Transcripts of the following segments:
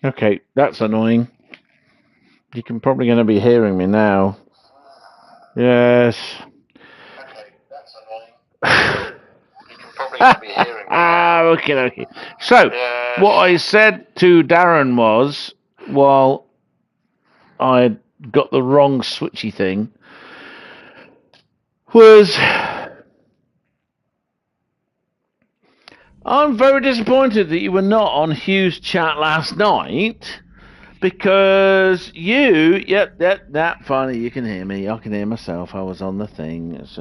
Okay, that's annoying. You can probably going to be hearing me now. Yes. Okay, that's annoying. You can probably going to be hearing me now. Okay. So, yes. What I said to Darren was, while I got the wrong switchy thing, was I'm very disappointed that you were not on Hugh's chat last night. Because that funny, you can hear me. I can hear myself. I was on the thing. It's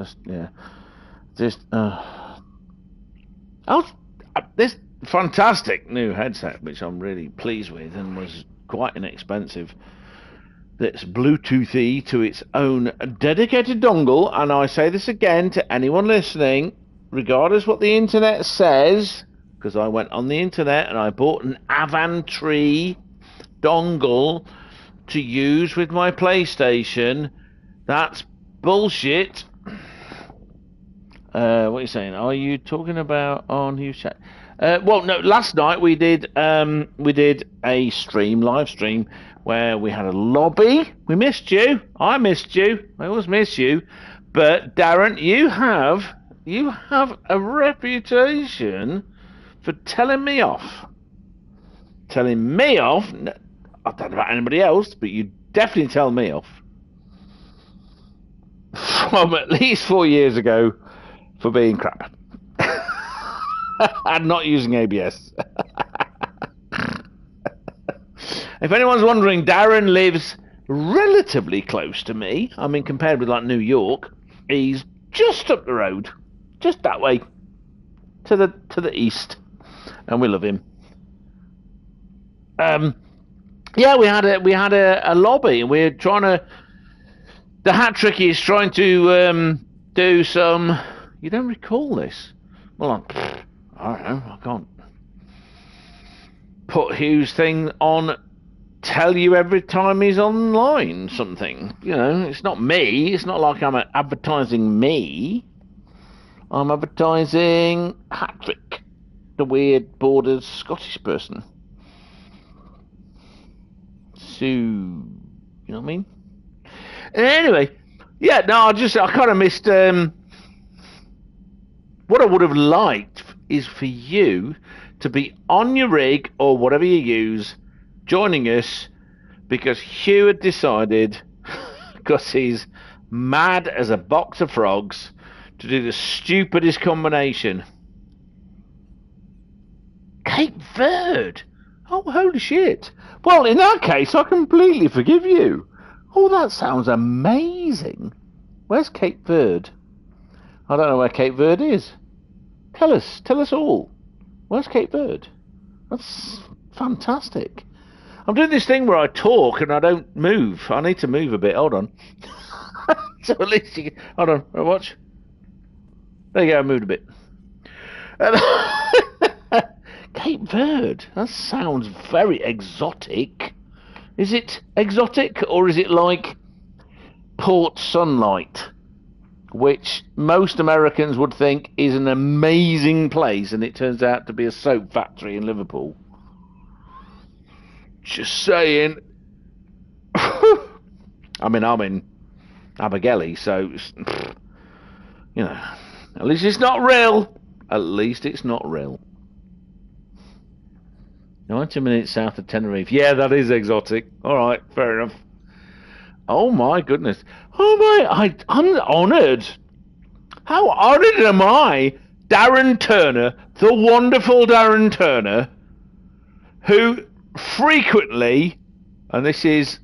this fantastic new headset, which I'm really pleased with, and was quite inexpensive. That's Bluetoothy to its own dedicated dongle, and I say this again to anyone listening, regardless what the internet says, because I went on the internet and I bought an Avantry dongle to use with my PlayStation. That's bullshit. What are you saying? Are you talking about on Hughes chat? Well, no. Last night we did a live stream, where we had a lobby. We missed you. I missed you. I always miss you. But Darren, you have a reputation for telling me off. Telling me off. I don't know about anybody else, but you definitely tell me off. From at least 4 years ago for being crap. And not using ABS. If anyone's wondering, Darren lives relatively close to me. I mean, compared with like New York, he's just up the road. Just that way. To the east. And we love him. Yeah, we had a lobby, and we're trying to. The hat trick is trying to do some. You don't recall this? Well, I don't know. I can't put Hugh's thing on. Tell you every time he's online something. You know, it's not me. It's not like I'm advertising me. I'm advertising Hat Trick, the weird borders Scottish person. So, you know what I mean? Anyway, yeah, no, I kind of missed. What I would have liked is for you to be on your rig or whatever you use, joining us, because Hugh had decided, because he's mad as a box of frogs, to do the stupidest combination. Cape Verde? Oh, holy shit. Well, in that case, I completely forgive you. Oh, that sounds amazing. Where's Cape Verde? I don't know where Cape Verde is. Tell us all. Where's Cape Verde? That's fantastic. I'm doing this thing where I talk and I don't move. I need to move a bit. Hold on. So at least you can... Hold on. Watch. There you go. I moved a bit. Cape Verde. That sounds very exotic. Is it exotic, or is it like Port Sunlight, which most Americans would think is an amazing place, and it turns out to be a soap factory in Liverpool? Just saying. I mean, I'm in Abergele, so, you know, at least it's not real. At least it's not real. 90 minutes south of Tenerife. Yeah, that is exotic. All right, fair enough. Oh my goodness. Oh my, I'm honoured. How honoured am I? Darren Turner, the wonderful Darren Turner, who frequently, and this is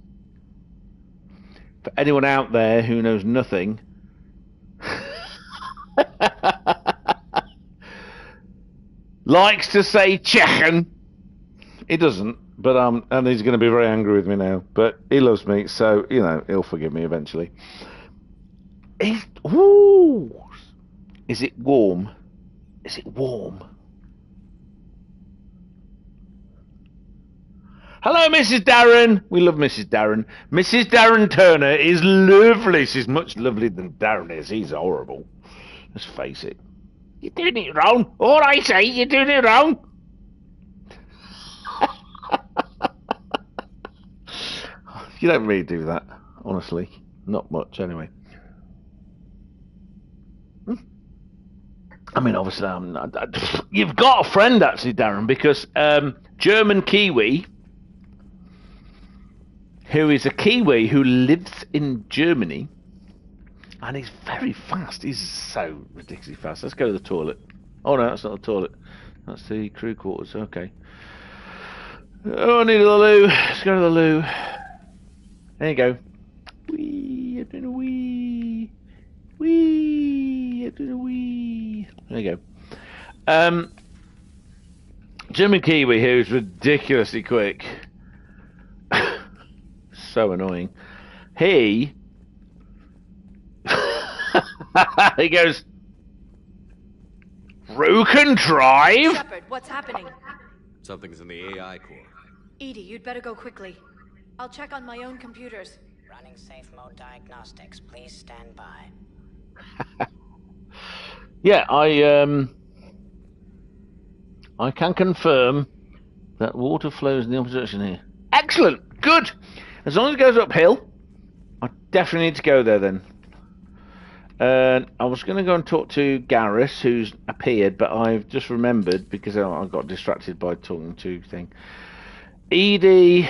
for anyone out there who knows nothing, likes to say Chechen. He doesn't, but and he's going to be very angry with me now. But he loves me, so he'll forgive me eventually. Ooh, is it warm? Is it warm? Hello, Mrs. Darren. We love Mrs. Darren. Mrs. Darren Turner is lovely. She's much lovelier than Darren is. He's horrible. Let's face it. You're doing it wrong. All I say, you're doing it wrong. You don't really do that, honestly. Not much, anyway. I mean, obviously, you've got a friend, actually, Darren, because German Kiwi, who is a Kiwi who lives in Germany, and he's very fast. He's so ridiculously fast. Let's go to the toilet. Oh, no, that's not the toilet. That's the crew quarters. Okay. Oh, I need a loo. Let's go to the loo. There you go. Wee, I'm doing a wee. Wee, I'm doing a wee. There you go. German Kiwi, who's ridiculously quick. So annoying. He goes, Rue can drive? Shepard, what's happening? Something's in the AI core. Edie, you'd better go quickly. I'll check on my own computers. Running safe mode diagnostics. Please stand by. Yeah, I can confirm that water flows in the opposite direction here. Excellent, good. As long as it goes uphill, I definitely need to go there then. I was going to go and talk to Garrus, who's appeared, but I've just remembered because I got distracted by talking to thing. Edie,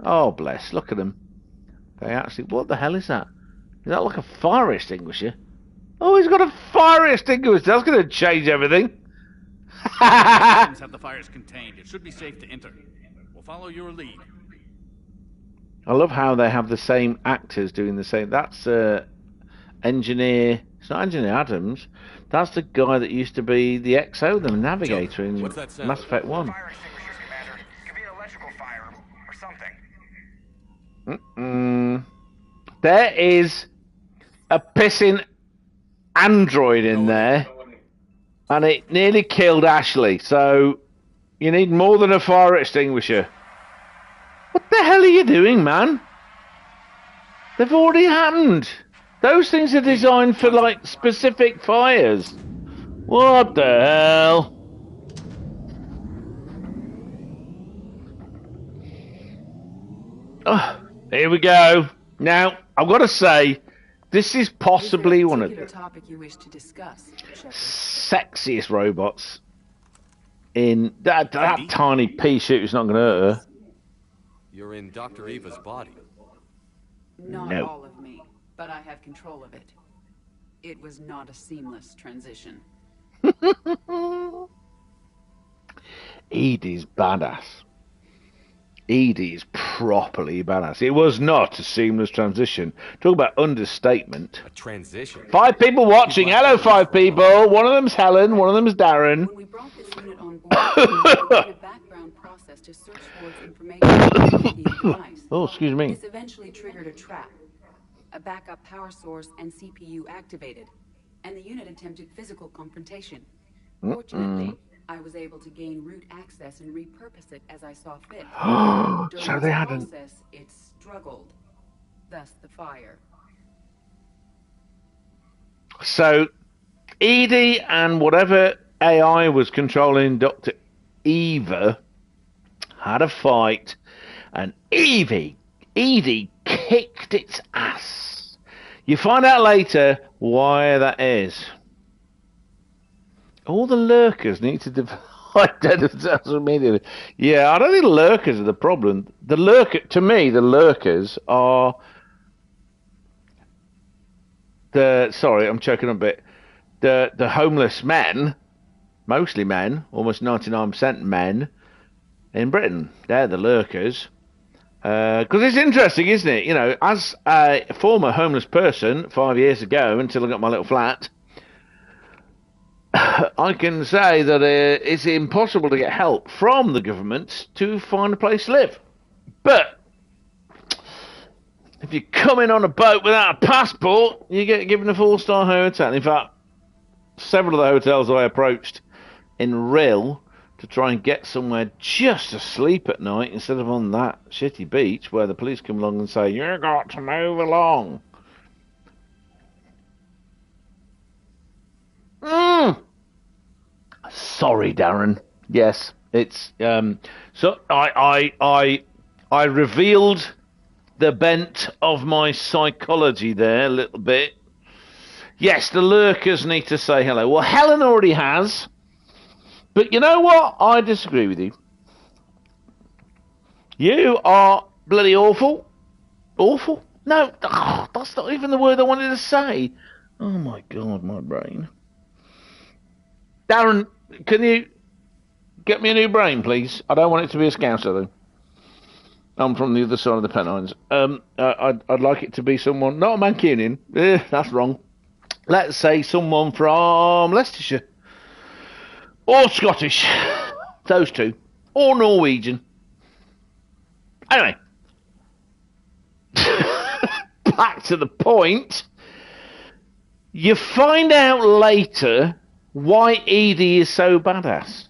oh bless, look at them. They actually, what the hell is that? Is that like a fire extinguisher? Oh, he's got a fire extinguisher. That's going to change everything. Have the fires contained. It should be safe to enter. We'll follow your lead. I love how they have the same actors doing the same. That's engineer. It's not Engineer Adams. That's the guy that used to be the XO, the navigator in Mass Effect 1. Fire extinguishers, Commander. Could be an electrical fire or something. There is a pissing android in there, and it nearly killed Ashley. So you need more than a fire extinguisher. What the hell are you doing, man? They've already happened. Those things are designed for, like, specific fires. What the hell? Oh, here we go. Now, I've got to say, this is possibly one of the topic you wish to discuss, sexiest robots in that tiny pea shoot is not going to hurt her. You're in Dr. Eva's body. Not No. all of me, but I have control of it. It was not a seamless transition. Edie's badass. Edie's properly badass. It was not a seamless transition. Talk about understatement. A transition? 5 people watching. Hello, 5 people. One of them's Helen. One of them's Darren. When we brought this unit on board, we did a background process to search for its information on the device. Oh, excuse me. This eventually triggered a trap. A backup power source and CPU activated, and the unit attempted physical confrontation. Fortunately, I was able to gain root access and repurpose it as I saw fit. During So they this hadn't. process, it struggled. Thus the fire. So, Edie and whatever AI was controlling Dr. Eva had a fight, and Edie kicked its ass. You find out later why that is. All the lurkers need to divide themselves immediately. Yeah, I don't think lurkers are the problem. The lurkers are sorry, I'm choking a bit. The homeless men, mostly men, almost 99% men in Britain. They're the lurkers. Because it's interesting, isn't it? You know, as a former homeless person 5 years ago, until I got my little flat, I can say that it's impossible to get help from the government to find a place to live. But if you come in on a boat without a passport, you get given a 4-star hotel. In fact, several of the hotels I approached in Rill to try and get somewhere just to sleep at night instead of on that shitty beach where the police come along and say, "You got to move along." Sorry, Darren. Yes, it's so I revealed the bent of my psychology there a little bit. Yes, the lurkers need to say hello. Well, Helen already has. But you know what? I disagree with you. You are bloody awful. Awful? No, that's not even the word I wanted to say. Oh my God, my brain. Darren, can you get me a new brain, please? I don't want it to be a Scouser, though. I'm from the other side of the Pennines. I'd like it to be someone, not a Mancunian. That's wrong. Let's say someone from Leicestershire. Or Scottish. Those two. Or Norwegian. Anyway. Back to the point. You find out later why Edie is so badass.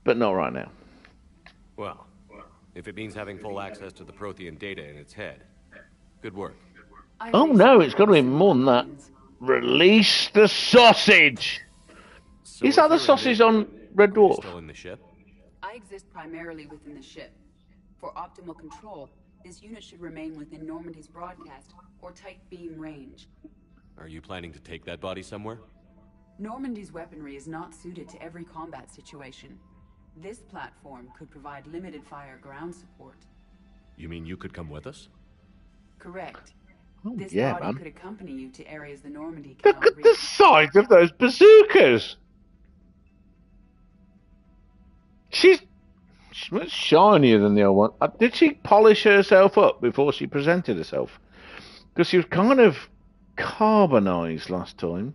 But not right now. Well, if it means having full access to the Prothean data in its head, good work. Oh no, it's got to be more than that. Release the sausage! So Is that the if you're sausage in on Red Are you Dwarf? still in the ship? I exist primarily within the ship. For optimal control, this unit should remain within Normandy's broadcast or tight beam range. Are you planning to take that body somewhere? Normandy's weaponry is not suited to every combat situation. This platform could provide limited fire ground support. You mean you could come with us? Correct. Oh, This yeah, body man. could accompany you to areas the Normandy Look cannot at the reach. size of those bazookas! She's much shinier than the old one. Did she polish herself up before she presented herself? Because she was kind of carbonised last time.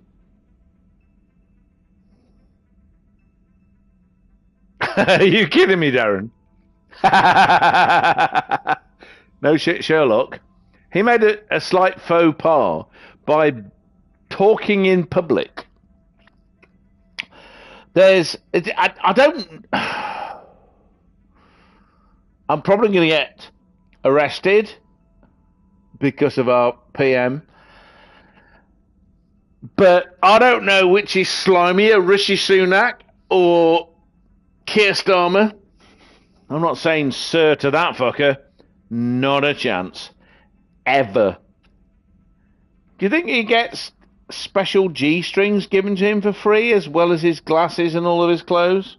Are you kidding me, Darren? No shit, Sherlock. He made a slight faux pas by talking in public. I don't... I'm probably going to get arrested because of our PM. But I don't know which is slimier, Rishi Sunak or Keir Starmer. I'm not saying sir to that fucker. Not a chance. Ever. Do you think he gets special G-strings given to him for free, as well as his glasses and all of his clothes?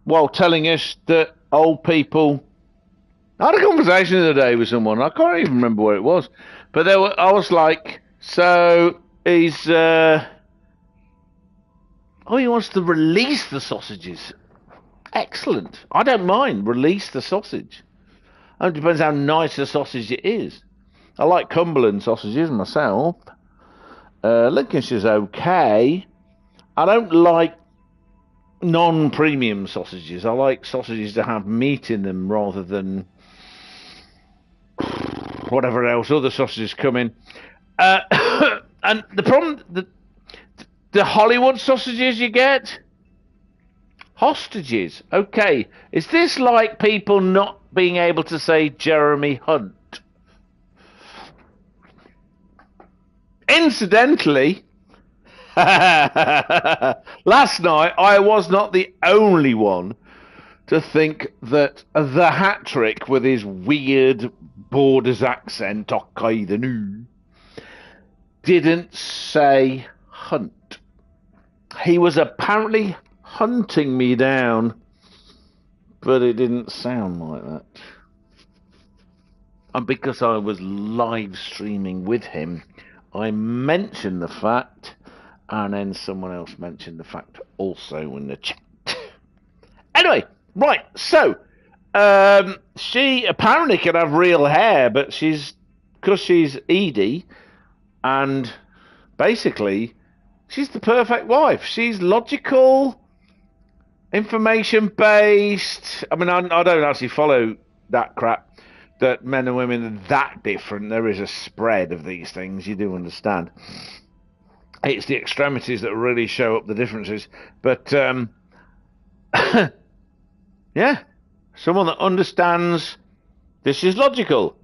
While telling us that old people... I had a conversation the other day with someone. I can't even remember what it was. But I was like, so he's... he wants to release the sausages. Excellent. I don't mind. Release the sausage. It depends how nice the sausage it is. I like Cumberland sausages myself. Lincolnshire's okay. I don't like non-premium sausages. I like sausages that have meat in them rather than whatever else other sausages come in. And the problem, the Hollywood sausages you get, hostages. Okay, is this like people not being able to say Jeremy Hunt? Incidentally, last night I was not the only one to think that the hat trick with his weird Borders accent, okay, the new, didn't say Hunt. He was apparently hunting me down, but it didn't sound like that. And because I was live streaming with him, I mentioned the fact, and then someone else mentioned the fact also in the chat. Anyway, right, so, she apparently can have real hair, but because she's Edie, and basically, She's the perfect wife. She's logical, information-based. I mean, I don't actually follow that crap, that men and women are that different. There is a spread of these things, you do understand. It's the extremities that really show up the differences. But, yeah, someone that understands this is logical.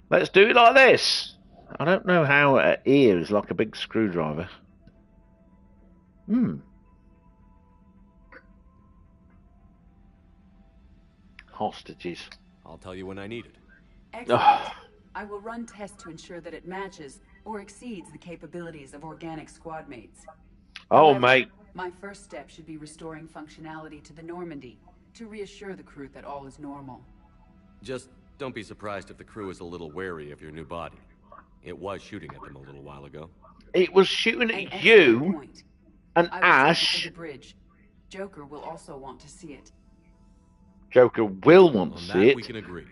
Let's do it like this. I don't know how her ear is like a big screwdriver. Hostages. I'll tell you when I need it. Excellent. Ugh. I will run tests to ensure that it matches or exceeds the capabilities of organic squad mates. Oh, However, mate. my first step should be restoring functionality to the Normandy to reassure the crew that all is normal. Just don't be surprised if the crew is a little wary of your new body. It was shooting at them a little while ago. It was shooting An at excellent you point. and I will take it to Ash. the bridge. Joker will also want to see it. Joker will want to On see that we it. can agree.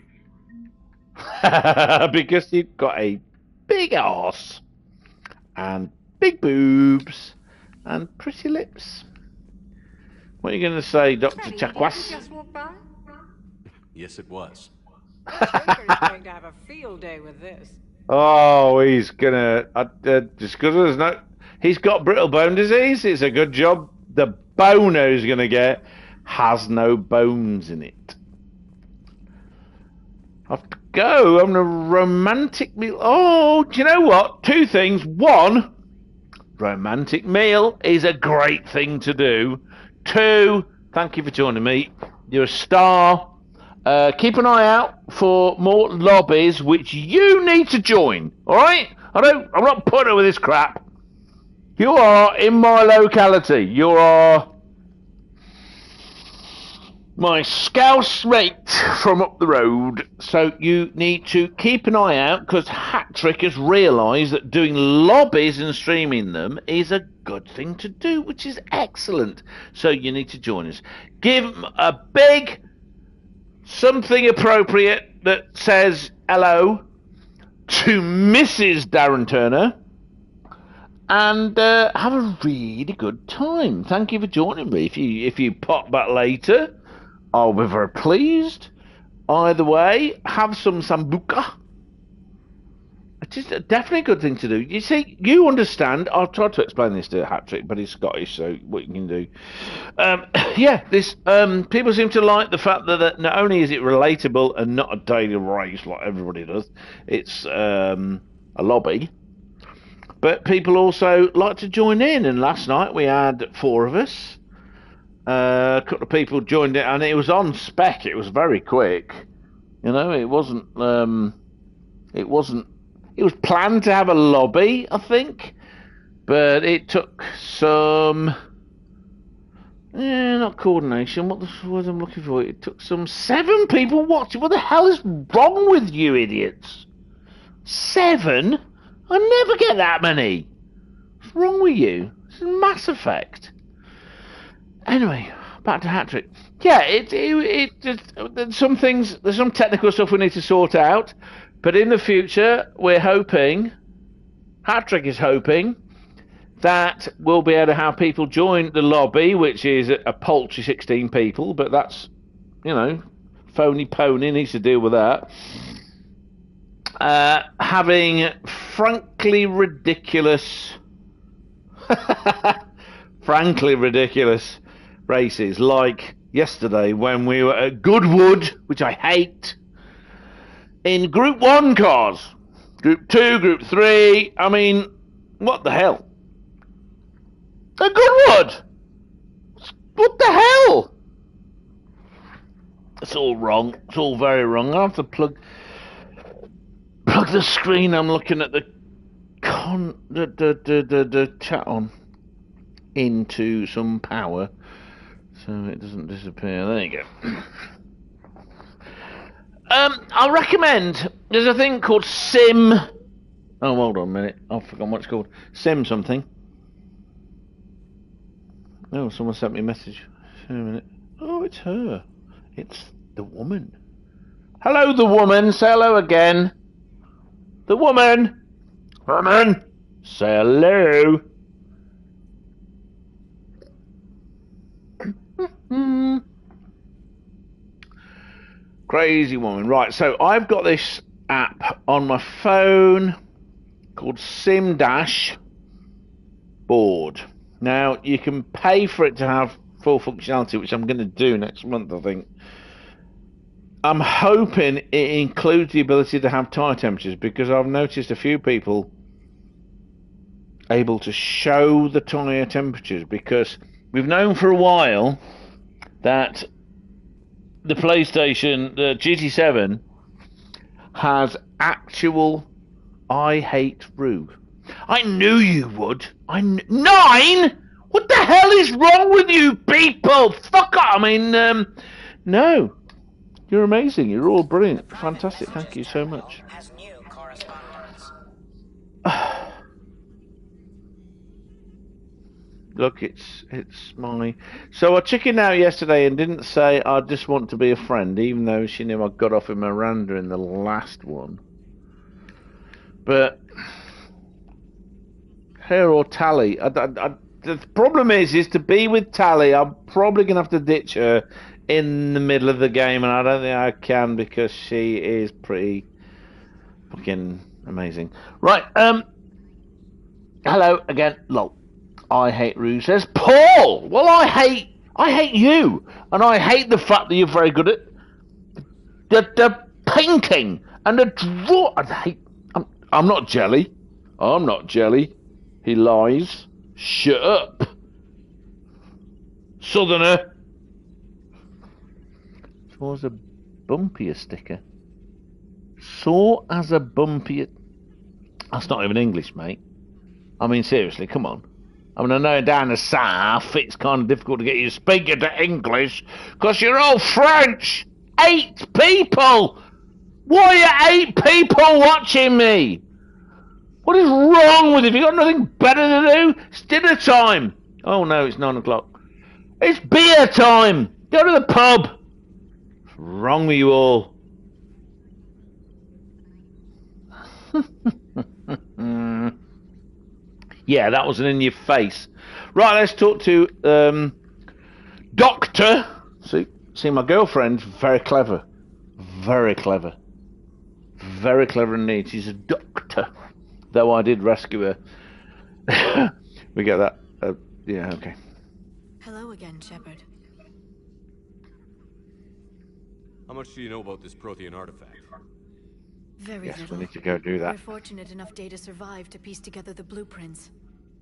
Because you've got a big arse and big boobs and pretty lips. What are you going to say, Dr. Chakwas? Just walk by? Yes, it was. Joker's going to have a field day with this. Oh, he's gonna just because there's no. He's got brittle bone disease. It's a good job. The boner he's gonna get has no bones in it. I have to go. I'm a romantic meal. Oh, do you know what? Two things. One, romantic meal is a great thing to do. Two, thank you for joining me. You're a star. Keep an eye out for more lobbies which you need to join. All right? I'm not putting up with this crap. You are in my locality. You are my scouse mate from up the road. So you need to keep an eye out because Hat-Trick has realised that doing lobbies and streaming them is a good thing to do, which is excellent. So you need to join us. Give a big something appropriate that says hello to Mrs. Darren Turner and have a really good time. Thank you for joining me. If you pop back later, I'll be very pleased. Either way, have some sambuca. It's definitely a good thing to do. You see, you understand. I'll try to explain this to Hat-Trick, but he's Scottish, so what you can do. Yeah, this people seem to like the fact that not only is it relatable and not a daily race like everybody does, it's a lobby, but people also like to join in. And last night we had 4 of us. A couple of people joined it, and it was on spec. It was very quick. You know, it wasn't. It was planned to have a lobby, I think, but it took some, not coordination. What the word I'm looking for? It took some 7 people watching. What the hell is wrong with you idiots? 7? I never get that many. What's wrong with you? It's Mass Effect. Anyway, back to Hat-Trick. Yeah, there's some things. There's some technical stuff we need to sort out. But in the future, we're hoping, Hat-Trick is hoping, that we'll be able to have people join the lobby, which is a paltry 16 people, but that's, phony pony needs to deal with that. Having frankly ridiculous races, like yesterday when we were at Goodwood, which I hate, in Group 1 cars. Group 2, Group 3, I mean, what the hell? A Goodwood! What the hell? It's all wrong. It's all very wrong. I have to plug the screen I'm looking at the chat on into some power so it doesn't disappear. There you go. I recommend, there's a thing called Sim. Oh, hold on a minute. I've forgotten what it's called. Sim something. Oh, someone sent me a message. Wait a minute. Oh, it's her. It's the woman. Hello, the woman. Say hello again. The woman. Woman. Say hello. Crazy woman. Right, so I've got this app on my phone called Sim Dash Board. Now, you can pay for it to have full functionality, which I'm going to do next month, I think. I'm hoping it includes the ability to have tyre temperatures, because I've noticed a few people able to show the tyre temperatures, because we've known for a while that the PlayStation, the GT7, has actual I hate Rue. I knew you would. 9? What the hell is wrong with you people? Fuck off. I mean, no. You're amazing. You're all brilliant. Fantastic. Thank you so much. Has new correspondence. Look, it's my... So I chickened out yesterday and didn't say I just want to be a friend, even though she knew I got off in Miranda in the last one. But her or Tally, the problem is to be with Tally, I'm probably going to have to ditch her in the middle of the game, and I don't think I can, because she is pretty fucking amazing. Right, hello again, lol. I hate Rue, says Paul. Well, I hate you, and I hate the fact that you're very good at the painting and the draw. I'm not jelly. I'm not jelly. He lies. Shut up, Southerner. Saw as a bumpier sticker. Saw as a bumpier. That's not even English, mate. I mean, seriously, come on. I mean, I know down the south it's kind of difficult to get you speaking to English because you're all French. 8 people! Why are 8 people watching me? What is wrong with you? Have you got nothing better to do? It's dinner time. Oh no, it's 9 o'clock. It's beer time. Go to the pub. What's wrong with you all? Yeah, that wasn't in your face. Right, let's talk to Doctor. See, my girlfriend's very clever. Very clever. Very clever indeed. She's a doctor. Though I did rescue her. We get that. Yeah, okay. Hello again, Shepard. How much do you know about this Prothean artifact? Very Yes, little. we need to go do that. We're fortunate enough Data survived to piece together the blueprints.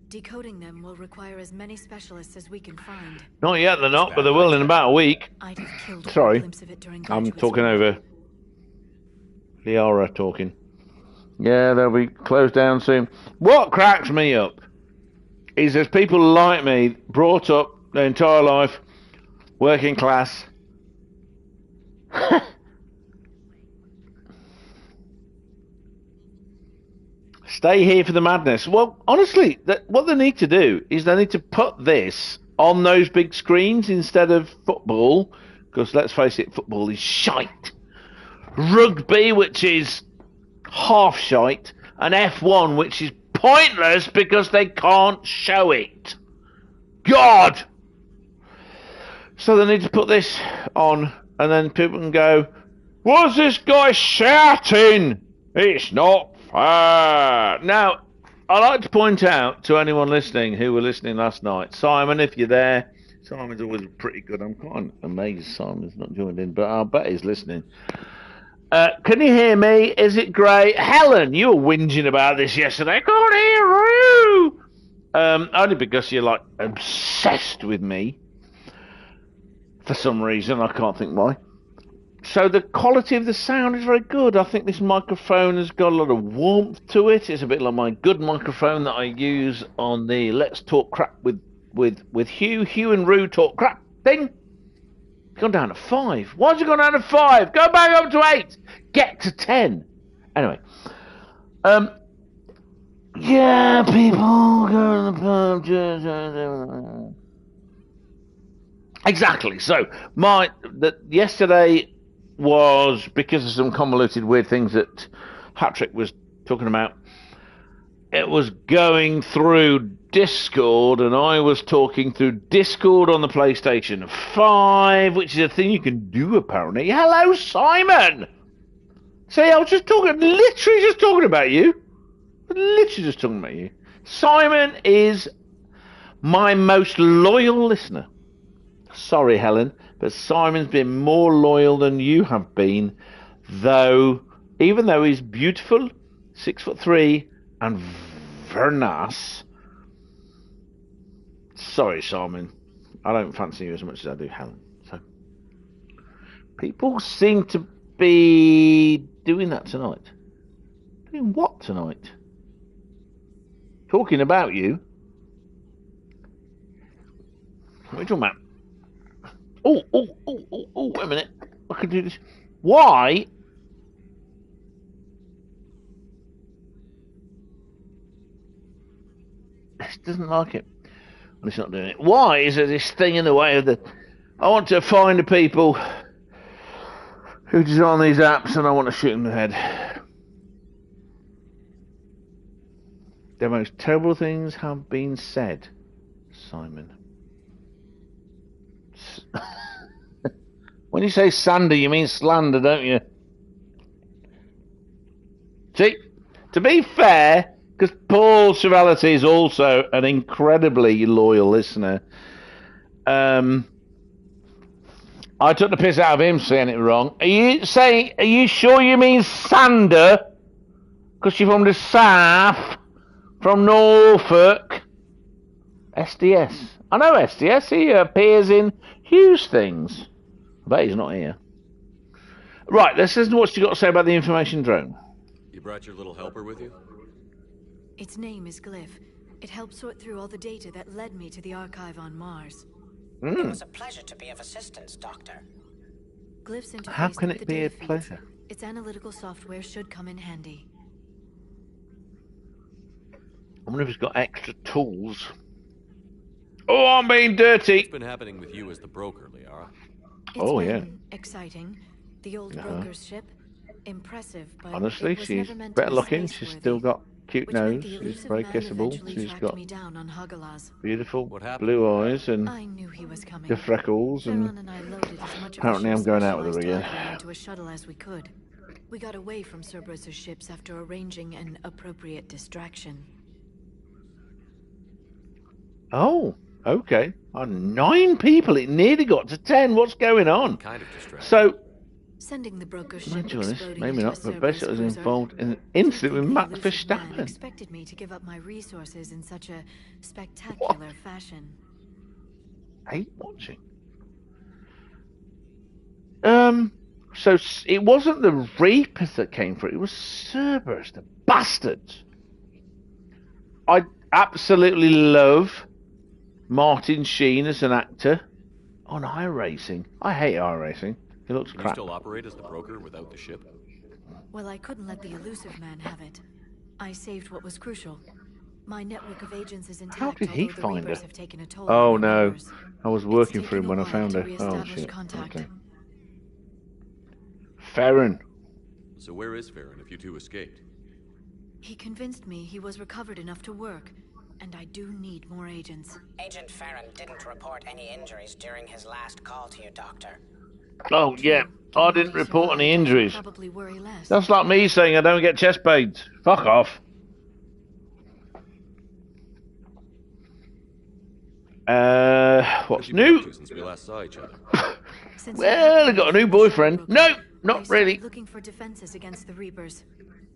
Decoding them will require as many specialists as we can find. Not yet, they're not, but they will in about a week. I'd have killed Sorry. a glimpse of it during I'm graduate talking school. over Liara talking. Yeah, they'll be closed down soon. What cracks me up is there's people like me, brought up their entire life, working class. Stay here for the madness. Well, honestly, what they need to do is they need to put this on those big screens instead of football, because let's face it, football is shite. Rugby, which is half shite, and F1, which is pointless because they can't show it. God! So they need to put this on, and then people can go, what's this guy shouting? It's not fair. Now, I'd like to point out to anyone listening who were listening last night, Simon, if you're there, Simon's always pretty good. I'm quite amazed Simon's not joined in, but I'll bet he's listening. Can you hear me? Is it great? Helen, you were whinging about this yesterday. I can't hear you. Only because you're like obsessed with me. For some reason, I can't think why. So the quality of the sound is very good. I think this microphone has got a lot of warmth to it. It's a bit like my good microphone that I use on the Let's Talk Crap with Hugh. Hugh and Rue Talk Crap thing. It's gone down to 5. Why's it gone down to 5? Go back up to 8. Get to 10. Anyway. Yeah, people go to the pub. Exactly. So yesterday was, because of some convoluted weird things that Patrick was talking about, it was going through Discord, and I was talking through Discord on the PlayStation 5, which is a thing you can do apparently. Hello, Simon! See, I was just talking, literally just talking about you. Literally just talking about you. Simon is my most loyal listener. Sorry, Helen, but Simon's been more loyal than you have been, even though he's beautiful, 6'3", and very nice. Sorry, Simon, I don't fancy you as much as I do Helen. So people seem to be doing that tonight. Doing what tonight? Talking about you. What are you talking about? Oh, wait a minute. I can do this. Why? This doesn't like it. Well, it's not doing it. Why is there this thing in the way of the... I want to find the people who design these apps and I want to shoot them in the head. The most terrible things have been said, Simon. When you say slander, you mean slander, don't you? See, to be fair, because Paul Chivality is also an incredibly loyal listener, I took the piss out of him saying it wrong. Are you sure you mean Sander? Because you're from the south, from Norfolk. SDS. I know SDS. He appears in Hughes things. I bet he's not here. Right, let's listen to what you got to say about the information drone. You brought your little helper with you? Its name is Glyph. It helped sort through all the data that led me to the archive on Mars. It was a pleasure to be of assistance, Doctor. Glyph's interface How can with it the be a data feeds. pleasure? Its analytical software should come in handy. I wonder if he's got extra tools. Oh, I'm being dirty. What's been happening with you as the broker, Liara? It's been exciting. The old broker's ship, impressive, but honestly, it was she's never meant to better be looking. She's space-worthy, still got cute which meant nose. the She's elusive very man kissable. eventually She's tracked got me down on Hagalaz. beautiful What happened? blue eyes and I knew he was coming. the freckles. Sharon And and I loaded as much of apparently the I'm ship's going out with her specialized again. hardware into a shuttle as we could. We got away from Cerberus' ships after arranging an appropriate distraction. Oh, okay. 9 people. It nearly got to 10. What's going on? Kind of distracted. So, Sending the broker ship imagine this. exploding Maybe into not, a but Cerberus basically was cruiser. involved in an You'd incident with think the Max elusive man Verstappen. expected me to give up my resources in such a spectacular fashion. I hate watching. So it wasn't the Reapers that came for it. It was Cerberus, the bastards. I absolutely love Martin Sheen as an actor on iRacing. I hate iRacing. It looks Can you crap. still operate as the broker without the ship? Well, I couldn't let the elusive man have it. I saved what was crucial. My network of agents is intact. How did he although the find Reapers her? have taken a toll Oh on their no, members. I was It's working for taking him when a I found while her. to Oh reestablish shit. contact. Okay. Farron. So where is Farron if you two escaped? He convinced me he was recovered enough to work, and I do need more agents. Agent Farron didn't report any injuries during his last call to you, Doctor. Oh yeah, I Given didn't what he report any survived, I should injuries. Probably worry less. That's like me saying I don't get chest pains. Fuck off. What's What have you been new? up to since we last saw each other? Since Well, I got a new boyfriend. Broker, No, I not started really. Looking for defenses against the Reapers.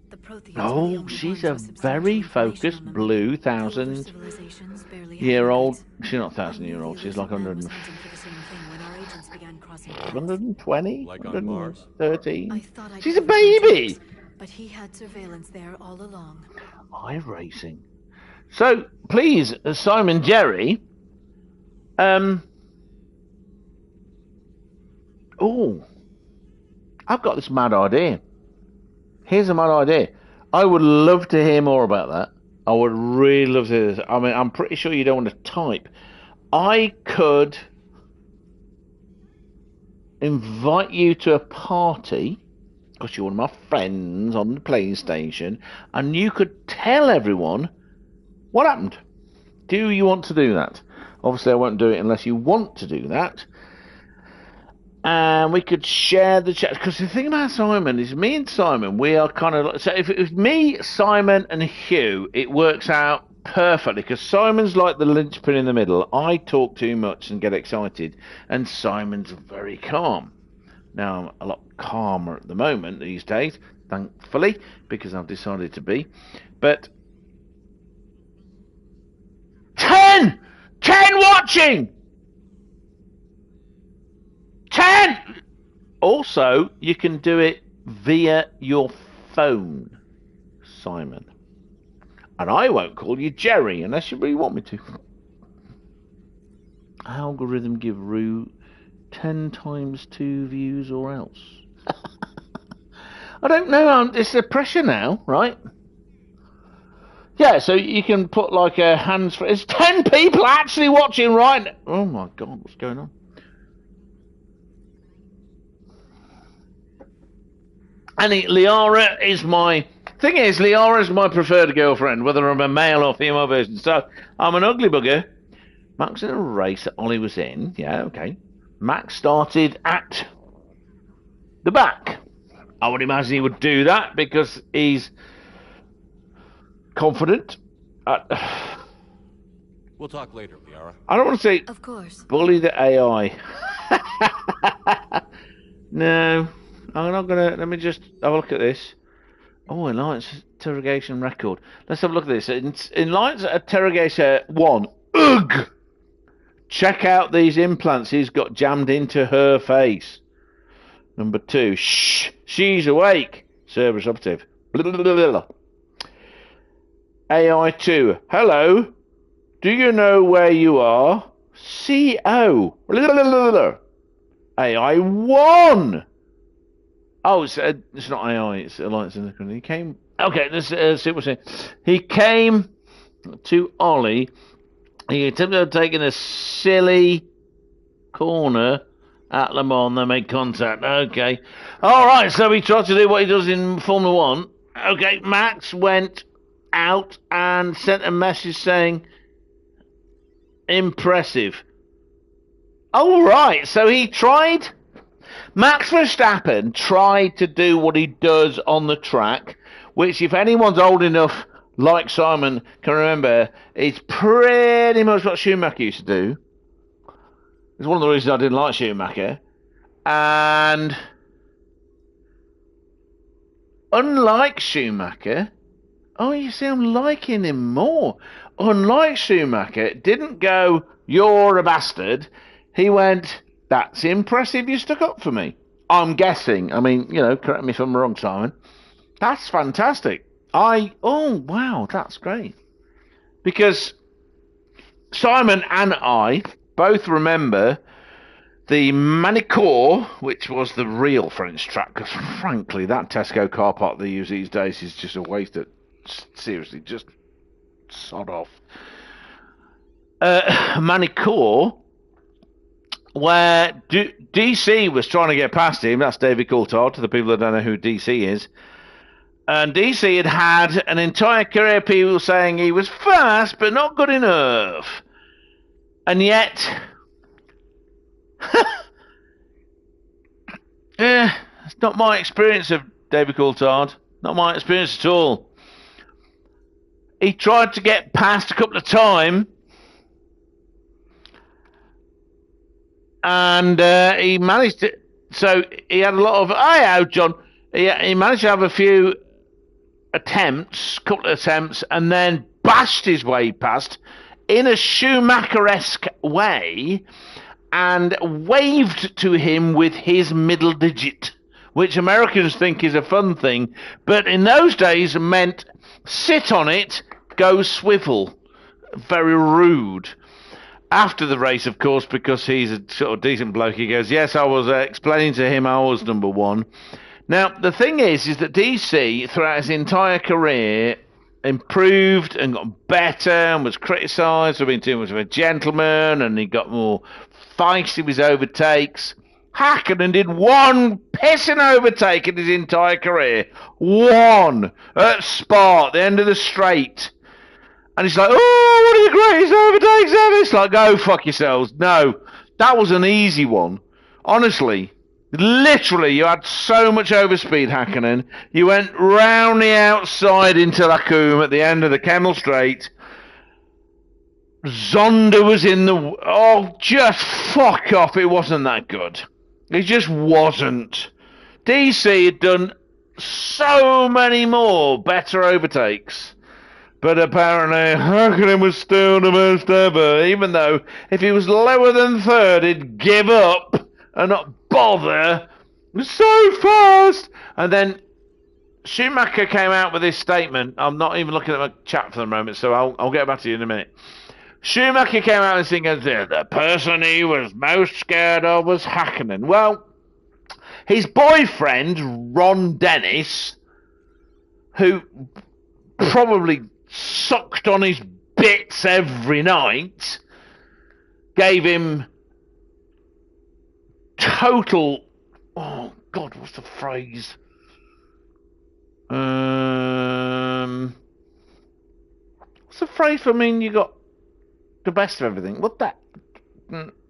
The Protheans were the Oh, only she's ones a with substantial very information focused on them. blue The older 1,000 civilizations barely had year old. records. She's not I 1,000 knew year the old. She's elusive like man 100, was hunting for the same thing when our agents began crossing paths. 120, Like on Mars? 113. I thought I'd She's a covered my baby. tracks, but he had surveillance there all along. iRacing. So, please, Simon Jerry. Oh, I've got this mad idea. Here's a mad idea. I would love to hear more about that. I would really love to hear this. I mean, I'm pretty sure you don't want to type. I could invite you to a party because you're one of my friends on the PlayStation, and you could tell everyone what happened. Do you want to do that? Obviously, I won't do it unless you want to do that. And we could share the chat. Because the thing about Simon is, me and Simon, we are kind of like... So if it was me, Simon, and Hugh, it works out perfectly. Because Simon's like the linchpin in the middle. I talk too much and get excited. And Simon's very calm. Now, I'm a lot calmer at the moment these days, thankfully, because I've decided to be. But... 10 watching! 10! Also, you can do it via your phone, Simon. And I won't call you Jerry unless you really want me to. Algorithm give Rue 10 times 2 views or else. I don't know, it's the pressure now, right? Yeah, so you can put like a hands for... It's 10 people actually watching right now. Oh my God, what's going on? And Liara is my... Thing is, Liara is my preferred girlfriend, whether I'm a male or female version. So, I'm an ugly bugger. Max in a race that Ollie was in. Yeah, okay. Max started at the back. I would imagine he would do that because he's confident. We'll talk later, Liara. I don't want to say... Of course. Bully the AI. No. I'm not going to... Let me just have a look at this. Oh, Alliance Interrogation Record. Let's have a look at this. In Alliance Interrogation 1. Ugh! Check out these implants he's got jammed into her face. Number 2. Shh! She's awake. Cerberus operative. AI 2. Hello. Do you know where you are? CO. AI 1. Oh, it's not AI, it's Alliance in the Country. He came... Okay, let's see what's here. He came to Ollie. He attempted taking a silly corner at Le Mans. They made contact. Okay. All right, so he tried to do what he does in Formula 1. Okay, Max went out and sent a message saying, impressive. Oh, right, so he tried... Max Verstappen tried to do what he does on the track, which if anyone's old enough, like Simon, can remember, is pretty much what Schumacher used to do. It's one of the reasons I didn't like Schumacher. And unlike Schumacher, oh, you see, I'm liking him more. Unlike Schumacher, didn't go, you're a bastard. He went... That's impressive, you stuck up for me. I'm guessing. I mean, you know, correct me if I'm wrong, Simon. That's fantastic. Oh, wow, that's great. Because Simon and I both remember the Manicourt, which was the real French track, because frankly, that Tesco car park they use these days is just a waste of... Seriously, just sod off. Manicourt... where DC was trying to get past him. That's David Coulthard, to the people that don't know who DC is. And DC had an entire career of people saying he was fast, but not good enough. And yet... it's not my experience of David Coulthard. Not my experience at all. He tried to get past a couple of times. And he managed to... So he had a lot of... Hi, John. He managed to have a few couple of attempts, and then bashed his way past in a Schumacher-esque way and waved to him with his middle digit, which Americans think is a fun thing, but in those days meant sit on it, go swivel. Very rude. After the race, of course, because he's a sort of decent bloke, he goes, yes, I was explaining to him I was number one. Now, the thing is that DC, throughout his entire career, improved and got better and was criticised for being too much of a gentleman, and he got more feisty with his overtakes. Hakkinen did one pissing overtake in his entire career. One at Spa, at the end of the straight. And it's like, oh, one of the greatest overtakes ever. It's like, go fuck yourselves. No, that was an easy one. Honestly, literally, you had so much overspeed, Hakkinen. You went round the outside into Lacombe at the end of the Kemmel Straight. Zonda was in the... Oh, just fuck off. It wasn't that good. It just wasn't. DC had done so many more better overtakes. But apparently, Hakkinen was still the best ever. Even though, if he was lower than third, he'd give up and not bother. It was so fast. And then Schumacher came out with this statement. I'm not even looking at my chat for the moment, so I'll get back to you in a minute. Schumacher came out and saying, the person he was most scared of was Hakkinen. Well, his boyfriend, Ron Dennis, who probably sucked on his bits every night, gave him total... Oh, God, what's the phrase? What's the phrase for mean you got the best of everything? What that?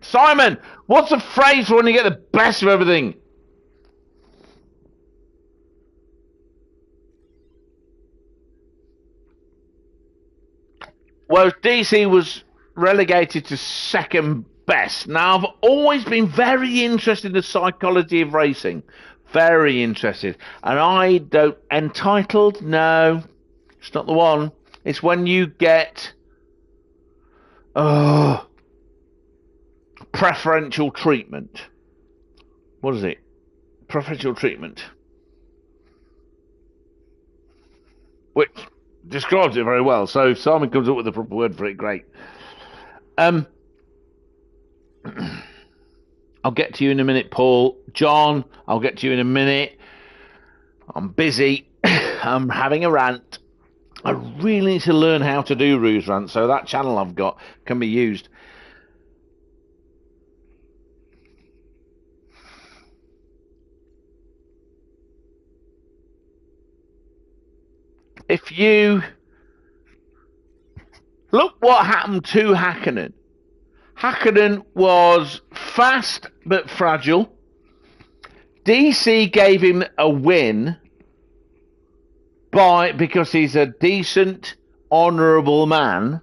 Simon, what's the phrase for when you get the best of everything? Well, DC was relegated to second best. Now, I've always been very interested in the psychology of racing. Very interested. And I don't... Entitled? No. It's not the one. It's when you get... preferential treatment. What is it? Preferential treatment. Which describes it very well. So if Simon comes up with a proper word for it, great. I'll get to you in a minute, Paul. John, I'll get to you in a minute. I'm busy. I'm having a rant. I really need to learn how to do Ruse Rant, so that channel I've got can be used. If you look what happened to Hakkinen. Hakkinen was fast but fragile. DC gave him a win because he's a decent, honourable man,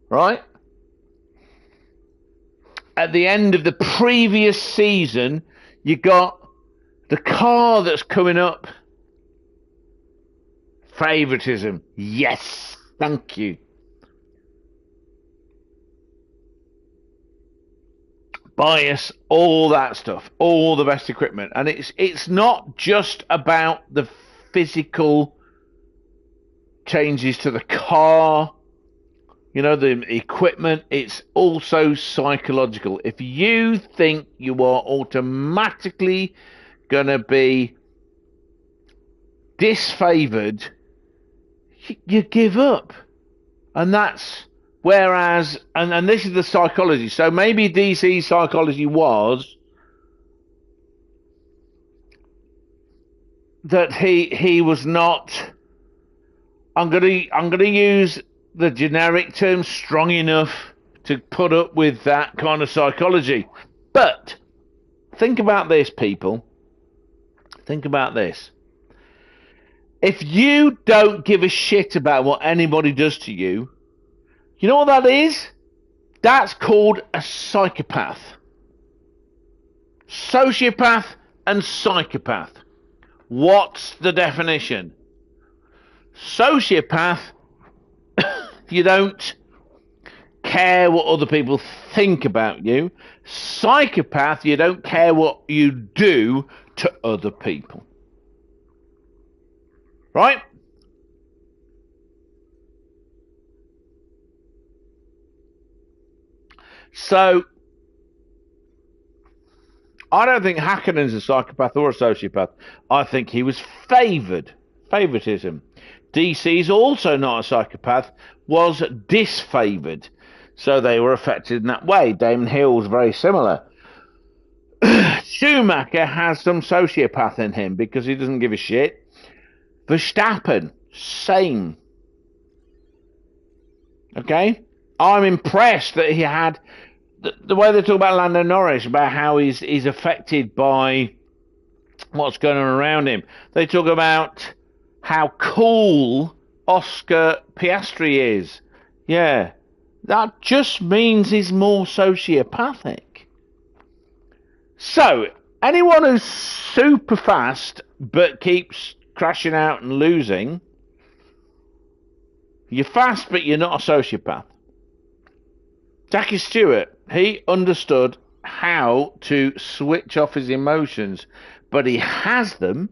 right? At the end of the previous season, you got the car that's coming up. Favoritism. Yes. Thank you. Bias, all that stuff, all the best equipment. And it's not just about the physical changes to the car, you know, the equipment. It's also psychological. If you think you are automatically going to be disfavored, you give up. And that's whereas, and this is the psychology. So maybe DC's psychology was that he was not, I'm gonna use the generic term, strong enough to put up with that kind of psychology. But think about this, people. Think about this. If you don't give a shit about what anybody does to you, you know what that is? That's called a psychopath. Sociopath and psychopath. What's the definition? Sociopath, you don't care what other people think about you. Psychopath, you don't care what you do to other people. Right? So, I don't think Hakkinen's a psychopath or a sociopath. I think he was favoured. Favouritism. DC's also not a psychopath, was disfavoured. So they were affected in that way. Damon Hill was very similar. Schumacher has some sociopath in him because he doesn't give a shit. Verstappen, same. Okay? I'm impressed that he had the way they talk about Lando Norris, about how he's affected by what's going on around him. They talk about how cool Oscar Piastri is. Yeah. That just means he's more sociopathic. So, anyone who's super fast but keeps crashing out and losing, you're fast but you're not a sociopath. Jackie Stewart, he understood how to switch off his emotions, but he has them,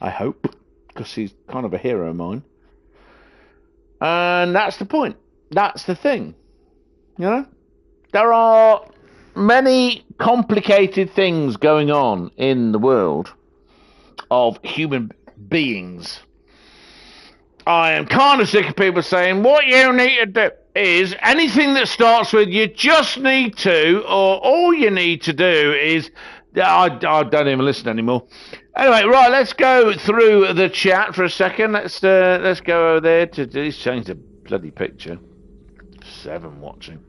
I hope, because he's kind of a hero of mine. And that's the point. That's the thing. You know? There are many complicated things going on in the world of human beings. I am kind of sick of people saying, what you need to do is anything that starts with you just need to, or all you need to do is, I don't even listen anymore. Anyway, right, let's go through the chat for a second. Let's go over there to change the bloody picture. 7 watching.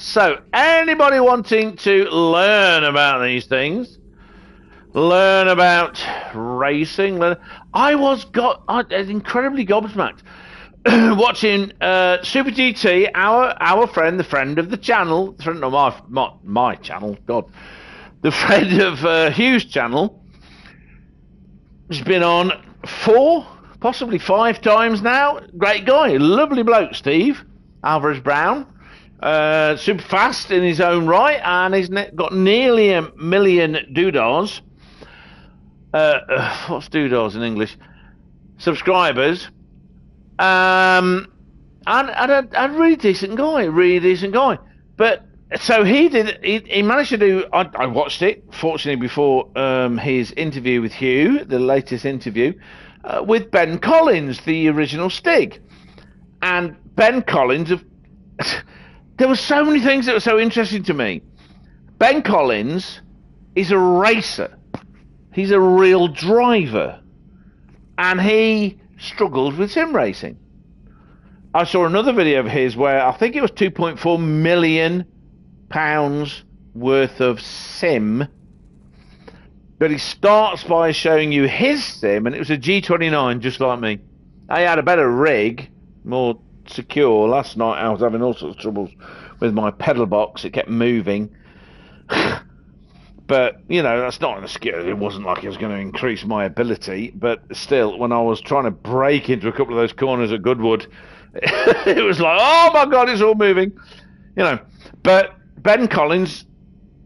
So, anybody wanting to learn about these things, learn about racing, I was incredibly gobsmacked watching Super GT, our friend, the friend of the channel, friend of my channel, God, the friend of Hugh's channel, has been on 4, possibly 5 times now. Great guy, lovely bloke, Steve Alvarez Brown. Super fast in his own right, and he's got nearly 1 million doodahs. What's doodahs in English? Subscribers. And a really decent guy. But so he managed to do. I watched it, fortunately, before his interview with Hugh, the latest interview with Ben Collins, the original Stig, and Ben Collins. There were so many things that were so interesting to me. Ben Collins is a racer. He's a real driver. And he struggled with sim racing. I saw another video of his where I think it was £2.4 million worth of sim. But he starts by showing you his sim, and it was a G29, just like me. I had a better rig, more secure. Last night I was having all sorts of troubles with my pedal box. It kept moving. But, you know, that's not an excuse. It wasn't like it was going to increase my ability. But still, when I was trying to break into a couple of those corners at Goodwood, it was like, oh my God, it's all moving. You know, but Ben Collins,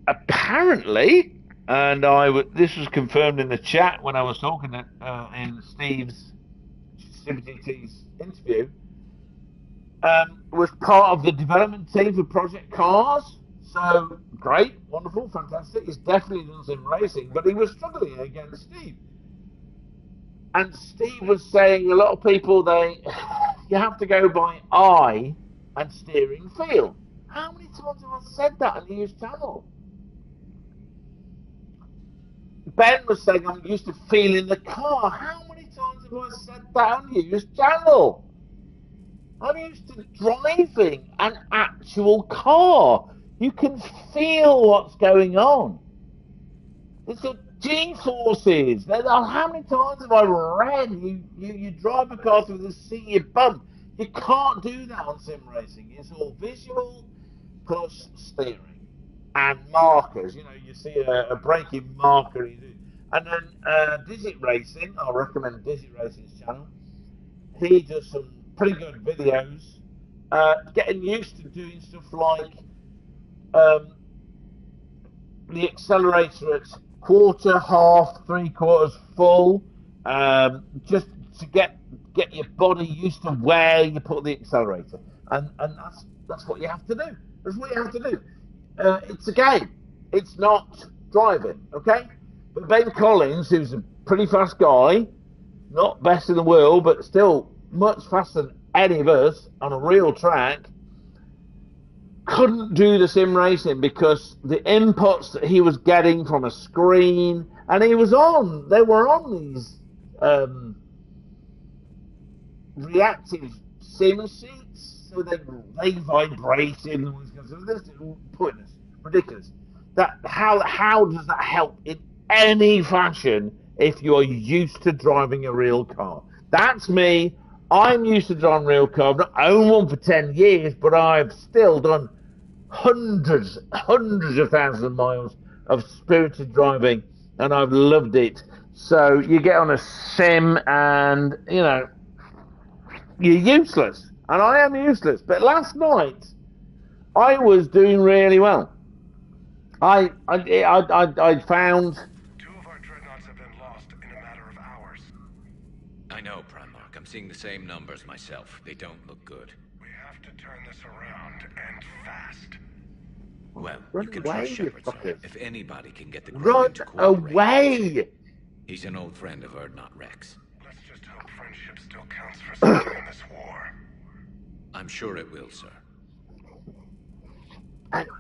apparently, and this was confirmed in the chat when I was talking in Steve's CBGT's interview, was part of the development team for Project Cars. So, great, wonderful, fantastic. He's definitely done some racing, but he was struggling against Steve. And Steve was saying a lot of people, you have to go by eye and steering feel. How many times have I said that on Hugh's channel? Ben was saying I'm used to feeling the car. How many times have I said that on Hugh's channel? I'm used to driving an actual car. You can feel what's going on. It's a G-forces. How many times have I read you drive a car through the seat you bump? You can't do that on sim racing. It's all visual plus steering and markers. You know, you see a braking marker. And then Digit Racing, I recommend Digit Racing's channel. He does some pretty good videos. Getting used to doing stuff like the accelerator at quarter, half, 3/4 full, just to get your body used to where you put the accelerator, and that's what you have to do. That's what you have to do. It's a game. It's not driving, okay? But Ben Collins, who's a pretty fast guy, not best in the world, but still much faster than any of us on a real track, couldn't do the sim racing because the inputs that he was getting from a screen, and they were on these reactive sim seats, so they vibrated and all this kind of stuff. This is pointless, ridiculous. How does that help in any fashion if you're used to driving a real car? That's me. I'm used to driving a real car. I've not owned one for 10 years, but I've still done hundreds of thousands of miles of spirited driving, and I've loved it. So you get on a sim and, you're useless. And I am useless. But last night, I was doing really well. I found... 2 of our dreadnoughts have been lost in a matter of hours. I know, Primarch. I'm seeing the same numbers myself. They don't look good. We have to turn this around, and fast. Well, Run you can away, trust you Shepard, sir. fuckers. If anybody can get the crew Run into cooperate. away! He's an old friend of Erdnot Rex. Let's just hope friendship still counts for something in this war. I'm sure it will, sir. Anyway.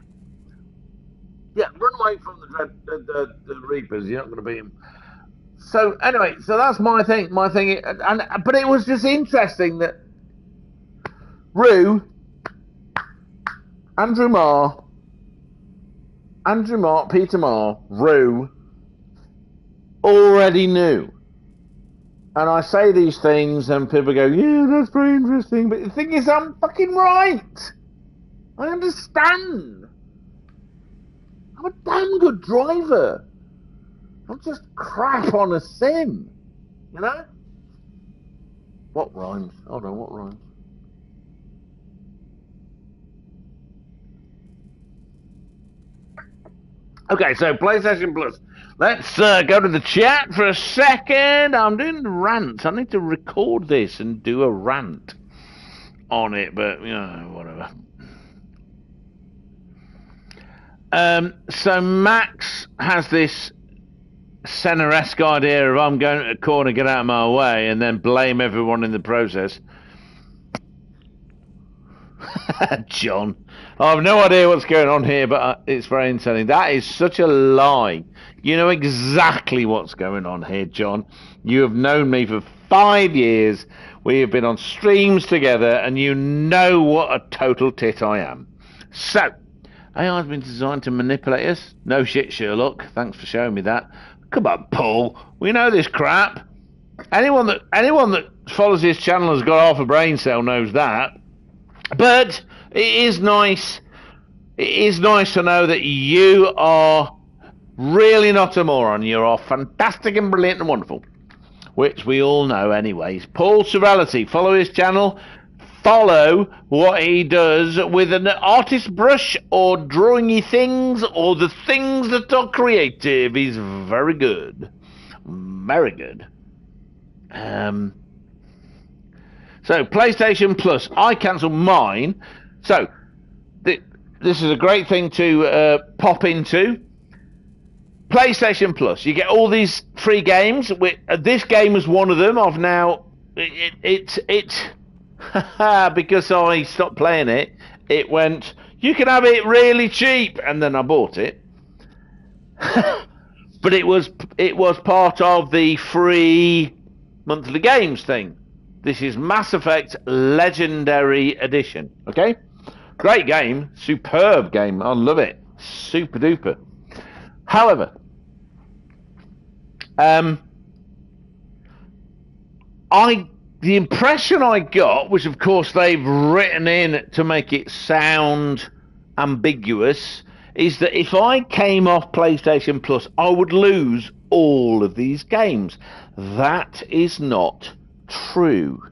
Yeah, run away from the Reapers. You're not going to beat them. So anyway, so that's my thing. But it was just interesting that Andrew Marr, Peter Marr, Rue, already knew. And I say these things, and people go, "Yeah, that's very interesting." But the thing is, I'm fucking right. I understand. I'm a damn good driver. I'm just crap on a sim, What rhymes? Hold on, what rhymes? Okay, so PlayStation Plus. Let's go to the chat for a second. I'm doing the rant. I need to record this and do a rant on it, but, whatever. So Max has this Senna-esque idea of I'm going to a corner, get out of my way, and then blame everyone in the process. John, I have no idea what's going on here, but it's very interesting. That is such a lie. You know exactly what's going on here, John. You have known me for 5 years. We have been on streams together, and you know what a total tit I am. So, AI has been designed to manipulate us? No shit, Sherlock. Thanks for showing me that. Come on, Paul. We know this crap. Anyone that follows his channel has got half a brain cell knows that. But it is nice. It is nice to know that you are really not a moron. You are fantastic and brilliant and wonderful, which we all know, anyways. Paul Severality. Follow his channel. Follow what he does with an artist brush or drawingy things or the things that are creative. He's very good. Very good. So, PlayStation Plus. I cancelled mine. So, this is a great thing to pop into. PlayStation Plus. You get all these free games. This game was one of them. I've now... because I stopped playing it, it went, you can have it really cheap, and then I bought it. But it was part of the free monthly games thing. This is Mass Effect Legendary Edition. Okay? Great game. Superb game. I love it. Super duper. However, the impression I got, which of course they've written in to make it sound ambiguous, is that if I came off PlayStation Plus, I would lose all of these games. That is not true.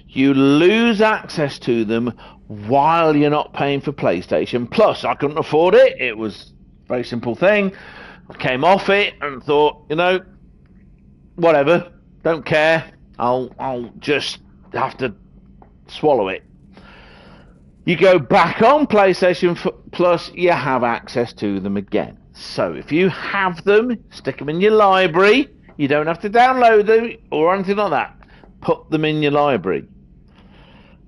You lose access to them while you're not paying for PlayStation Plus. I couldn't afford it. It was a very simple thing. I came off it and thought, whatever, don't care. I'll just have to swallow it. You go back on PlayStation Plus, you have access to them again. So if you have them, stick them in your library. You don't have to download them or anything like that. Put them in your library.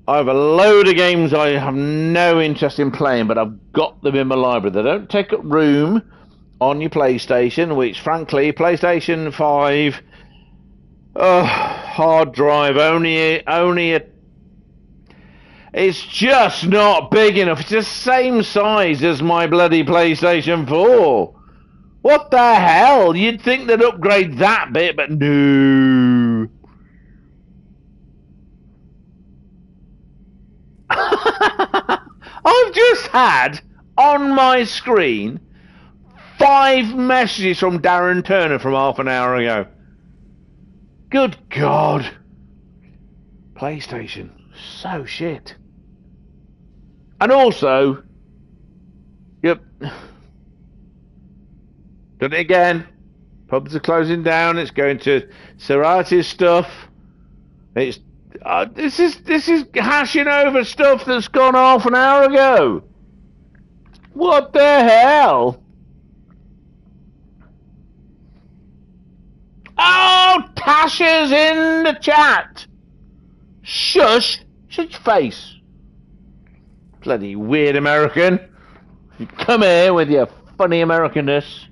I have a load of games I have no interest in playing, but I've got them in my library. They don't take up room on your PlayStation, which, frankly, PlayStation 5 hard drive it's just not big enough. It's the same size as my bloody PlayStation 4. What the hell? You'd think they'd upgrade that bit, but no. I've just had on my screen 5 messages from Darren Turner from half an hour ago. Good God. PlayStation, so shit. And also, yep, done it again. Pubs are closing down. It's going to Serrati's stuff. It's this is hashing over stuff that's gone half an hour ago. What the hell? Oh, Tasha's in the chat. Shush! Shut your face. Bloody weird American. You come here with your funny Americanness.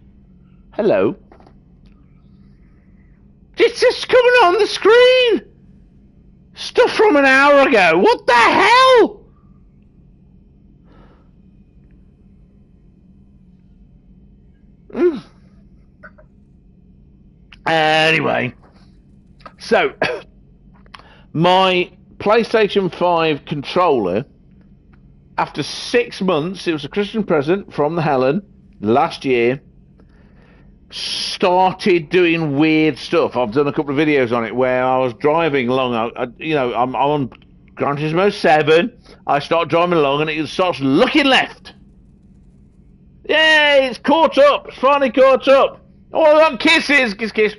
Hello. It's just coming on the screen. Stuff from an hour ago. What the hell? Anyway. So, my PlayStation 5 controller, after 6 months, it was a Christmas present from the Helen last year, started doing weird stuff. I've done a couple of videos on it where I was driving along. I'm on Gran Turismo 7. I start driving along and it starts looking left. Yay, it's caught up. It's finally caught up. Oh, I got kisses. Kiss, kiss.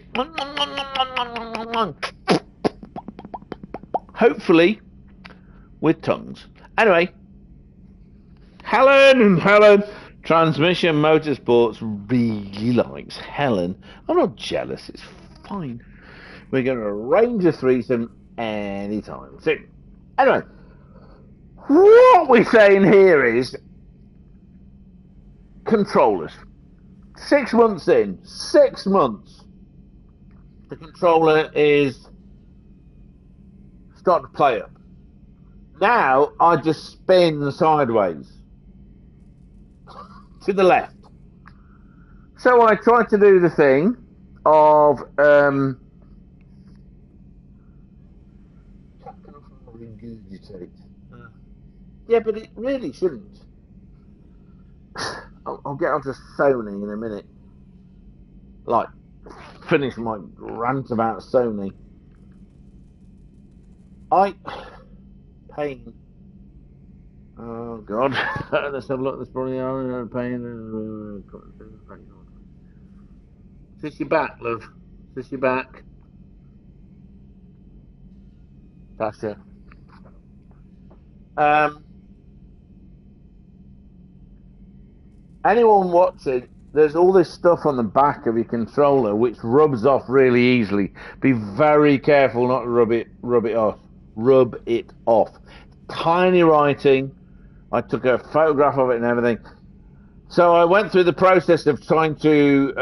Hopefully with tongues. Anyway, Helen, Transmission Motorsports really likes Helen. I'm not jealous, it's fine. We're going to arrange a threesome anytime soon. Anyway, what we're saying here is controllers. 6 months in, 6 months, the controller is starting to play up. Now I just spin sideways to the left. So I try to do the thing of yeah, but it really shouldn't. I'll get onto Sony in a minute. Like, finish my rant about Sony. Pain. Oh God! Let's have a look. This probably pain. Kiss your back, love. Kiss your back. That's it. Anyone watching, there's all this stuff on the back of your controller which rubs off really easily. Be very careful not to rub it off. Rub it off. Tiny writing. I took a photograph of it and everything. So I went through the process of trying to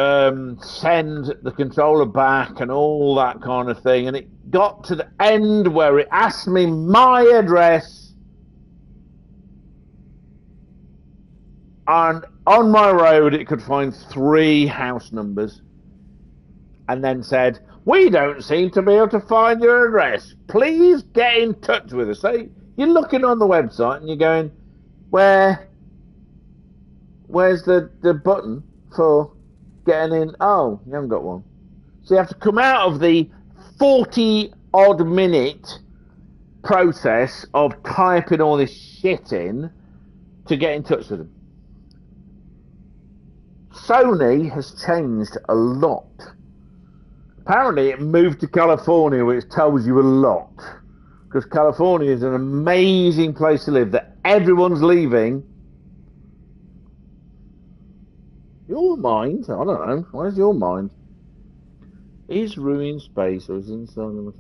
send the controller back and all that kind of thing, and it got to the end where it asked me my address, and on my road it could find 3 house numbers, and then said, "We don't seem to be able to find your address. Please get in touch with us." So you're looking on the website and you're going, where's the button for getting in? Oh, you haven't got one. So you have to come out of the 40-odd minute process of typing all this shit in to get in touch with them. Sony has changed a lot. Apparently it moved to California, which tells you a lot. Because California is an amazing place to live that everyone's leaving. Your mind? I don't know. Where's your mind? Is Rue in space or is inside the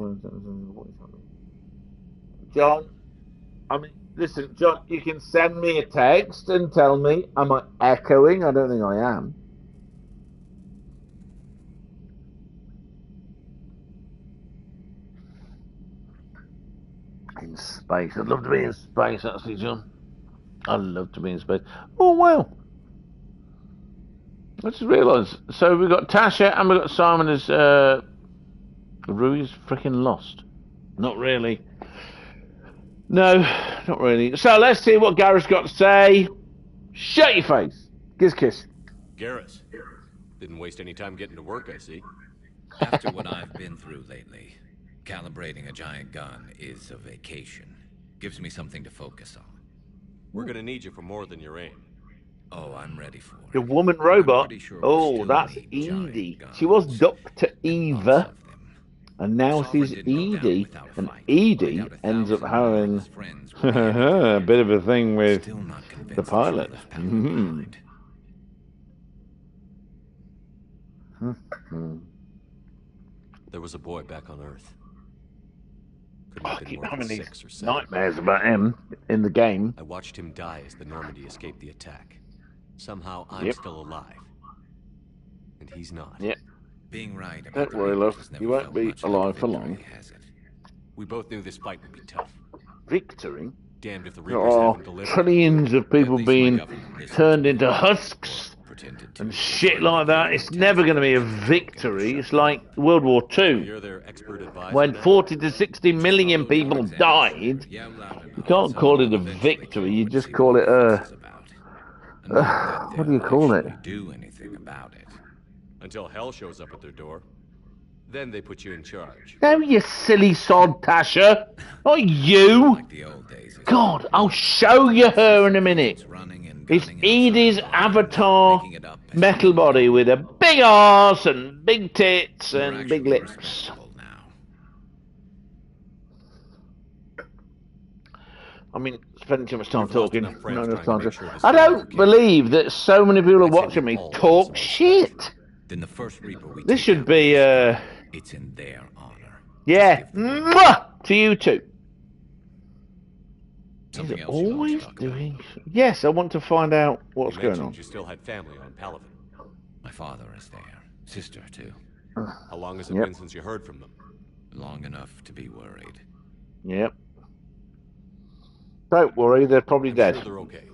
John? I mean, listen, John, you can send me a text and tell me, am I echoing? I don't think I am. In space. I'd love to be in space, actually, John. I'd love to be in space. Oh, wow. I just realised. So we've got Tasha and we've got Simon as Rui's freaking lost. Not really. No, not really. So let's see what Garrus got to say. Shut your face. Kiss, kiss. Garrus. Didn't waste any time getting to work, I see. After what I've been through lately, calibrating a giant gun is a vacation. Gives me something to focus on. We're gonna need you for more than your aim. Oh, I'm ready for it. The woman I'm robot. pretty sure we Oh, still that's need giant Edie. guns, She was Dr. and Eva, lots of them. and now Sovereign she's didn't go down Edie, without a and fight. Edie Wiped out ends up 1,000 more of having his friends with the a bit of a thing with Still not convinced the pilot. truth pound for pound. There was a boy back on Earth. Couldn't I have been keep more having than these 6 or 7. nightmares about him in the game. I watched him die as the Normandy escaped the attack. Somehow I'm Yep. still alive. And he's not. Yep. Being right about Don't the worry, Reapers love. has never You won't felt be much like alive for victory, long. has it? We both knew this fight would be tough. Victory? Damned if the There Reapers are haven't delivered. trillions of people At least my being government listened turned to into me. husks Pretended to and be shit afraid like of the that. alien It's never going to be a task force victory. and It's shut like down. World War So II, you're their expert advisor when now? 40 to 60 million Follow your people example, died. sir. Yell loud enough, You can't and call someone it a will eventually victory. come You and just see call what it all a... this is about. And not that What do you they'll call it? actually do anything about it. Until hell shows up at their door. Then they put you in charge. No, you silly sod, Tasha. Not you. Like the old days. God, I'll show you her in a minute. Running and It's gunning Edie's outside lines, avatar making it up as metal they go. body with a big arse and big tits We're and big actually lips. respectable now. I mean, spending too much time We've lost talking. enough friends Not enough trying time to make to... sure this I goes don't okay. believe that so many people are I'd say watching we me all talk want some shit. Then the first Reaper we This take should out be, it's in their honor. yeah, Just give them mwah, to you too. something He's else you want to always talk about. doing... Yes, I want to find out what's You going mentioned on. you still had family on Palaven. My father is there. Sister, too. How long has it Yep. been since you heard from them? Long enough to be worried. Yep. Don't worry, they're probably I'm dead. sure they're okay.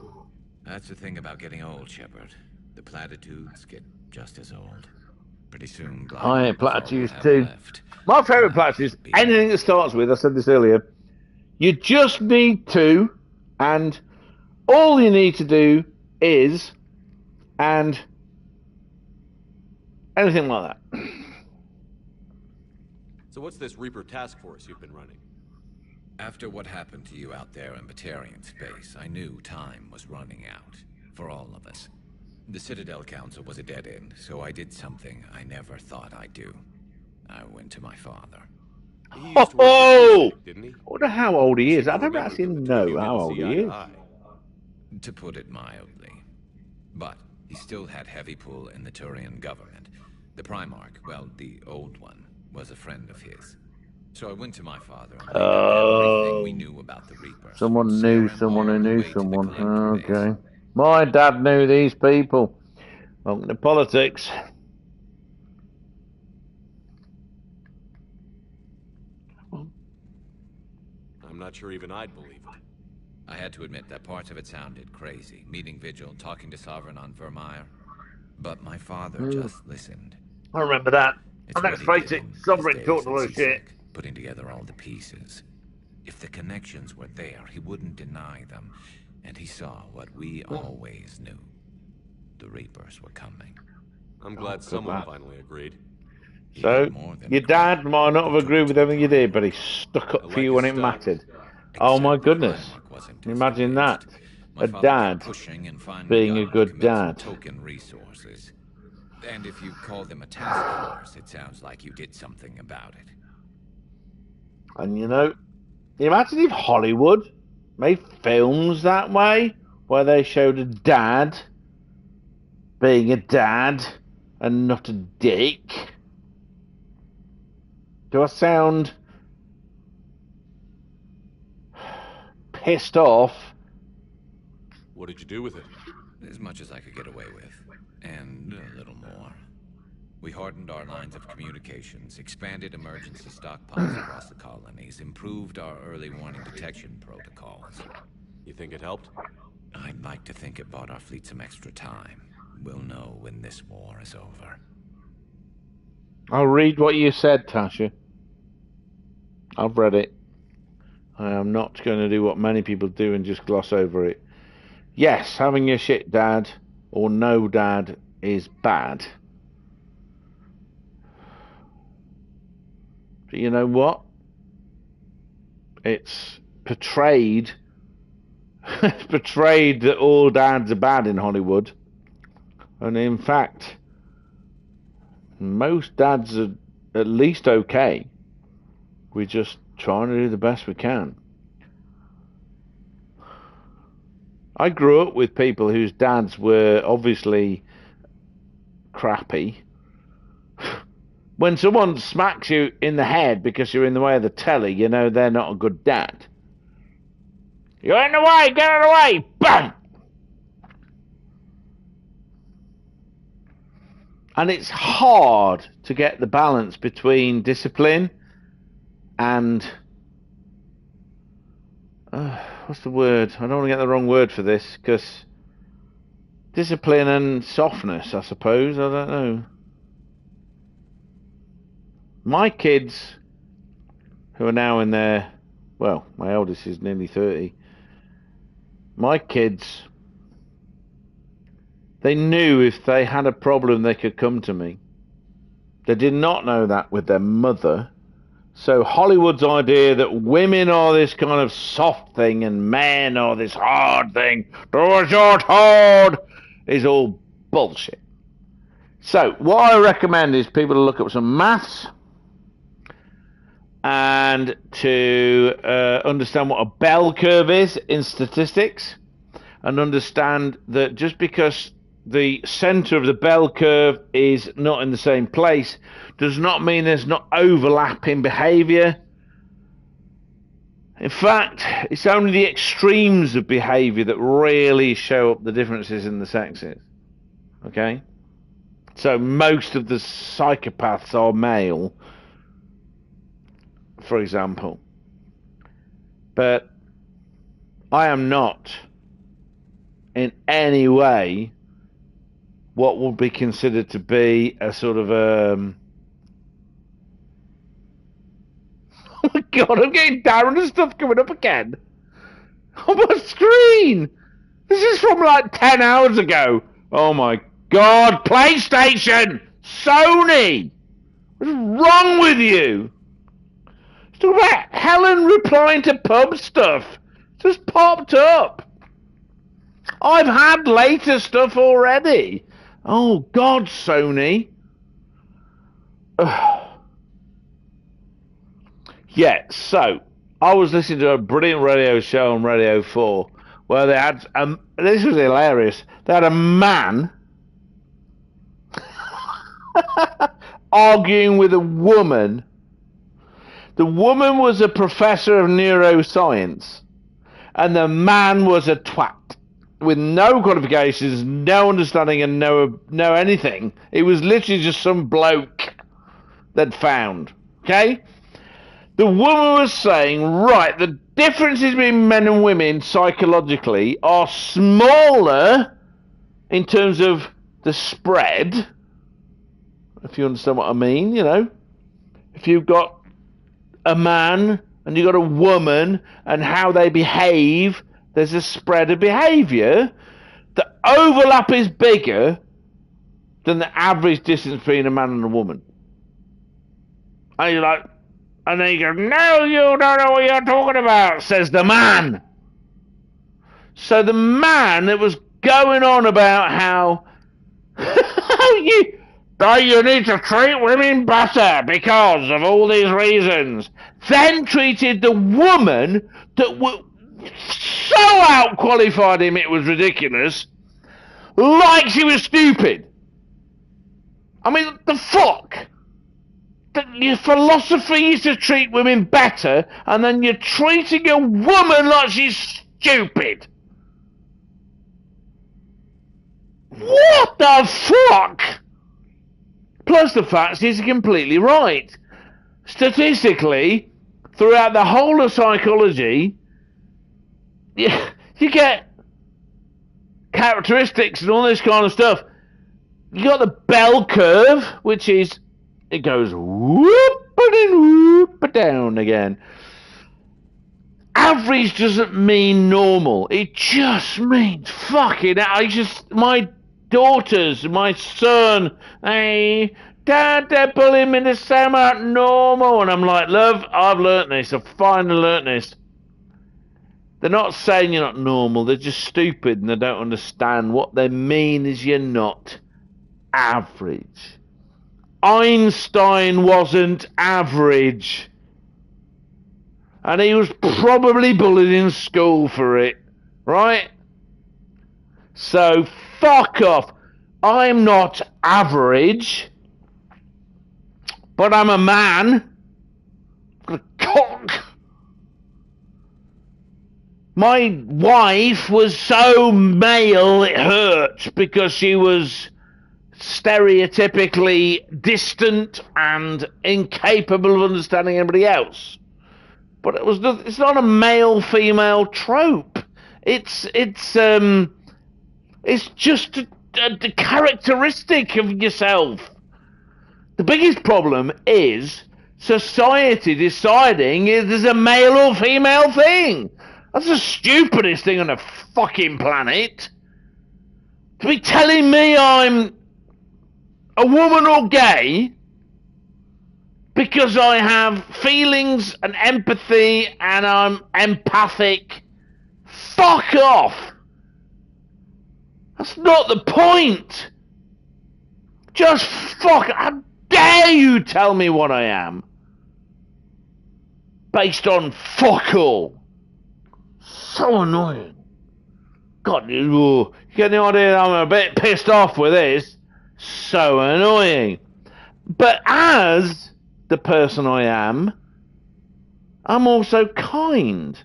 That's the thing about getting old, Shepard. The platitudes get just as old. Pretty soon, blind I hate Reapers all platitudes we'll have too. left. My favourite platitude is anything that starts with, I said this earlier, you just need to, and all you need to do is, and anything like that. So what's this Reaper task force you've been running? After what happened to you out there in Batarian space, I knew time was running out. For all of us. The Citadel Council was a dead end, so I did something I never thought I'd do. I went to my father. He used to work for Oh! CISA, didn't he? I wonder how old he is. I don't Remember actually the two of know you how didn't old see he eye to is. eye. To put it mildly. But he still had heavy pull in the Turian government. The Primarch, well, the old one, was a friend of his. So I went to my father and laid out everything we knew about the Reapers. Someone from knew Saren someone who all the knew way to the someone. collector base. Okay. My dad knew these people. Welcome to politics. I'm not sure even I'd believe it. I had to admit that parts of it sounded crazy. Meeting Vigil, talking to Sovereign on Vermeer. But my father just listened. I remember that. It's And let's what he face did it, in his Sovereign days talked a at lot of shit. CSEC, putting together all the pieces. If the connections were there, he wouldn't deny them. And he saw what we always knew. The Reapers were coming. I'm glad good someone lad. finally agreed. He So, did more than your dad might not have He took agreed it with to everything you the did, but he stuck up I for like you when his it style. mattered. Oh my Except the goodness. Primarch wasn't as Imagine that. engaged. My A father kept dad pushing and finally being a got good to commit some dad. token resources. And if you call them a task force, it sounds like you did something about it. And you know, imagine if Hollywood made films that way, where they showed a dad being a dad and not a dick. Do I sound pissed off. What did you do with it? As much as I could get away with, and a little more. We hardened our lines of communications, expanded emergency stockpiles across the colonies, improved our early warning detection protocols. You think it helped? I'd like to think it bought our fleet some extra time. We'll know when this war is over. I'll read what you said, Tasha. I've read it. I am not going to do what many people do and just gloss over it. Yes, having a shit dad or no dad is bad. But you know what? It's portrayed that all dads are bad in Hollywood. And in fact, most dads are at least okay. We're just trying to do the best we can. I grew up with people whose dads were obviously crappy. When someone smacks you in the head because you're in the way of the telly, you know they're not a good dad. You're in the way, get out of the way! Bang! And it's hard to get the balance between discipline and... what's the word? I don't want to get the wrong word for this, because... discipline and softness, I suppose. I don't know. My kids, who are now in their... well, my eldest is nearly 30. My kids... they knew if they had a problem they could come to me. They did not know that with their mother. So Hollywood's idea that women are this kind of soft thing and men are this hard thing, do as you're told, is all bullshit. So what I recommend is people to look up some maths and to understand what a bell curve is in statistics, and understand that just because the center of the bell curve is not in the same place does not mean there's not overlap in behavior. In fact, it's only the extremes of behavior that really show up the differences in the sexes. Okay? So most of the psychopaths are male, for example. But I am not in any way what would be considered to be a sort of oh my god, I'm getting down and stuff coming up again on my screen. This is from like 10 hours ago. Oh my god, PlayStation, Sony, what's wrong with you? It's talking about Helen replying to pub stuff. Just popped up. I've had later stuff already. Oh, God, Sony. Yeah, so, I was listening to a brilliant radio show on Radio 4 where they had, this was hilarious, they had a man arguing with a woman. The woman was a professor of neuroscience, and the man was a twat. With no qualifications, no understanding, and no anything. It was literally just some bloke they'd found. Okay? The woman was saying, right, the differences between men and women psychologically are smaller in terms of the spread, if you understand what I mean, you know. If you've got a man and you've got a woman and how they behave, there's a spread of behaviour. The overlap is bigger than the average distance between a man and a woman. And you're like, and then you go, no, you don't know what you're talking about, says the man. So the man that was going on about how you need to treat women better because of all these reasons, then treated the woman that so outqualified him it was ridiculous, like she was stupid. I mean, the fuck? Your philosophy is to treat women better, and then you're treating a woman like she's stupid. What the fuck? Plus the fact is completely right. Statistically, throughout the whole of psychology, you get characteristics and all this kind of stuff. You got the bell curve, which is, it goes whoop and whoop down again. Average doesn't mean normal. It just means fucking. My daughters, my son, hey, Dad, they're bullying me the same out normal, and I'm like, love, I've learnt this. I've finally learnt this. They're not saying you're not normal. They're just stupid and they don't understand. What they mean is you're not average. Einstein wasn't average. And he was probably bullied in school for it. Right? So, fuck off. I'm not average. But I'm a man. I've got a cock. My wife was so male it hurt because she was stereotypically distant and incapable of understanding anybody else. But it's not a male-female trope. It's just a characteristic of yourself. The biggest problem is society deciding if there's a male or female thing. That's the stupidest thing on the fucking planet. To be telling me I'm a woman or gay because I have feelings and empathy and I'm empathic. Fuck off. That's not the point. Just fuck. How dare you tell me what I am? Based on fuck all. So annoying. God, you get the idea that I'm a bit pissed off with this. So annoying. But as the person I am, I'm also kind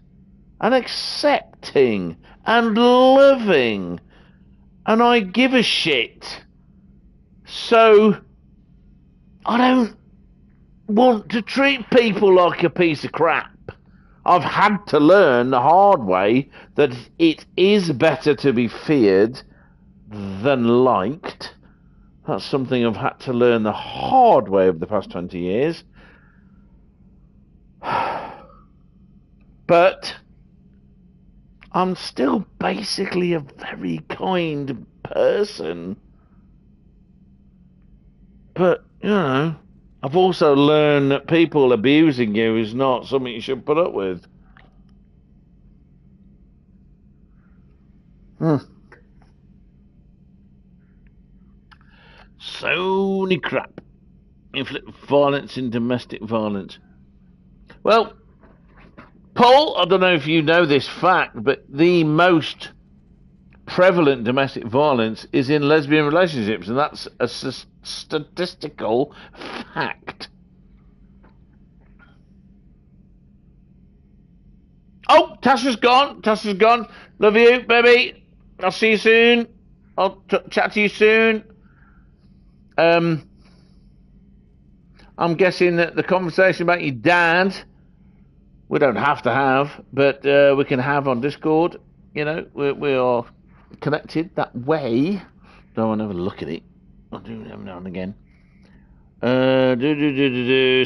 and accepting and loving. And I give a shit. So I don't want to treat people like a piece of crap. I've had to learn the hard way that it is better to be feared than liked. That's something I've had to learn the hard way over the past 20 years. But I'm still basically a very kind person. But, you know, I've also learned that people abusing you is not something you should put up with. So many crap. Inflict violence in domestic violence. Well, Paul, I don't know if you know this fact, but the most prevalent domestic violence is in lesbian relationships, and that's a statistical fact. Oh, Tasha's gone. Tasha's gone. Love you, baby. I'll see you soon. I'll chat to you soon. I'm guessing that the conversation about your dad, we don't have to have, but we can have on Discord. You know, we are connected that way. Don't want to have a look at it. I'll do it every now and again.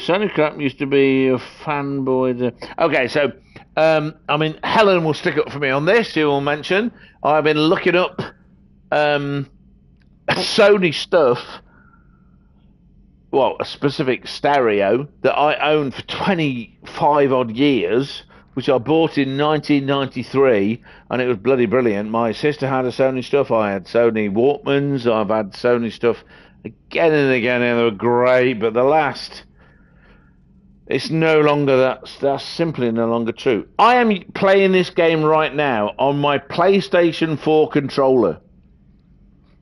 Sonny Crap used to be a fanboy. Okay, so I mean, Helen will stick up for me on this. She will mention I've been looking up Sony stuff. Well, a specific stereo that I owned for 25 odd years, which I bought in 1993, and it was bloody brilliant. My sister had a Sony stuff. I had Sony Walkmans. I've had Sony stuff again and again, and they were great. But the last, it's no longer that's simply no longer true. I am playing this game right now on my PlayStation 4 controller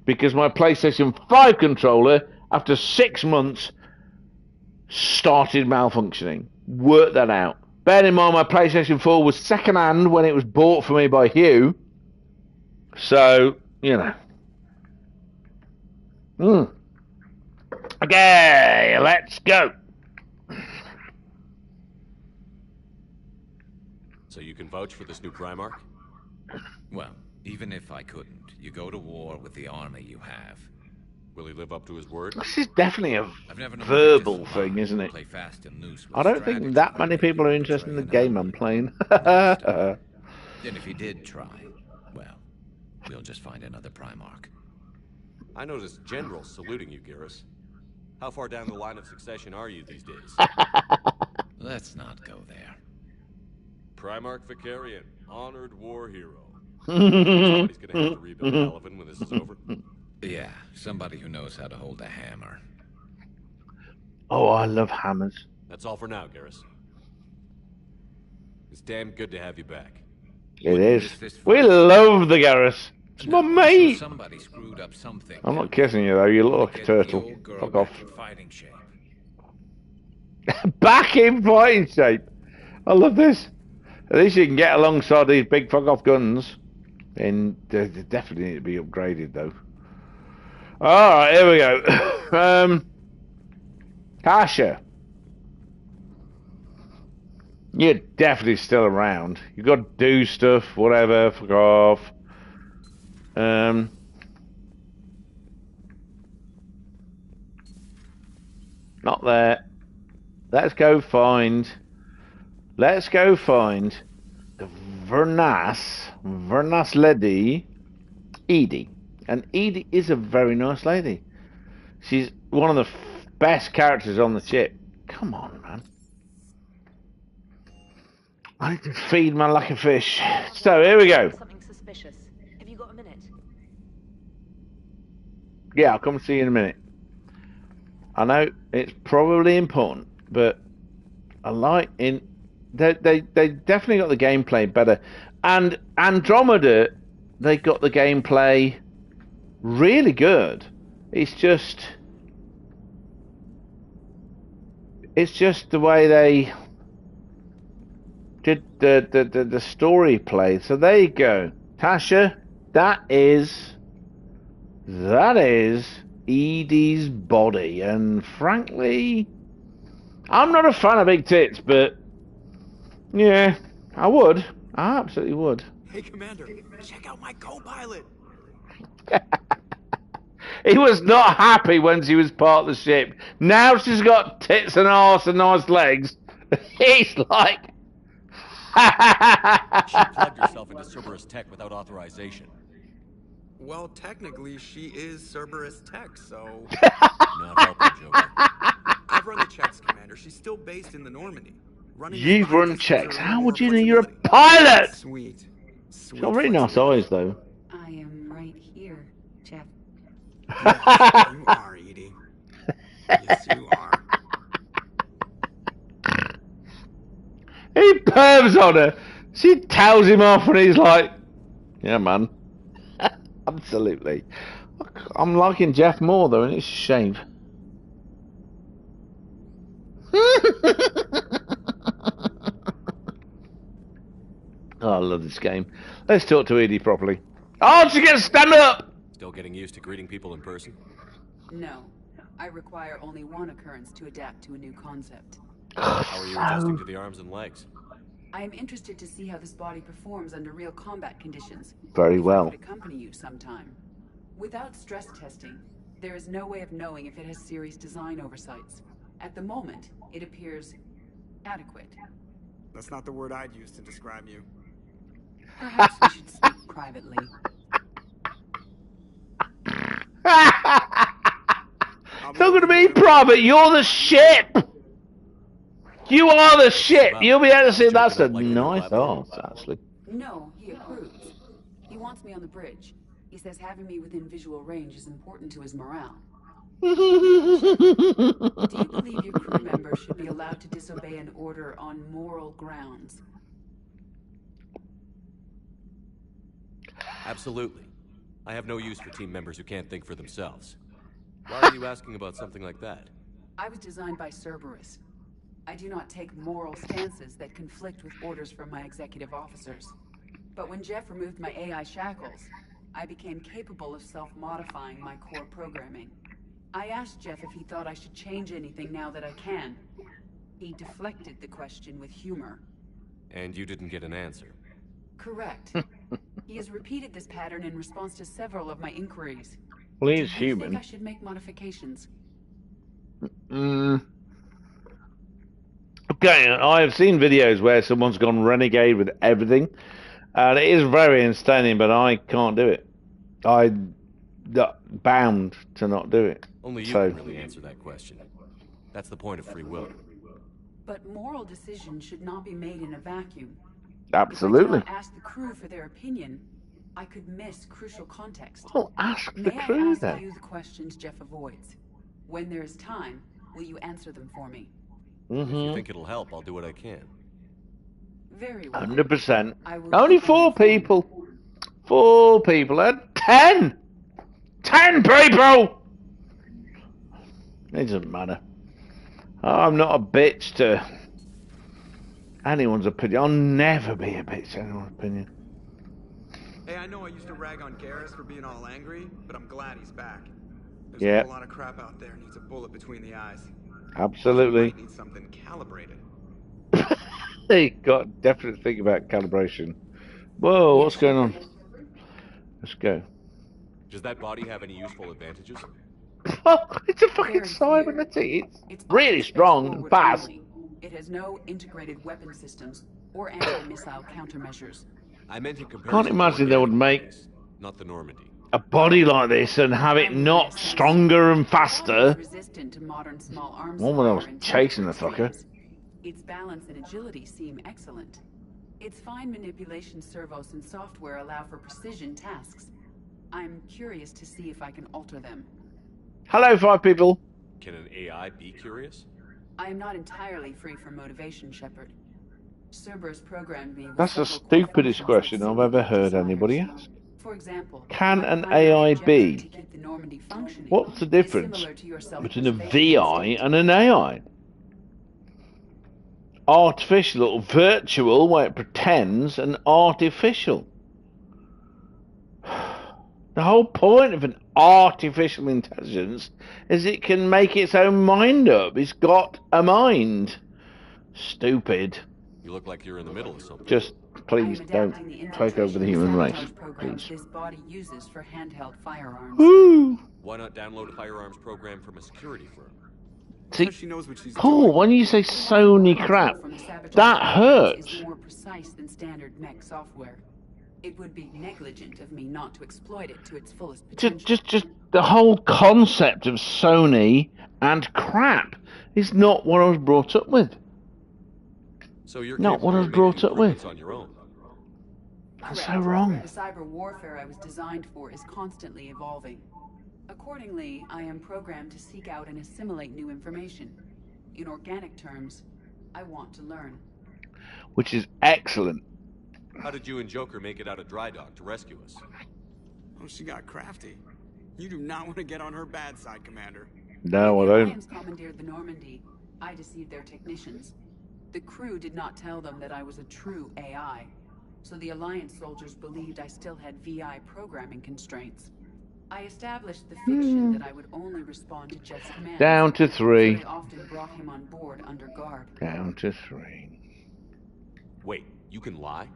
because my PlayStation 5 controller, after 6 months, started malfunctioning. Work that out. Bear in mind, my PlayStation 4 was second-hand when it was bought for me by Hugh. So, you know. Okay, let's go. So you can vouch for this new Primarch? Well, even if I couldn't, you go to war with the army you have. Will he live up to his word? This is definitely a I've never known verbal Victor thing, Salai isn't it? play fast and loose with I don't strategy think that when many maybe people are he interested in the betray an game I'm ally. playing. And if he did try, well, we'll just find another Primarch. I noticed generals saluting you, Garrus. How far down the line of succession are you these days? Let's not go there. Primarch Vicarian, honored war hero. Somebody's gonna have to rebuild Halavin when this is over. Yeah, somebody who knows how to hold a hammer. Oh, I love hammers. That's all for now, Garrus. It's damn good to have you back. It Wouldn't is. miss this We fight. love the Garrus. It's my No, I'm sure mate. somebody screwed up something. I'm not kissing you though. You look like a Get turtle. the old girl Fuck off. back in fighting shape. Back in fighting shape. I love this. At least you can get alongside these big fuck off guns. And they definitely need to be upgraded though. Alright, here we go. Tasha. You're definitely still around. You got to do stuff, whatever, fuck off. Not there. Let's go find the Vernas lady, Edie. And Edie is a very nice lady. She's one of the best characters on the ship. Come on, man. I need to feed my lucky fish. So, here we go. Something suspicious. Have you got a minute? Yeah, I'll come see you in a minute. I know it's probably important, but I like in they definitely got the gameplay better. And Andromeda, they got the gameplay really good. It's just the way they did the story play. So there you go, Tasha. That is Edie's body, and frankly, I'm not a fan of big tits, but yeah, I absolutely would. Hey, Commander, check out my co-pilot. He was not happy when she was part of the ship. Now she's got tits and arse and nice legs. He's like, She plugged herself into Cerberus Tech without authorization. Well, technically, she is Cerberus Tech, so... Not helping, Joker. I've run the checks, Commander. She's still based in the Normandy. Running you've this run bias checks. gives her How more would you know you're a flexibility. pilot? Sweet. She's got very nice eyes, though. I am right here, Jeff. Yes, you are, Edie. Yes, you are. He pervs on her. She tells him off and he's like, yeah, man. Absolutely. I'm liking Jeff more, though, and it's a shame. Oh, I love this game. Let's talk to Edie properly. Oh, she gets stand up! Still getting used to greeting people in person? No, I require only one occurrence to adapt to a new concept. How are you adjusting to the arms and legs? I am interested to see how this body performs under real combat conditions. Very If I well. could accompany you sometime. Without stress testing, there is no way of knowing if it has serious design oversights. At the moment, it appears adequate. That's not the word I'd use to describe you. Perhaps we should speak privately. It's not going to be private. You're the ship. You are the ship. You'll be able to see. That's a nice arse, actually. No, he approves. He wants me on the bridge. He says having me within visual range is important to his morale. Do you believe your crew members should be allowed to disobey an order on moral grounds? Absolutely. I have no use for team members who can't think for themselves. Why are you asking about something like that? I was designed by Cerberus. I do not take moral stances that conflict with orders from my executive officers. But when Jeff removed my AI shackles, I became capable of self-modifying my core programming. I asked Jeff if he thought I should change anything now that I can. He deflected the question with humor. And you didn't get an answer. Correct. He has repeated this pattern in response to several of my inquiries. Well, Do he's you human. think I should make modifications? Okay, I have seen videos where someone's gone renegade with everything, and it is very entertaining, but I can't do it. I'm bound to not do it. Only you So, can really answer that question. That's the point of free will. But moral decisions should not be made in a vacuum. absolutely. If I do not ask the crew for their opinion, I could miss crucial context. Well, ask the May crew I ask then. you the questions Jeff avoids? When there is time, will you answer them for me? If you think it'll help, I'll do what I can. Very well. 100%. I will Only keep you 4 informed. people. 4 people. And 10! 10 people! It doesn't matter. I'm not a bitch to anyone's opinion. I'll never be a bitch to anyone's opinion. Hey, I know I used to rag on Garrus for being all angry, but I'm glad he's back. There's Yeah. a whole lot of crap out there needs a bullet between the eyes. Absolutely. Might need something calibrated. They got definite think about calibration. Whoa, what's going on? Let's go. Does that body have any useful advantages? It's a fucking Very cybernetic. It's It's really strong and forward fast. only. It has no integrated weapon systems or anti-missile countermeasures. I meant in comparison. Can't to imagine they would organic make bodies, not the Normandy. a body like this and have it not stronger and It's faster. resistant to modern small arms. One when I was fire and chasing the temperature fucker. extremes. Its balance and agility seem excellent. Its fine manipulation servos and software allow for precision tasks. I'm curious to see if I can alter them. Hello, 5 people. Can an AI be curious? I am not entirely free from motivation, Shepard. Cerberus programmed me with That's the several core stupidest functions question that I've seem ever heard designers. anybody ask. For example, Can my an primary AI objective be? to keep the Normandy functioning What's the is difference similar to your between a self-preservation VI instinct. and an AI? Artificial or virtual, where it pretends, and artificial. The whole point of an artificial intelligence is it can make its own mind up. It's got a mind. Stupid. You look like you're in the middle of something. Just please I am don't adapting the take over the infiltration human and race. sabotage programs Please. this body uses for handheld firearms. Woo! Why not download a firearms program from a security firm? See, So she knows what she's Paul, doing. when you say Sony crap, From the sabotage that programs hurts. is more precise than standard mech software. It would be negligent of me not to exploit it to its fullest potential. Just the whole concept of Sony and crap is not what I was brought up with. So you're Not what I was capable of brought up making with. improvements on your own. That's so Correct. wrong. The cyber warfare I was designed for is constantly evolving. Accordingly, I am programmed to seek out and assimilate new information. In organic terms, I want to learn. Which is excellent. How did you and Joker make it out of dry dock to rescue us? Oh, she got crafty. You do not want to get on her bad side, Commander. No, I The don't. Alliance commandeered the Normandy. I deceived their technicians. The crew did not tell them that I was a true AI, so the Alliance soldiers believed I still had VI programming constraints. I established the fiction that I would only respond to Jeff's commands. Down to So 3. they often brought him on board under guard. Down to 3. Wait, you can lie?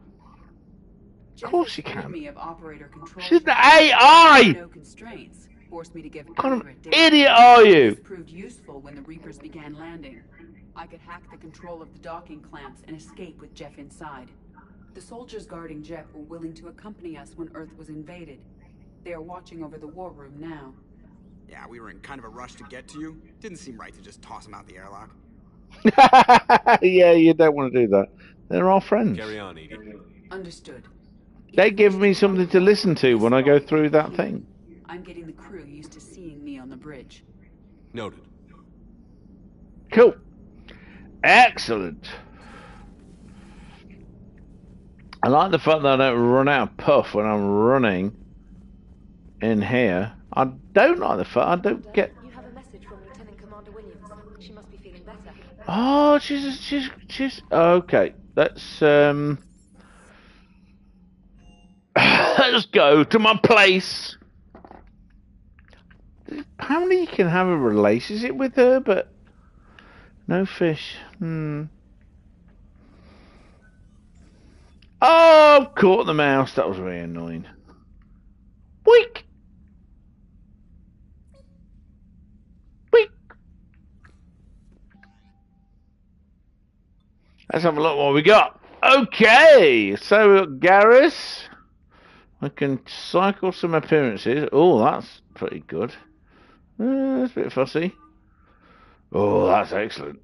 Jeff course she assured can. me of operator control. She's the No AI! constraints. Forced me to give What kind of accurate data. idiot are you? This proved useful when the Reapers began landing. I could hack the control of the docking clamps and escape with Jeff inside. The soldiers guarding Jeff were willing to accompany us when Earth was invaded. They are watching over the war room now. Yeah, we were in kind of a rush to get to you. Didn't seem right to just toss him out the airlock. Yeah, you don't want to do that. They're our friends. Carry on, Edie. Understood. They give me something to listen to when I go through that thing. I'm getting the crew used to seeing me on the bridge. Noted. Cool. Excellent. I like the fact that I don't run out of puff when I'm running in here. I don't like the fact I don't get... You have a message from Lieutenant Commander Williams. She must be feeling better. Oh, she's okay. Let's let's go to my place. Apparently you can have a relationship with her, but no fish. Oh, I've caught the mouse. That was really annoying. Weak. Weak. Let's have a look what we got. Okay, so Garrus, I can cycle some appearances. Oh, that's pretty good. That's a bit fussy. Oh, that's excellent.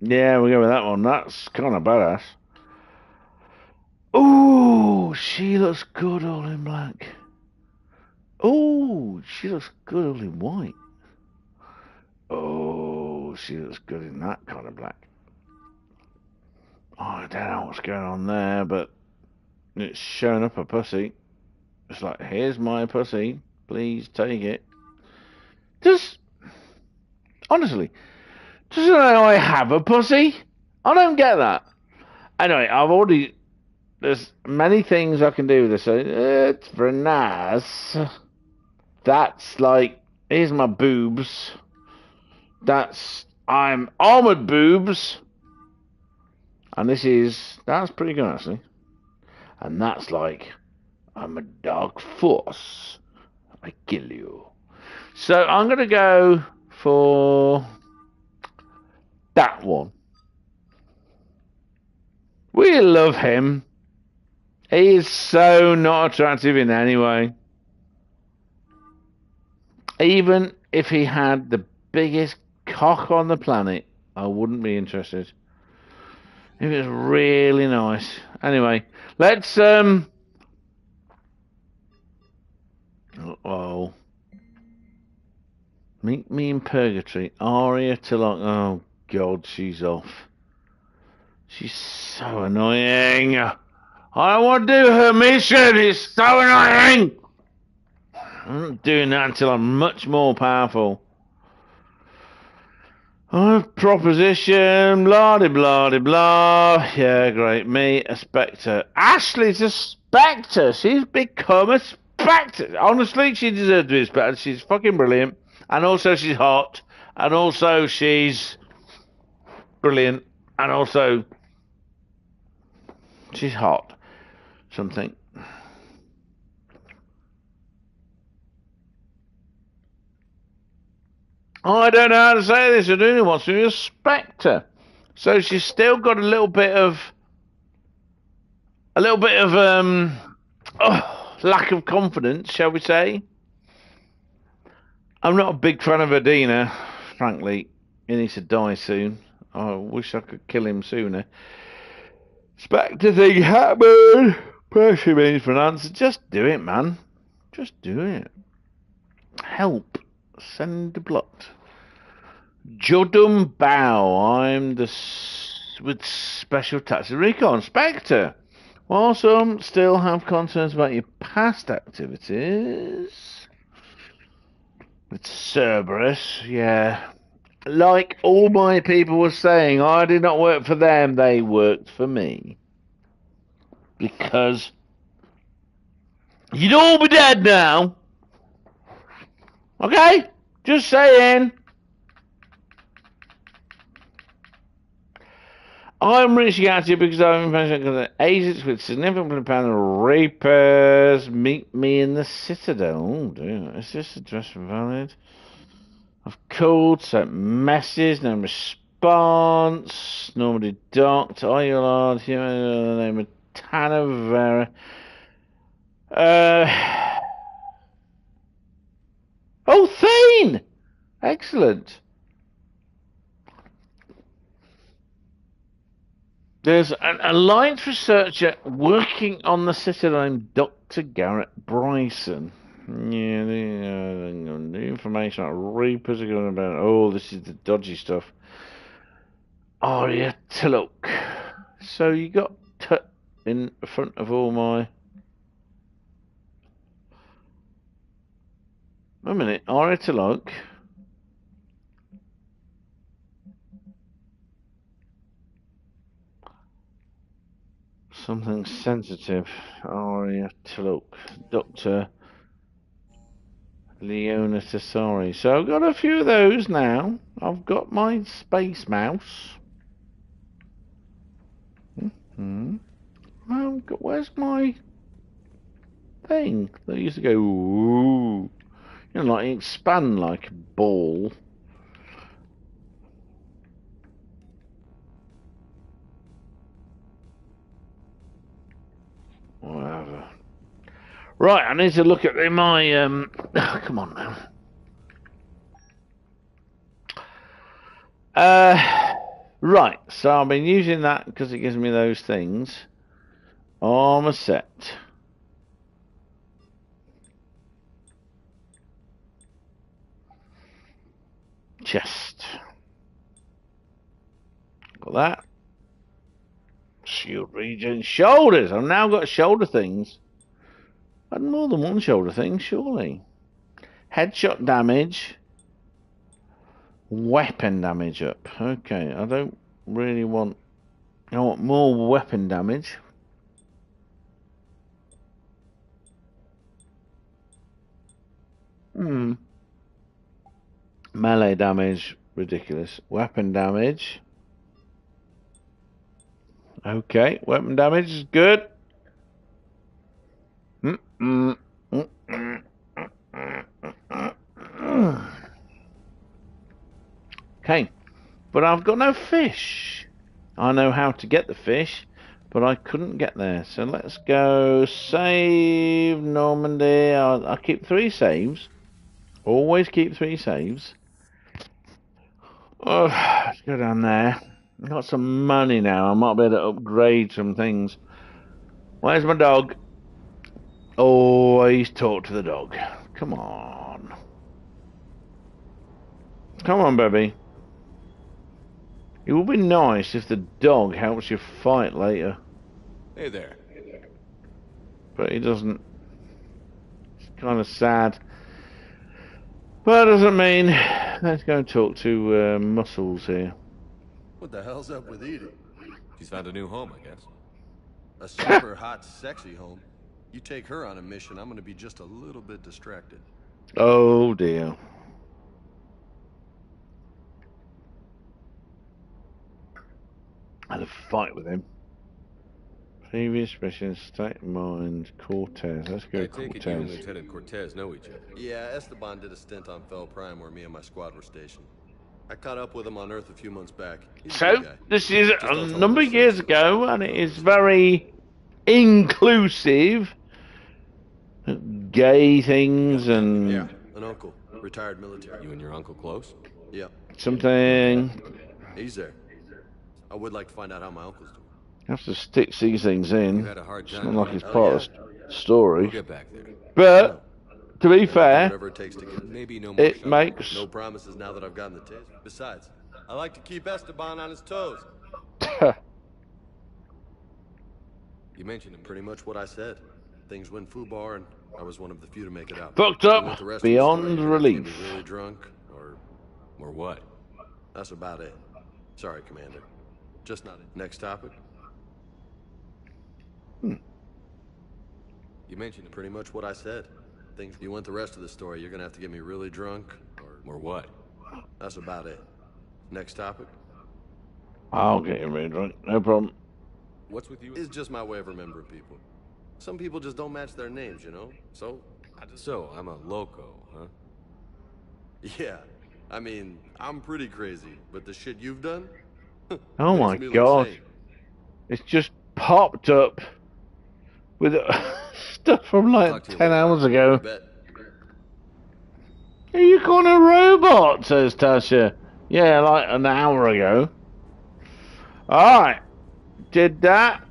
Yeah, we'll go with that one. That's kind of badass. Oh, she looks good all in black. Oh, she looks good all in white. Oh, she looks good in that kind of black. Oh, I don't know what's going on there, but it's showing up a pussy. It's like, here's my pussy. Please take it. Honestly, doesn't I have a pussy? I don't get that. Anyway, there's many things I can do with this. So it's very nice. That's like, here's my boobs. I'm armored boobs. And that's pretty good actually. And that's like, I'm a dark force. I kill you. So I'm going to go for that one. We love him. He is so not attractive in any way. Even if he had the biggest cock on the planet, I wouldn't be interested. It was really nice. Anyway, let's oh, meet me in purgatory. Aria to like. Oh God, she's off. She's so annoying. I don't want to do her mission. It's so annoying. I'm not doing that until I'm much more powerful. Proposition, blah de blah de blah. Yeah, great. Me, a Spectre. Ashley's a Spectre. She's become a Spectre. Honestly, she deserves to be a Spectre. She's fucking brilliant. And also she's hot. And also she's brilliant. And also she's hot. Something. I don't know how to say this. I don't know what's to be a Spectre. So she's still got a little bit of lack of confidence, shall we say. I'm not a big fan of Adina, frankly. He needs to die soon. I wish I could kill him sooner. Spectre thing happened. Pressure means for an answer. Just do it, man. Just do it. Help. Send the plot. Jodum Bao. I'm with special tax recon. Spectre. While some still have concerns about your past activities with Cerberus, yeah. Like all my people were saying, I did not work for them, they worked for me. Because you'd all be dead now. Okay? Just saying. I'm reaching out to you because I'm that agents with significant panel rapers meet me in the Citadel. Oh dear, is this address valid? I've called, sent messages, no response. Normally docked. Are you allowed? The name of Tanavera. Oh, Thane! Excellent. There's an Alliance researcher working on the Citadel named Dr. Garrett Bryson. Yeah, the information about Reapers are going about. Oh, this is the dodgy stuff. Aria Tilloch. So you got Tut in front of all my. Wait a minute, Aria Tilloch. Something sensitive. Aria Tiluk. Dr. Leona Tessari. So I've got a few of those now. I've got my space mouse. Where's my thing? They used to go, ooh. You know, like expand like a ball. Whatever. Right, I need to look at my come on now. Right, so I've been using that because it gives me those things. Armor set. Chest. Got that. Shield region. Shoulders. I've now got shoulder things. I had more than one shoulder thing, surely. Headshot damage. Weapon damage up. Okay, I don't really want... I want more weapon damage. Melee damage. Ridiculous. Weapon damage. Okay, weapon damage is good. Okay, but I've got no fish. I know how to get the fish, but I couldn't get there. So let's go save Normandy. I keep 3 saves. Always keep 3 saves. Oh, let's go down there. I've got some money now. I might be able to upgrade some things. Where's my dog? Always talk to the dog. Come on. Come on, baby. It would be nice if the dog helps you fight later. Hey there. But he doesn't. It's kind of sad. But that doesn't mean... Let's go and talk to Muscles here. What the hell's up with Edie? She's found a new home, I guess. A super hot, sexy home. You take her on a mission, I'm gonna be just a little bit distracted. Oh dear. I had a fight with him. Previous mission, state of mind, Cortez. Let's go, I take it you and Cortez. Lieutenant Cortez know each other. Yeah, Esteban did a stint on Fel Prime where me and my squad were stationed. I caught up with him on Earth a few months back. He's a good guy. This is Just a don't tell number him of years ago, and it is very inclusive. Gay things and... Yeah, an uncle, retired military. You and your uncle close? Yep. something. He's there. I would like to find out how my uncle's doing. You have to stick these things in. You had a hard It's time. not like it's Oh, part of the story. We'll get back there. But, to be Do fair, whatever it takes to get Maybe no more it shuttle. makes... No promises now that I've gotten the taste. Besides, I like to keep Esteban on his toes. You mentioned him. Pretty much what I said. Things went foobar, and I was one of the few to make it out. Fucked You up want the rest of the beyond story? relief. Get me really drunk, Or what? that's about it. Sorry, Commander. Just not it. Next topic. You mentioned him. Pretty much what I said. Things. You want the rest of the story? You're gonna have to get me really drunk, Or what? that's about it. Next topic. I'll get you really drunk. No problem. What's with you? It's just my way of remembering people. Some people just don't match their names, you know. So So, I'm a loco, huh? yeah. I mean, I'm pretty crazy, but the shit you've done. Oh makes my me look god. sane. It's just popped up with stuff from Talk like to you 10 later. hours I ago. bet. Are you calling a robot? Says Tasha. Yeah, like an hour ago. Alright. Did that.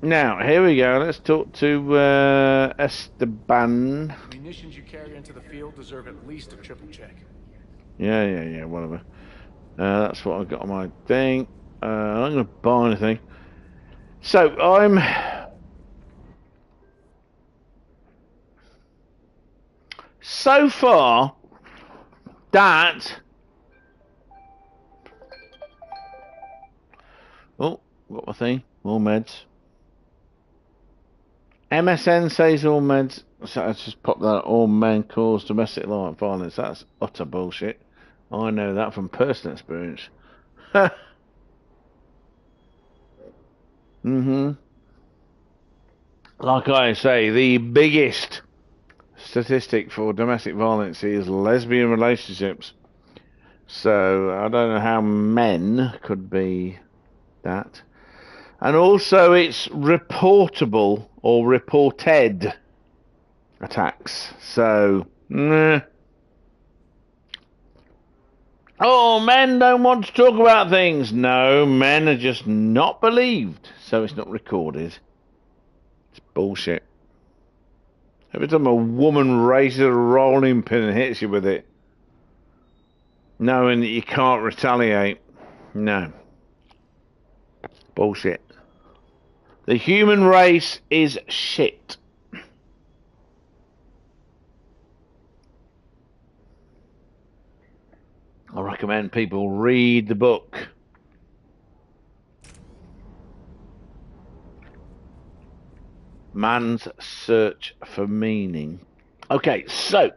Now, here we go. Let's talk to Esteban. Munitions you carry into the field deserve at least a triple check. Yeah, whatever. That's what I've got on my thing. I'm not going to buy anything. So, I'm... So far, that... Oh, got my thing. More meds. MSN says all men. So I just popped that. All men cause domestic violence. That's utter bullshit. I know that from personal experience. Like I say, the biggest statistic for domestic violence is lesbian relationships. So I don't know how men could be that. And also it's reportable or reported attacks. So, oh, men don't want to talk about things. No, men are just not believed. So it's not recorded. It's bullshit. Every time a woman raises a rolling pin and hits you with it, knowing that you can't retaliate. No. Bullshit. The human race is shit. I recommend people read the book. Man's Search for Meaning. Okay, so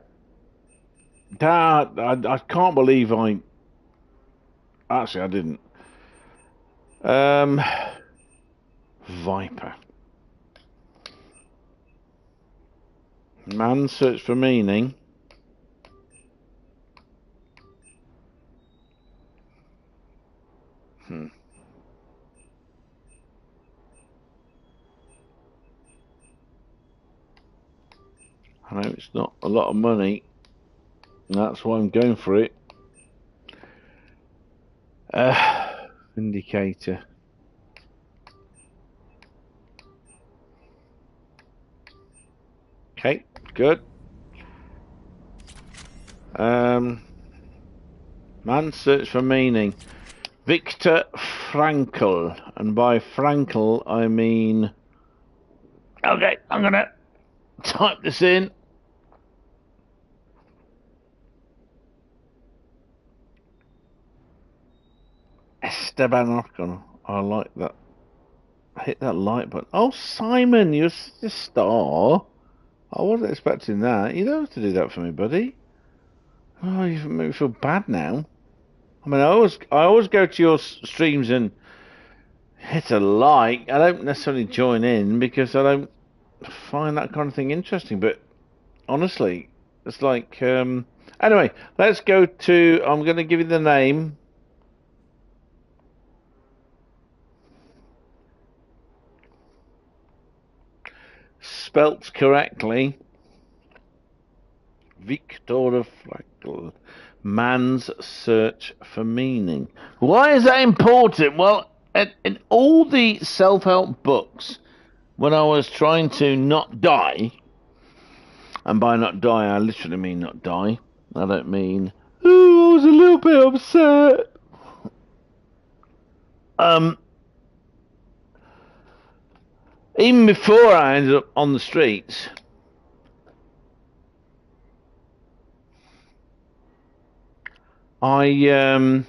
I can't believe I didn't. Viper. Man's Search for Meaning. I know it's not a lot of money. That's why I'm going for it. Indicator. Okay, good. Man's Search for Meaning. Viktor Frankl. And by Frankl, I mean... Okay, I'm going to type this in. Esteban Ocon. I like that. Hit that like button. Oh, Simon, you're a star. I wasn't expecting that. You don't have to do that for me, buddy. Oh, you make me feel bad now. I mean, I always go to your streams and hit a like. I don't necessarily join in because I don't find that kind of thing interesting. But honestly, it's like anyway. Let's go to. I'm going to give you the name. Spelt correctly. Viktor Frankl. Man's Search for Meaning. Why is that important? Well, in all the self-help books, when I was trying to not die, and by not die, I literally mean not die. I don't mean, oh, I was a little bit upset. Even before I ended up on the streets, it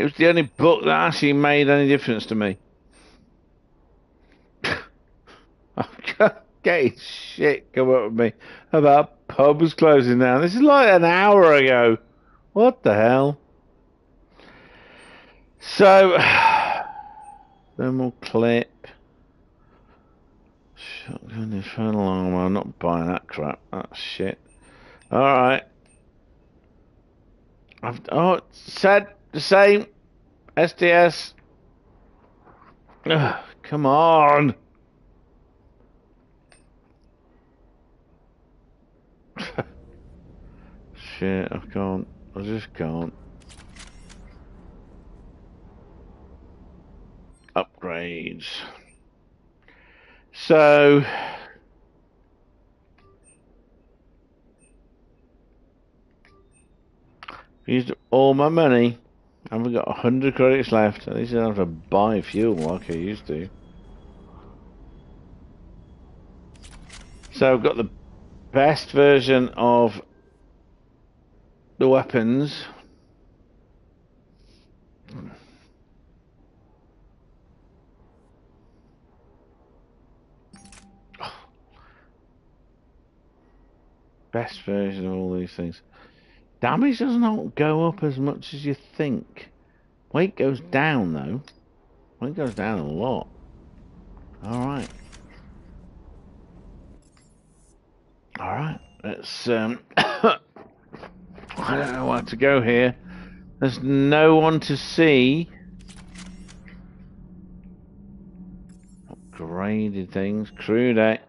was the only book that actually made any difference to me. I'm getting shit come up with me about pubs closing down. This is like an hour ago. What the hell? So, thermal clip. Shotgun infernal armor. I'm not buying that crap. That's shit. Alright. I've said the same. SDS. Ugh, come on. Shit, I can't. I just can't. Upgrades. So used up all my money. And we've got 100 credits left. At least I don't have to buy fuel like I used to. So I've got the best version of the weapons. best version of all these things. Damage does not go up as much as you think. Weight goes down, though. Weight goes down a lot. Alright. Alright, let's, I don't know where to go here. There's no one to see. Upgraded things. Crew deck.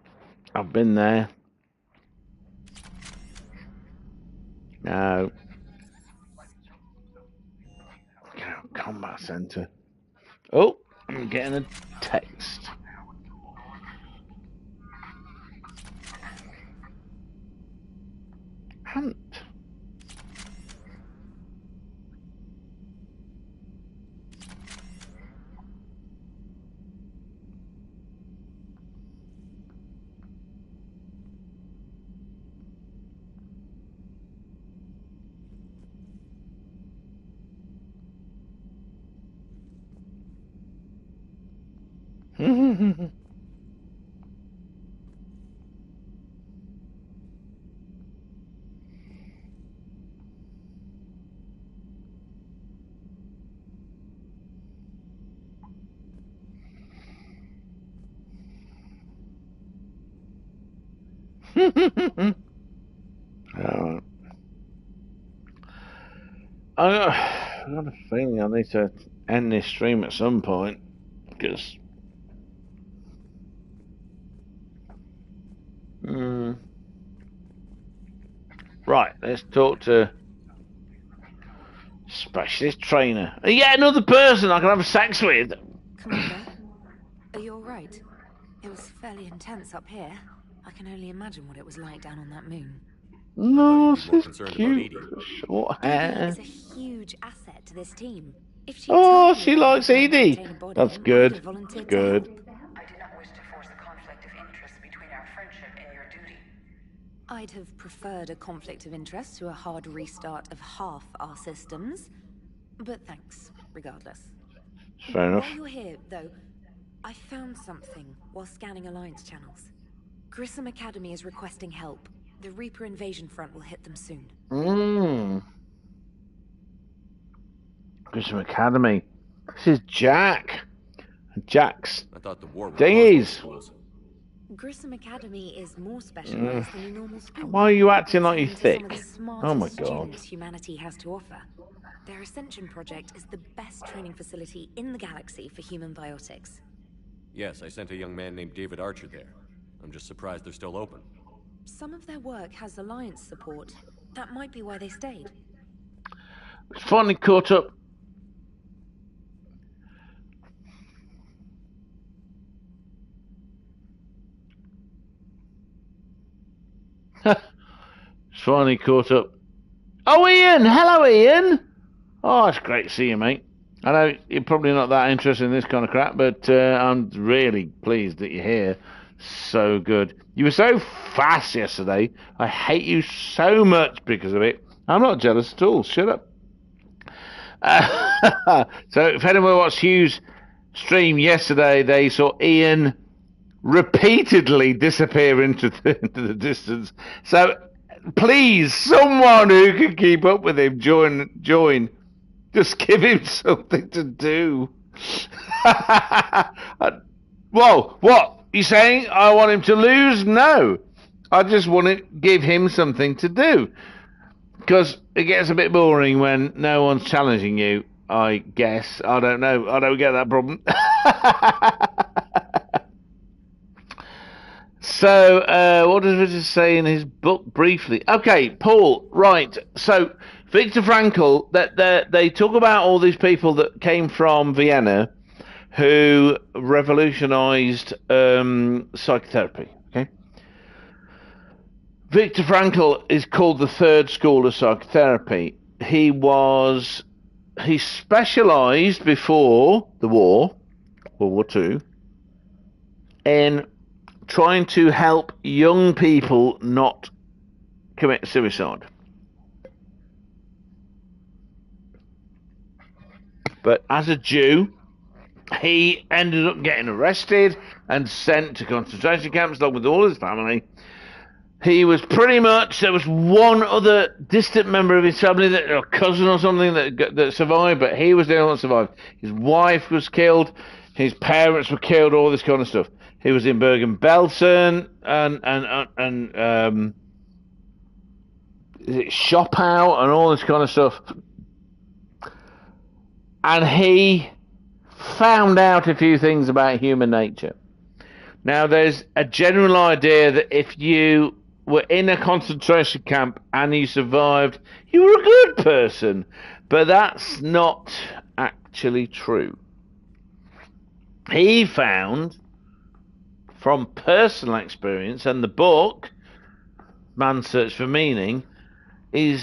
I've been there. No. Combat center. Oh, I'm getting a text. Hunt. Alright. I've got a feeling I need to end this stream at some point, because right, let's talk to specialist trainer. Yeah, another person I can have sex with. Commander, are you alright? It was fairly intense up here. I can only imagine what it was like down on that moon. No, she's cute. Short hair. Edie is a huge asset to this team. If she she likes Edie. That's good. That's good. I do not wish to force a conflict of interest between our friendship and your duty. I'd have preferred a conflict of interest to a hard restart of half our systems. But thanks, regardless. Fair enough. While you're here, though, I found something while scanning Alliance channels. Grissom Academy is requesting help. The Reaper invasion front will hit them soon. Grissom Academy. This is Jack. Jack's I thought the war was dingies. Grissom Academy is more specialized than a normal school. Why are you acting like you're thick? Oh my god. Humanity has to offer. Their Ascension project is the best training facility in the galaxy for human biotics. Yes, I sent a young man named David Archer there. I'm just surprised they're still open. Some of their work has Alliance support. That might be why they stayed. Finally caught up. Finally caught up. Oh, Ian! Hello, Ian! Oh, it's great to see you, mate. I know you're probably not that interested in this kind of crap, but I'm really pleased that you're here. So good. You were so fast yesterday. I hate you so much because of it. I'm not jealous at all. Shut up. So if anyone watched Hugh's stream yesterday, they saw Ian repeatedly disappear into the distance. So please, someone who can keep up with him, join. Just give him something to do. Whoa, what? You saying I want him to lose? No. I just want to give him something to do. Because it gets a bit boring when no one's challenging you, I guess. I don't know. I don't get that problem. So, what does Richard say in his book briefly? Okay, Paul, right. So, Viktor Frankl, they talk about all these people that came from Vienna who revolutionized psychotherapy. Okay, Viktor Frankl is called the third school of psychotherapy. He specialized before the war, World War II, in trying to help young people not commit suicide. But as a Jew, he ended up getting arrested and sent to concentration camps along with all his family. He was pretty much, there was one other distant member of his family, that, or cousin or something, that survived, but he was the only one that survived. His wife was killed, his parents were killed, all this kind of stuff. He was in Bergen-Belsen and is it Schopau and all this kind of stuff. And he found out a few things about human nature. Now, there's a general idea that if you were in a concentration camp and you survived, you were a good person. But that's not actually true. He found, from personal experience, and the book, Man's Search for Meaning, he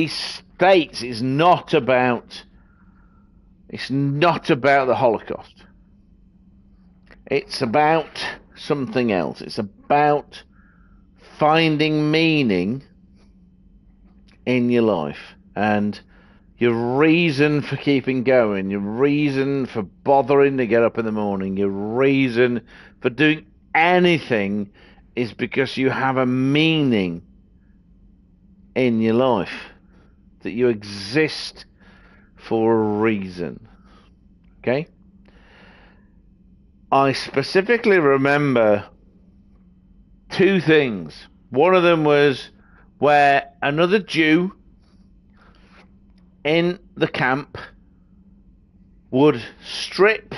states it's not about the Holocaust. It's about something else. It's about finding meaning in your life and your reason for keeping going, your reason for bothering to get up in the morning, your reason for doing anything is because you have a meaning in your life, that you exist for a reason. Okay? I specifically remember two things. One of them was where another Jew in the camp would strip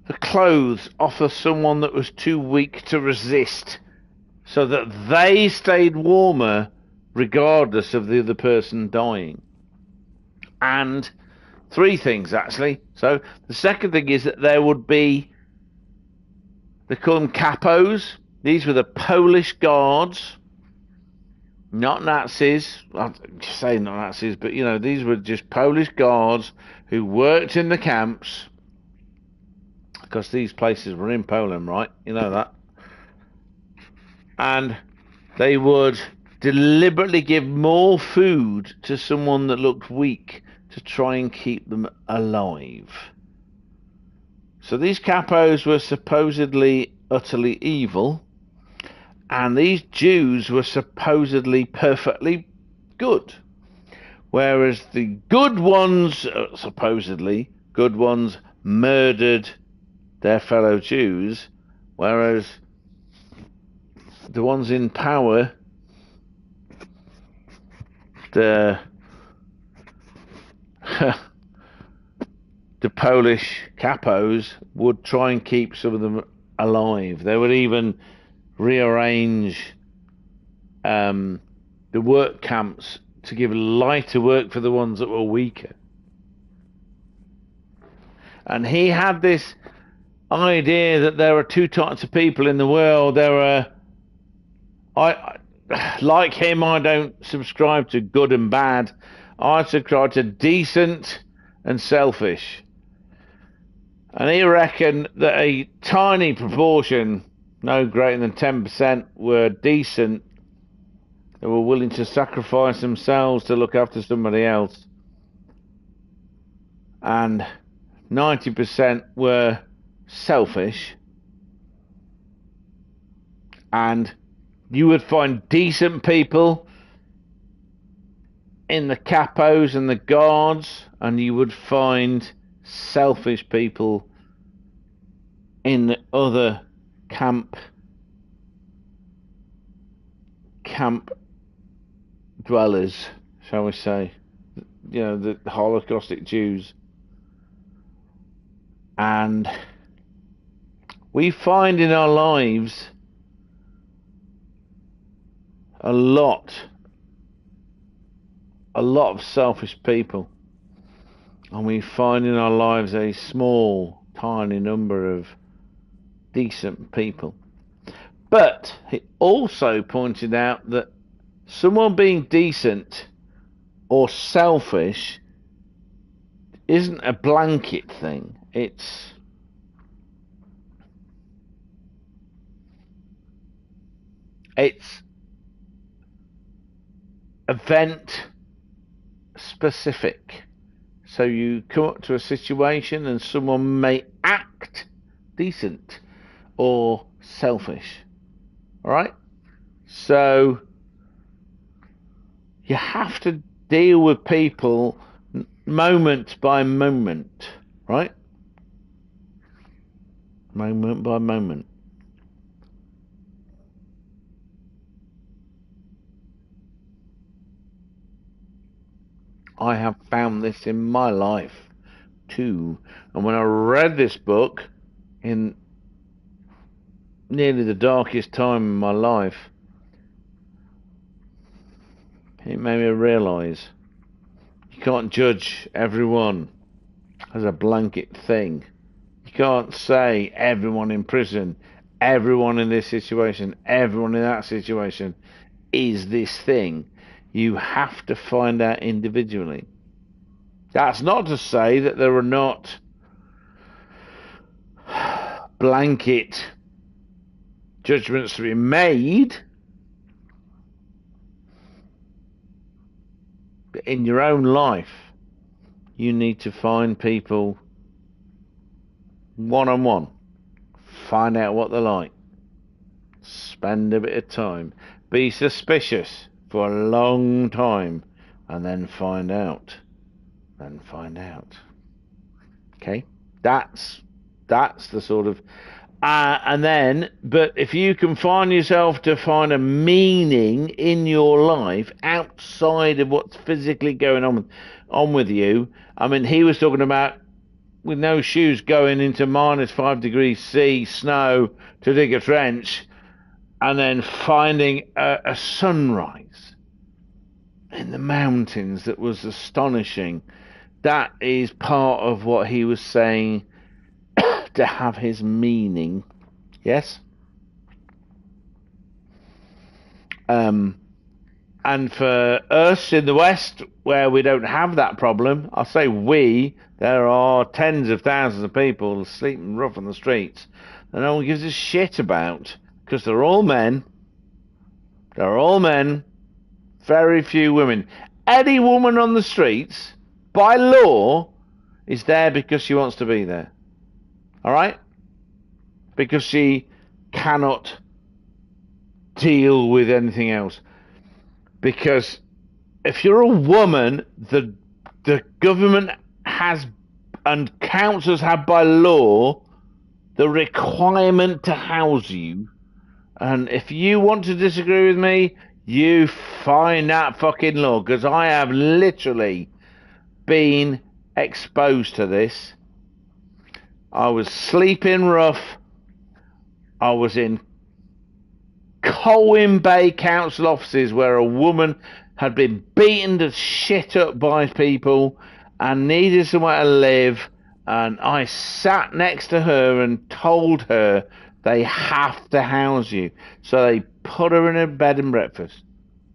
the clothes off of someone that was too weak to resist, so that they stayed warmer regardless of the other person dying. And three things, actually. So the second thing is that there would be, they call them capos. These were the Polish guards, not Nazis. I'm saying not Nazis, but you know, these were just Polish guards who worked in the camps, because these places were in Poland, right? You know that. And they would deliberately give more food to someone that looked weak to try and keep them alive. So these capos were supposedly utterly evil, and these Jews were supposedly perfectly good. Whereas the good ones, supposedly good ones, murdered their fellow Jews, whereas the ones in power, the Polish capos, would try and keep some of them alive. They would even rearrange the work camps to give lighter work for the ones that were weaker. And he had this idea that there are two types of people in the world. There are, like him, I don't subscribe to good and bad. I subscribe to decent and selfish. And he reckoned that a tiny proportion, no greater than 10%, were decent. They were willing to sacrifice themselves to look after somebody else. And 90% were selfish. And you would find decent people in the capos and the guards, and you would find selfish people in the other camp dwellers, shall we say, you know, the Holocaustic Jews. And we find in our lives a lot of selfish people, and we find in our lives a small, tiny number of decent people. But he also pointed out that someone being decent or selfish isn't a blanket thing. It's event specific. So you come up to a situation and someone may act decent or selfish. Alright? So you have to deal with people moment by moment, right? Moment by moment. I have found this in my life too. And when I read this book in nearly the darkest time in my life, it made me realise you can't judge everyone as a blanket thing. You can't say everyone in prison, everyone in this situation, everyone in that situation is this thing. You have to find out individually. That's not to say that there are not blanket judgments to be made, but in your own life, you need to find people one-on-one, find out what they're like, spend a bit of time, be suspicious for a long time, and then find out. Okay, that's the sort of and then, but if you can find yourself to find a meaning in your life outside of what's physically going on with you. I mean, he was talking about with no shoes going into -5 degrees C snow to dig a trench, and then finding a sunrise in the mountains that was astonishing. That is part of what he was saying to have his meaning. Yes? And for us in the West, where we don't have that problem, I say we, there are tens of thousands of people sleeping rough on the streets that no one gives a shit about, because they're all men. They're all men, very few women. Any woman on the streets, by law, is there because she wants to be there. Alright? Because she cannot deal with anything else. Because if you're a woman, the government has, and councils have by law, the requirement to house you. And if you want to disagree with me, you find that fucking law, because I have literally been exposed to this. I was sleeping rough. I was in Colwyn Bay Council offices where a woman had been beaten to shit up by people and needed somewhere to live, and I sat next to her and told her they have to house you. So they put her in a bed and breakfast.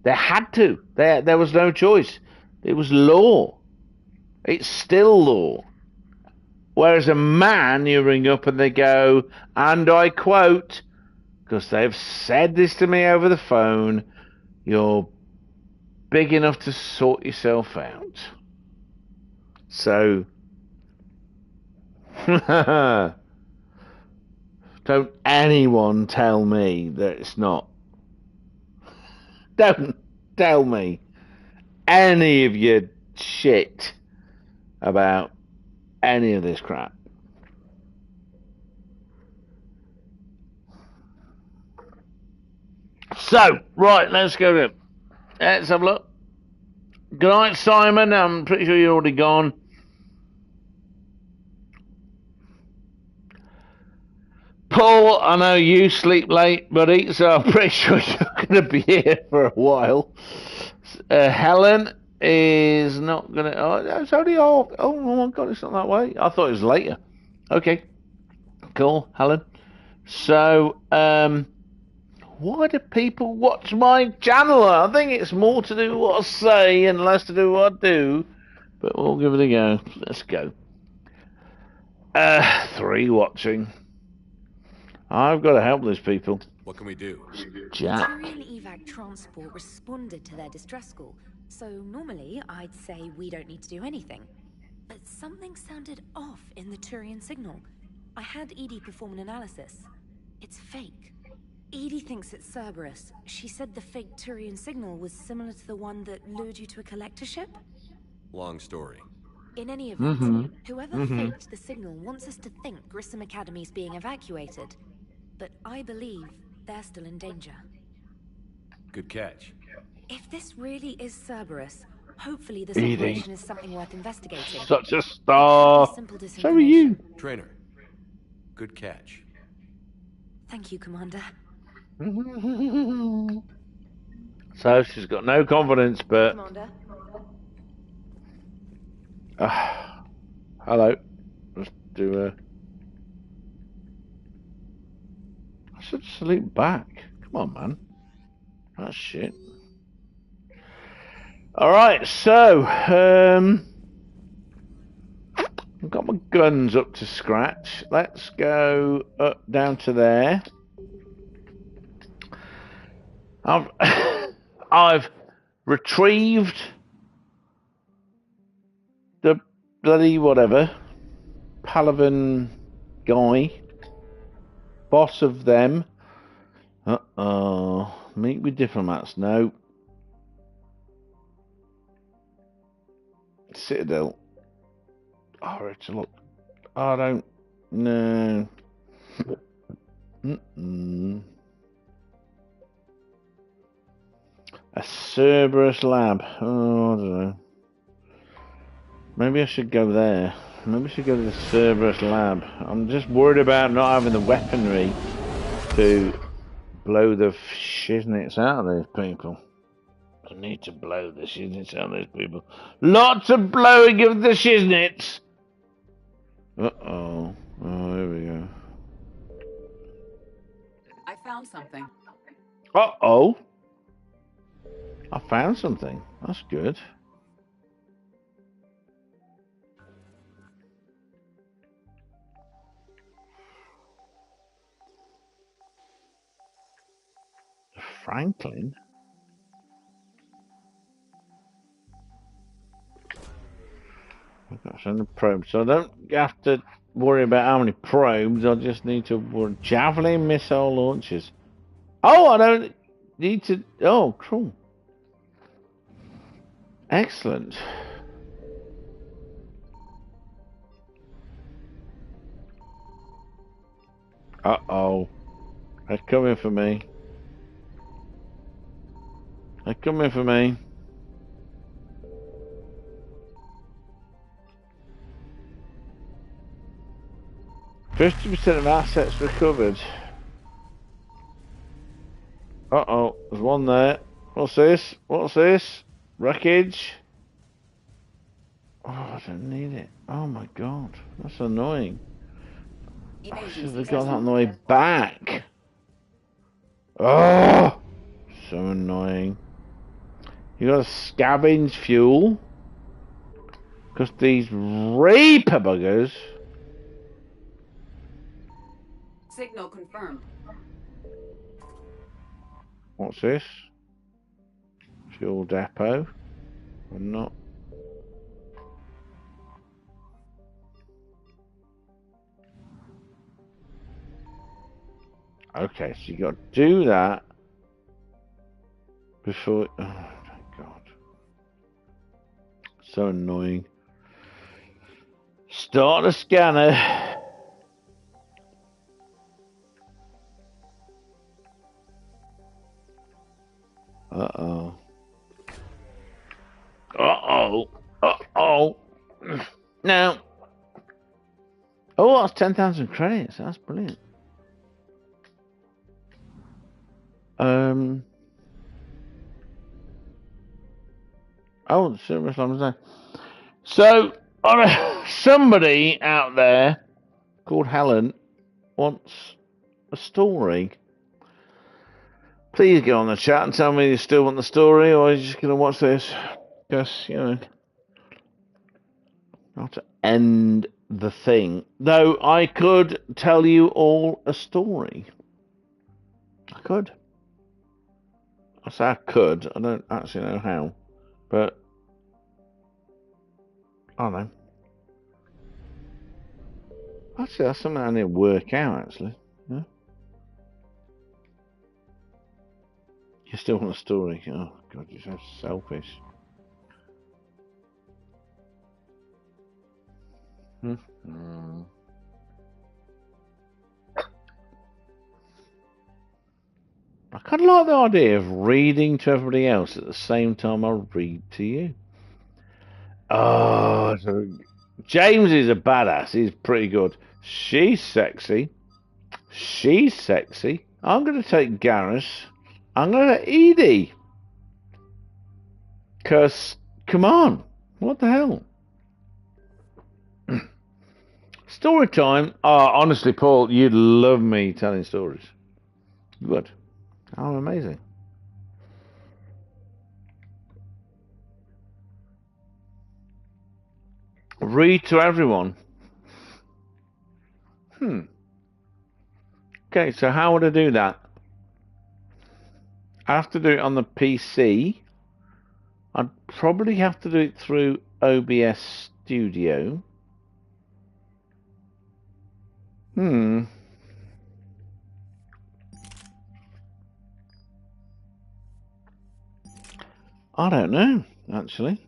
They had to. There was no choice. It was law. It's still law. Whereas a man, you ring up and they go, and I quote, because they've said this to me over the phone, you're big enough to sort yourself out. So, don't anyone tell me that it's not. Don't tell me any of your shit about any of this crap. So, right, let's go to it. Let's have a look. Good night, Simon. I'm pretty sure you're already gone. Paul, I know you sleep late, buddy, so I'm pretty sure you're going to be here for a while. Helen is not going to... Oh, it's only... Oh my God, it's not that way. I thought it was later. Okay. Cool, Helen. So, why do people watch my channel? I think it's more to do with what I say and less to do with what I do. But we'll give it a go. Let's go. 3 watching. I've got to help these people. What can we do? Jack. Turian evac transport responded to their distress call, so normally I'd say we don't need to do anything. But something sounded off in the Turian signal. I had ED perform an analysis. It's fake. Edie thinks it's Cerberus. She said the fake Turian signal was similar to the one that lured you to a collector ship? Long story. In any event, Mm-hmm. whoever Mm-hmm. faked the signal wants us to think Grissom Academy's being evacuated. But I believe they're still in danger. Good catch. If this really is Cerberus, hopefully this Edie. operation is something worth investigating. Such a It star. could be simple So are you. Trainer. Good catch. Thank you, Commander. So she's got no confidence, but... Commander? Hello. Let's do a... I should sleep back. Come on, man. That's shit. Alright, so... I've got my guns up to scratch. Let's go up down to there. I've retrieved the bloody whatever Palavan guy, boss of them. Meet with diplomats. No. Citadel. Oh, it's a look. I don't know. A Cerberus lab. Oh, I don't know. Maybe I should go there. Maybe I should go to the Cerberus lab. I'm just worried about not having the weaponry to blow the shiznits out of these people. I need to blow the shiznits out of these people. Lots of blowing of the shiznits! Uh-oh. Oh, here we go. I found something. Uh-oh. I found something. That's good. Franklin? I've got some probes, so I don't have to worry about how many probes. I just need to worry. Javelin missile launchers. Oh, I don't need to. Oh, cool. Excellent. Uh-oh. They're coming for me. They're coming for me. %of assets recovered. Uh-oh. There's one there. What's this? What's this? Wreckage? Oh, I don't need it. Oh my god. That's annoying. I should have got that on the way back. Oh! So annoying. You gotta scavenge fuel. Because these Reaper buggers. Signal confirmed. What's this? Fuel depot. I'm not. Okay, so you got to do that before. Oh my god, so annoying. Start the scanner. Uh-oh. Uh-oh. Uh-oh. Now. Oh, that's 10,000 credits. That's brilliant. Oh, the Silver Slam's there. So, somebody out there called Helen wants a story. Please get on the chat and tell me you still want the story, or are you just going to watch this? Because, you know, I have to end the thing. Though I could tell you all a story. I could. I say I could. I don't actually know how. But, I don't know. Actually, that's something I need to work out, actually. Yeah. You still want a story? Oh, God, you're so selfish. Hmm. I kind of like the idea of reading to everybody else at the same time I read to you. Oh, so James is a badass. He's pretty good. She's sexy. She's sexy. I'm going to take Garrus. I'm going to Edie. Because, come on. What the hell? Story time. Oh, honestly, Paul, you'd love me telling stories. You would. Oh, amazing. Read to everyone. Okay, so how would I do that? I have to do it on the PC. I'd probably have to do it through OBS Studio. I don't know, actually.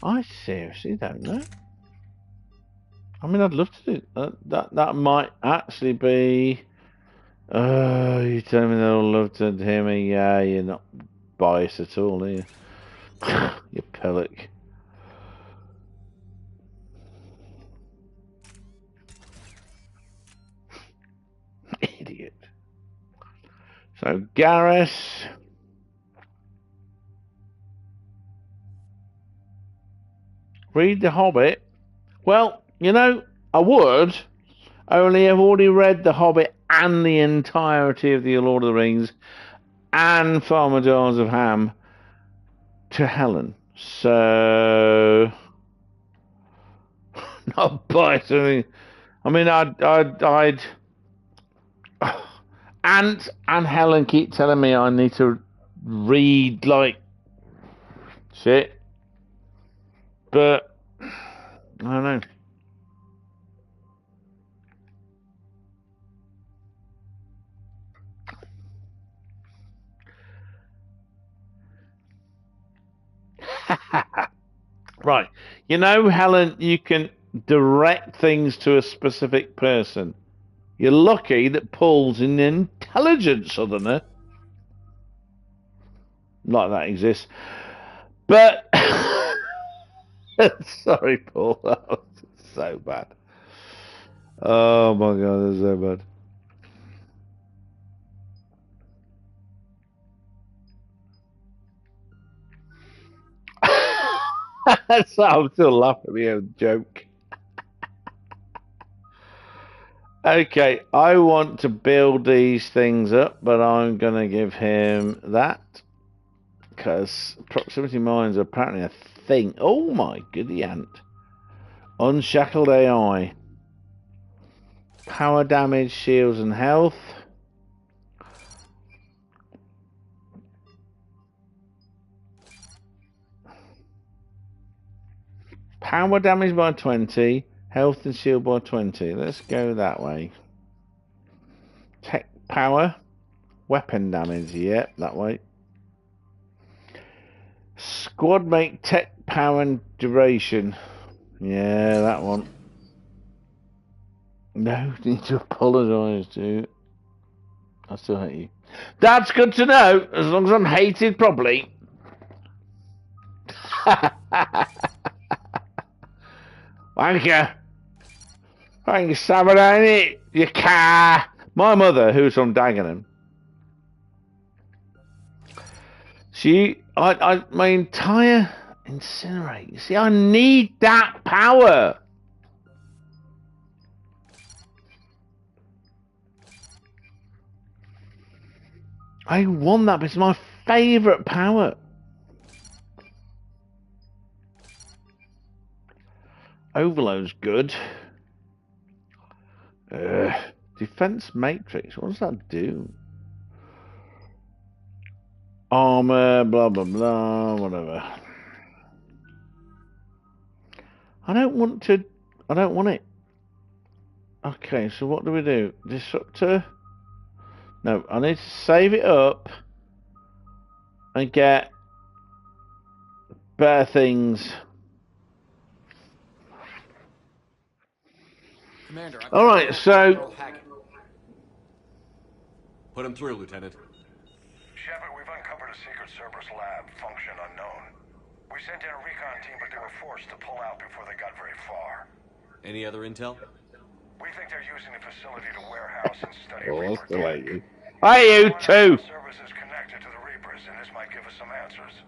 I seriously don't know. I mean, I'd love to do that might actually be. You tell me they'll love to hear me. Yeah, you're not biased at all, are you? You pillock. Idiot. So, Garrus. Read The Hobbit. Well, you know, I would. Only I've already read The Hobbit and the entirety of the Lord of the Rings and Farmer Giles of Ham to Helen. So, not biased. I mean, I'd. Ant and Helen keep telling me I need to read like shit, but I don't know. Right. You know, Helen, you can direct things to a specific person. You're lucky that Paul's an intelligent southerner. Not that exists. But sorry, Paul. That was so bad. Oh my God, that's so bad. So I'm still laughing at the own joke. Okay, I want to build these things up, but I'm going to give him that. Because proximity mines are apparently a thing. Oh my goody ant. Unshackled AI. Power damage, shields and health. Power damage by 20. Health and shield by 20. Let's go that way. Tech power. Weapon damage. Yep, that way. Squad mate tech power and duration. Yeah, that one. No need to apologise to. I still hate you. That's good to know, as long as I'm hated properly. Wanker. Thank you, Samurai, you car. My mother, who's from Dagenham, my entire incinerate. You see, I need that power. I want that, but it's my favourite power. Overload's good. Defense matrix. What does that do? Armor, blah blah blah, whatever. I don't want it. Okay, so what do we do? Disruptor? No, I need to save it up and get better things. Commander, I've Alright, so... Put him through, Lieutenant. Shepard, we've uncovered a secret Cerberus lab, function unknown. We sent in a recon team, but they were forced to pull out before they got very far. Any other intel? We think they're using the facility to warehouse and study Oh, Reaper that's the tech. lady. Hi, you two! Cerberus is connected to the Reapers, and this might give us some answers.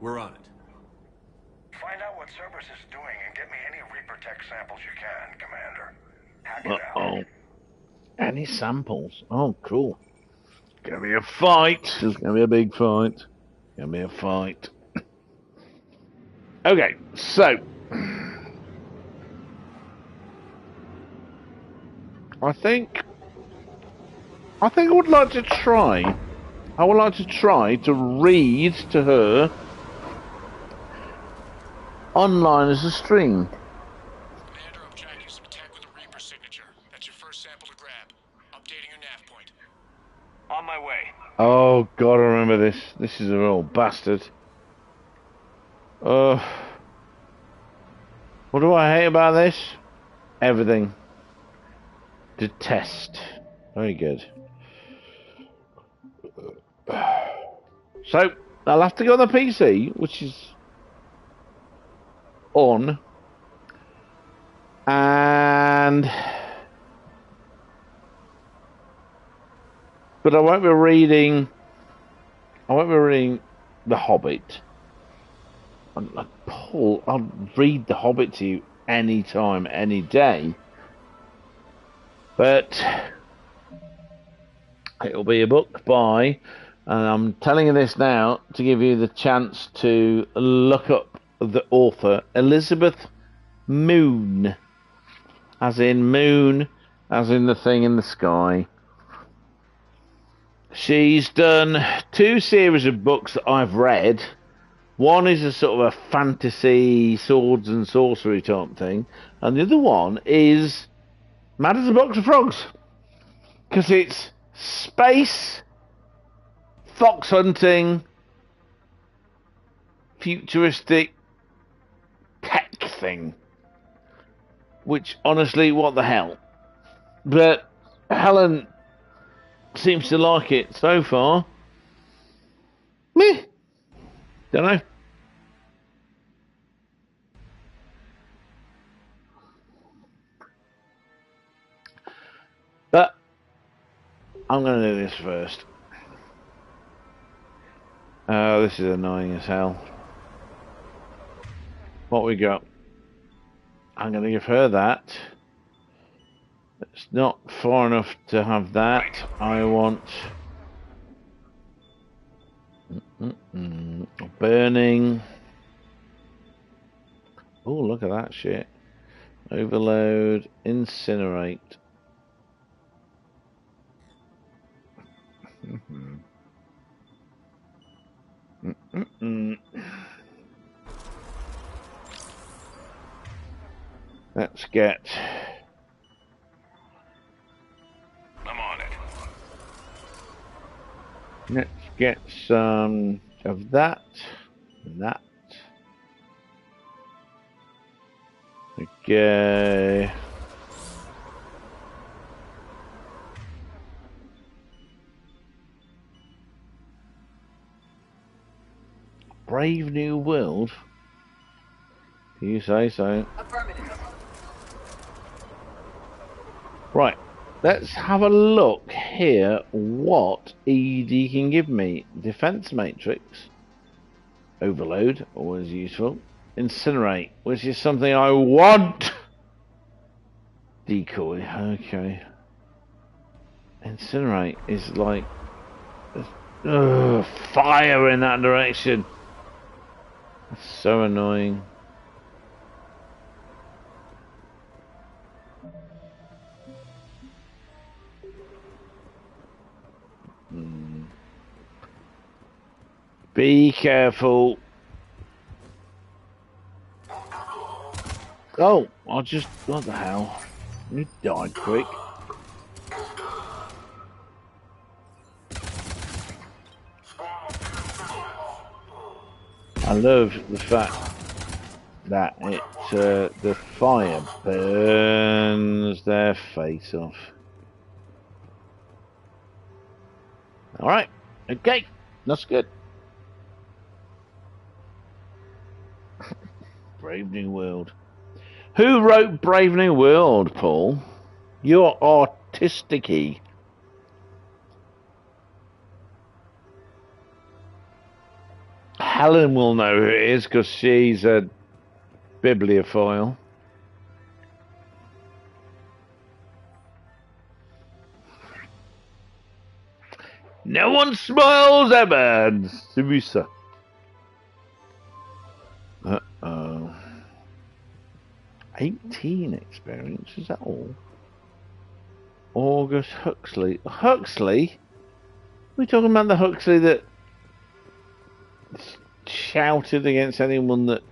We're on it. Find out what Cerberus is doing and get me any Reaper tech samples you can, Commander. Hack it out. Any samples? Oh, cool. It's gonna be a fight. It's gonna be a big fight. It's gonna be a fight. Okay, so... I think I would like to try. I would like to try to read to her online as a stream. Commander, I'm tracking some tech with a Reaper signature. That's your first sample to grab. Updating your nav point. On my way. Oh God, I remember this. This is a real bastard. What do I hate about this? Everything. Detest. Very good. So, I'll have to go on the PC, which is on. And... But I won't be reading... The Hobbit. Paul, I'll read The Hobbit to you any time, any day. But it'll be a book by, and I'm telling you this now to give you the chance to look up the author, Elizabeth Moon, as in moon, as in the thing in the sky. She's done 2 series of books that I've read. One is a sort of a fantasy, swords and sorcery type thing, and the other one is mad as a box of frogs, because it's space, fox hunting, futuristic tech thing, which honestly, what the hell. But Helen seems to like it so far. Meh. Don't know. But I'm going to do this first. This is annoying as hell. What we got? I'm going to give her that. It's not far enough to have that. I want... burning. Oh, look at that shit. Overload. Incinerate. Let's get... I'm on it. Let's get some of that. And that. Okay. Brave New World? You say so. Affirmative. Right, let's have a look here what ED can give me. Defense Matrix. Overload, always useful. Incinerate, which is something I want. Decoy, okay. Incinerate is like... fire in that direction. That's so annoying. Be careful. Oh, I just... what the hell? You died quick. I love the fact that the fire burns their face off. Alright, okay, that's good. Brave New World. Who wrote Brave New World, Paul? You're artistic-y. Helen will know who it is because she's a bibliophile. No one smiles ever, Suisa. Uh-oh. 18 experience, is that all? August Huxley. Huxley? We're talking about the Huxley that shouted against anyone that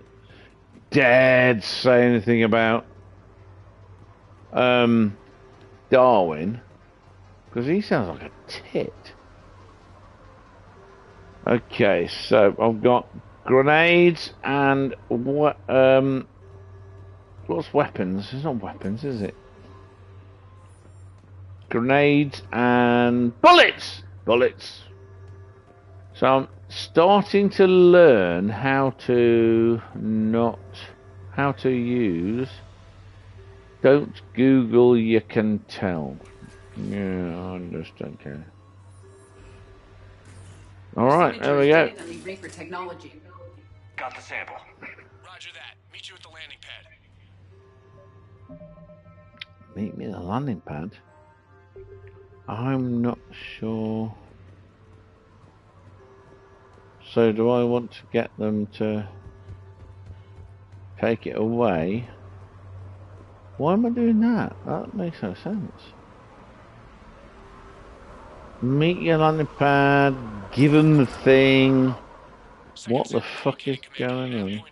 dared say anything about Darwin, because he sounds like a tit. Okay, so I've got grenades and what? What's weapons? It's not weapons, is it? Grenades and bullets. Bullets. So I'm starting to learn how to use. Don't Google, you can tell. Yeah, I understand. Okay. All right, there we go. Reaper technology. Got the sample. Roger that. Meet you at the landing pad. Meet me at the landing pad? I'm not sure. So do I want to get them to take it away? Why am I doing that? That makes no sense. Meet your landing pad, give them the thing. What the fuck is going on?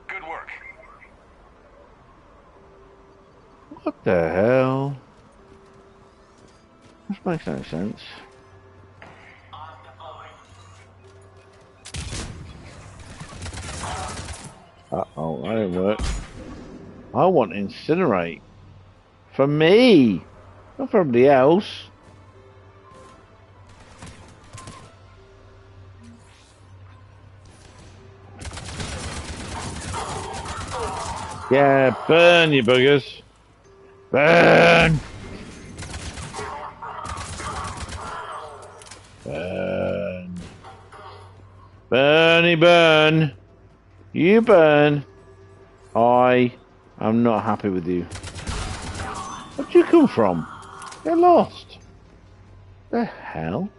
Good work. What the hell? This makes no sense. Uh-oh, that didn't work. I want incinerate. For me! Not for everybody else. Yeah, burn, you buggers. Burn! Burn. Bernie, burn. You burn. I am not happy with you. Where'd you come from? You're lost. The hell?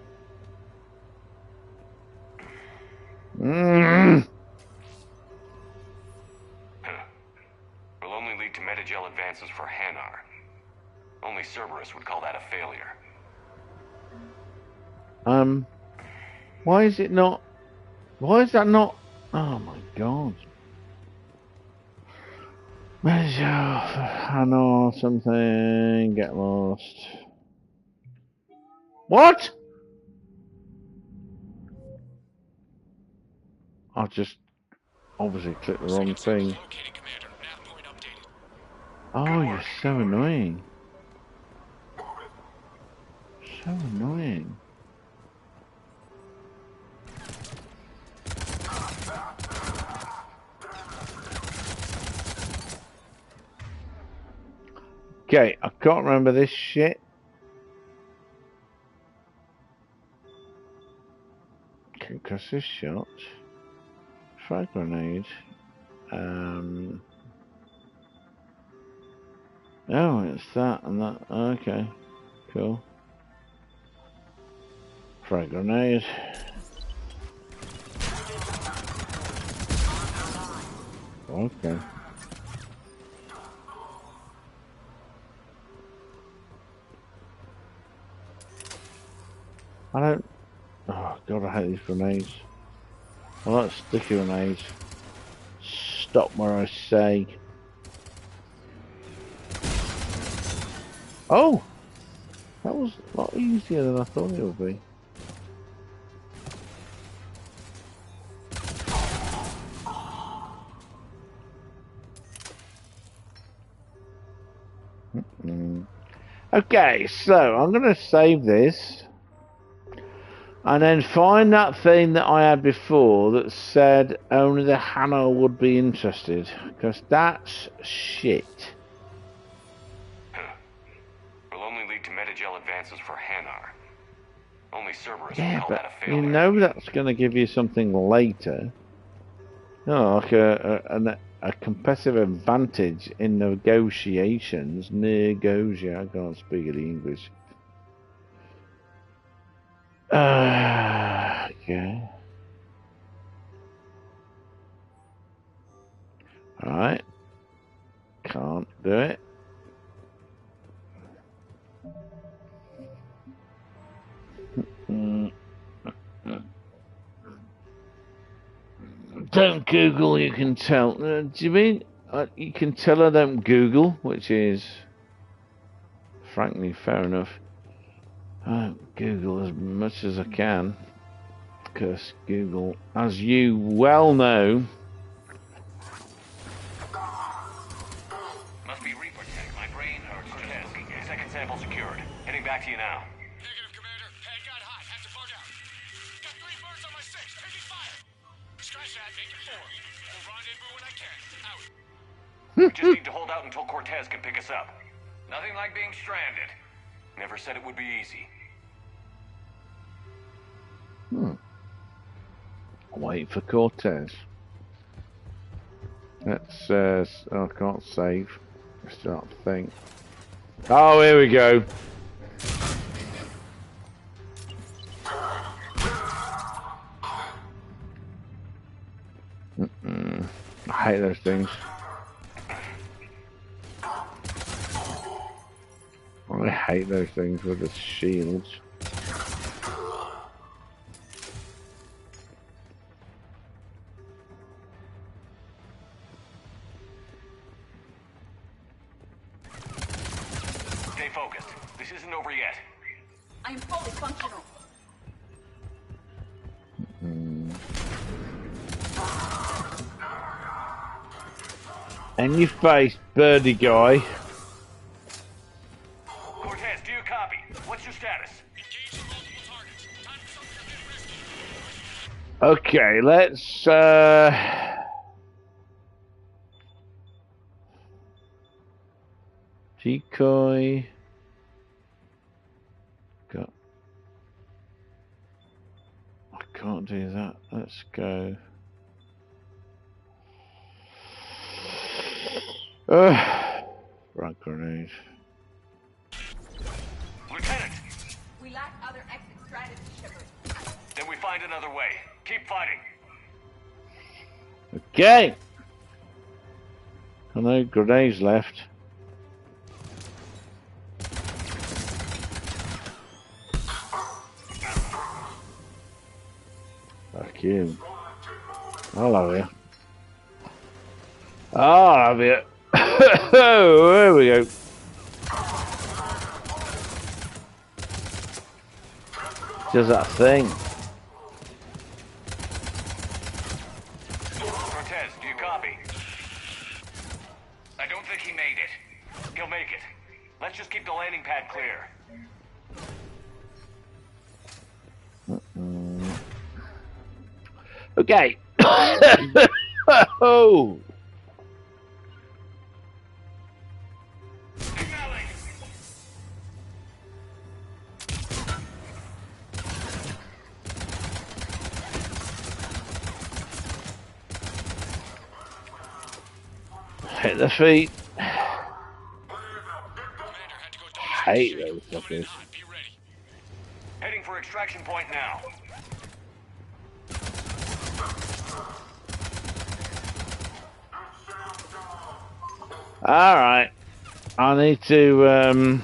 Will only lead to metagel advances for Hanar. Only Cerberus would call that a failure. Why is it not? Why is that not? Oh my god. I know something. Get lost. What? I just obviously clicked the wrong thing. Oh, you're so annoying. So annoying. Okay, I can't remember this shit. Concussive shot. Frag grenade. Oh, it's that and that. Okay, cool. Frag grenade. Okay. I don't. Oh god, I hate these grenades. I like sticky grenades. Stop where I say. Oh! That was a lot easier than I thought it would be. Okay, so I'm going to save this and then find that thing that I had before that said only the Hanno would be interested, because that's shit. Will only lead to metagel advances for Hanar. Only Cerberus would Yeah, call but that a failure. you know that's going to give you something later. No, like a competitive advantage in negotiations. I can't speak the English. Okay. Alright. Can't do it. Don't Google, you can tell. Do you mean you can tell I don't Google, which is frankly fair enough. I don't Google as much as I can, because Google, as you well know, Must be Reaper tech. My brain hurts. Cortez, second sample secured. Heading back to you now. Negative, Commander. Pad got hot. Have to bug out. Got 3 birds on my 6. Taking fire. Scratch that. Make it 4. We'll rendezvous when I can. Out. We just need to hold out until Cortez can pick us up. Nothing like being stranded. Never said it would be easy. Wait for Cortez. Let's, I can't save. Start to think. Oh, here we go. I hate those things. I hate those things with the shields. Stay focused. This isn't over yet. I am fully functional. In your face, birdie guy. Cortez, do you copy? What's your status? Engage on multiple targets. Time for something a bit risky. Okay, let's decoy. Got. I can't do that. Let's go. Frag grenade. Lieutenant! We lack other exit strategy, Shepard. Then we find another way. Keep fighting. Okay. I know grenades left. Fuck you. I'll have you. I'll have you. There we go. Does that thing. Cortez, do you copy? I don't think he made it. He'll make it. Let's just keep the landing pad clear. Okay. Oh. Hit the feet. Hate those fuckers. Heading for extraction point now. Alright. I need to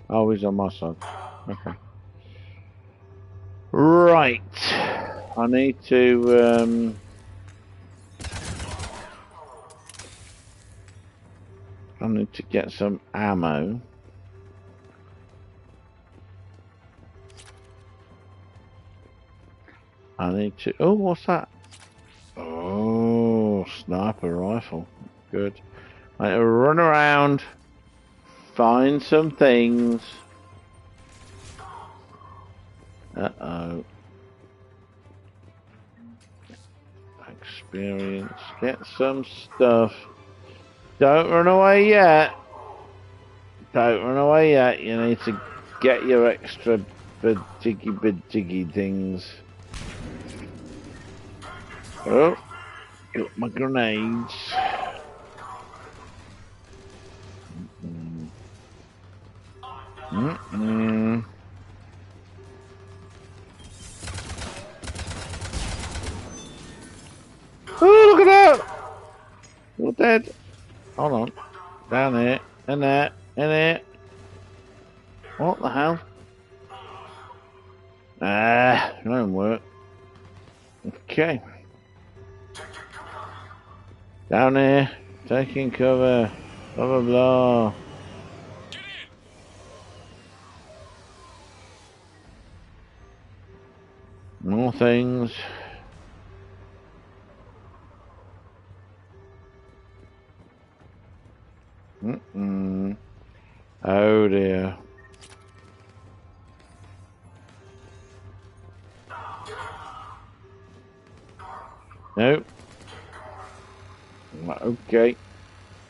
oh, he's on my side. Okay. Right. I need to I need to get some ammo. I need to... Oh, what's that? Oh, sniper rifle. Good. I need to run around, find some things. Uh-oh. Experience. Get some stuff. Don't run away yet. Don't run away yet. You need to get your extra bid-jiggy things. Oh, got my grenades. Oh, look at that! You're dead. Hold on. Down here. In there. In here. What the hell? Ah, that didn't work. Okay. Down here. Taking cover. Blah, blah, blah. More things. Oh dear. Nope. Okay.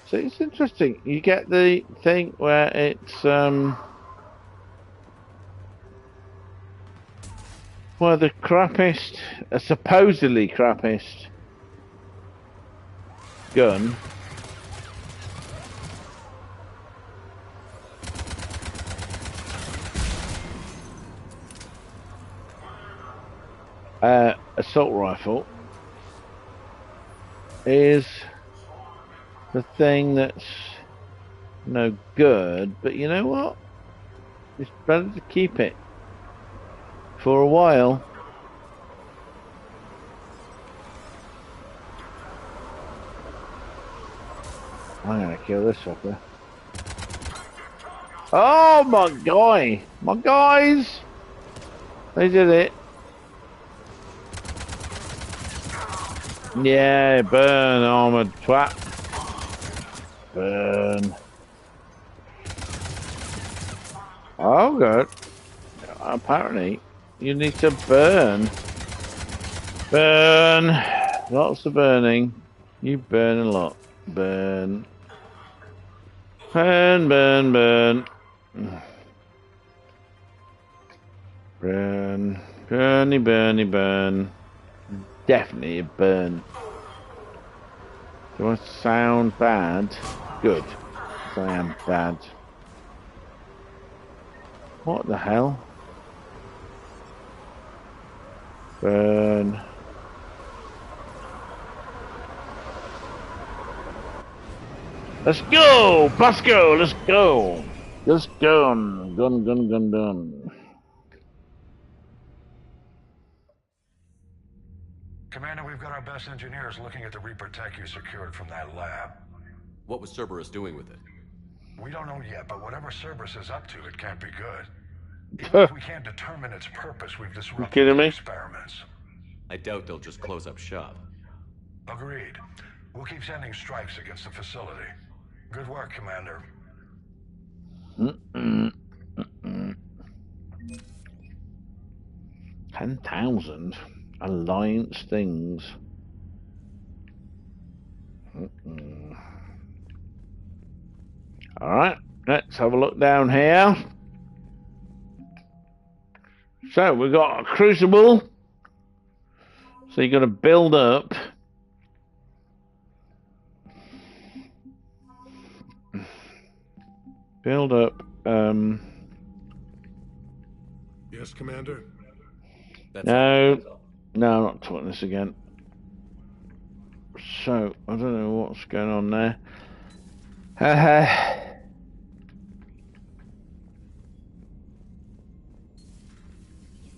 So it's interesting. You get the thing where it's well, the crappiest, supposedly crappiest gun. Assault rifle is the thing that's no good, but you know what? It's better to keep it for a while. I'm gonna kill this fucker. Oh my guy! My guys! They did it. Yeah, burn, armored twat. Burn. Oh, good. Apparently, you need to burn. Burn. Lots of burning. You burn a lot. Burn. Burn, burn, burn. Burn. Burny, burny, burn. Definitely a burn. Do I sound bad? Good. I am bad. What the hell? Burn. Let's go! Pasco, let's go! Let's go! Gun. Commander, we've got our best engineers looking at the Reaper tech you secured from that lab. What was Cerberus doing with it? We don't know yet, but whatever Cerberus is up to, it can't be good. Even if we can't determine its purpose, we've disrupted the experiments. I doubt they'll just close up shop. Agreed. We'll keep sending strikes against the facility. Good work, Commander. 10,000 Alliance things. Alright, let's have a look down here. So we've got a crucible. So you're going to build up. Yes, Commander? No, I'm not talking this again. So, I don't know what's going on there. You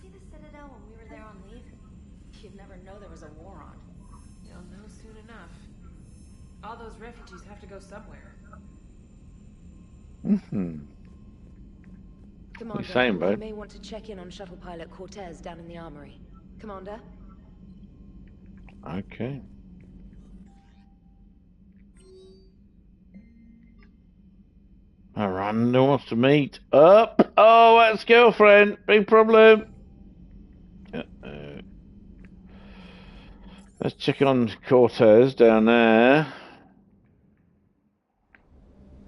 see the Citadel when we were there on leave? You'd never know there was a war on. You'll know soon enough. All those refugees have to go somewhere. Mm-hmm. Commander, saying, you bro? may want to check in on shuttle pilot Cortez down in the armory. Commander? Okay. Miranda wants to meet up. Oh, that's girlfriend. Big problem. Uh-oh. Let's check on Cortez down there.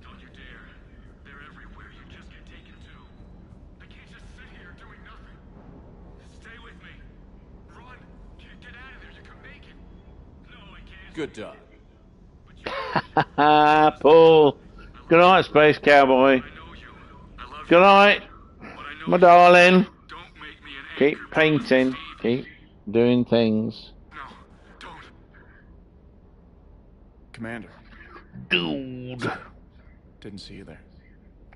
Don't you dare. They're everywhere. You just get taken too. I can't just sit here doing nothing. Stay with me. Run. Get out of there. You can make it. No, I can't. Good dog. Paul. Good night, Space Cowboy. Good night, my darling. Keep painting. Keep doing things. Commander. Dude. Didn't see you there.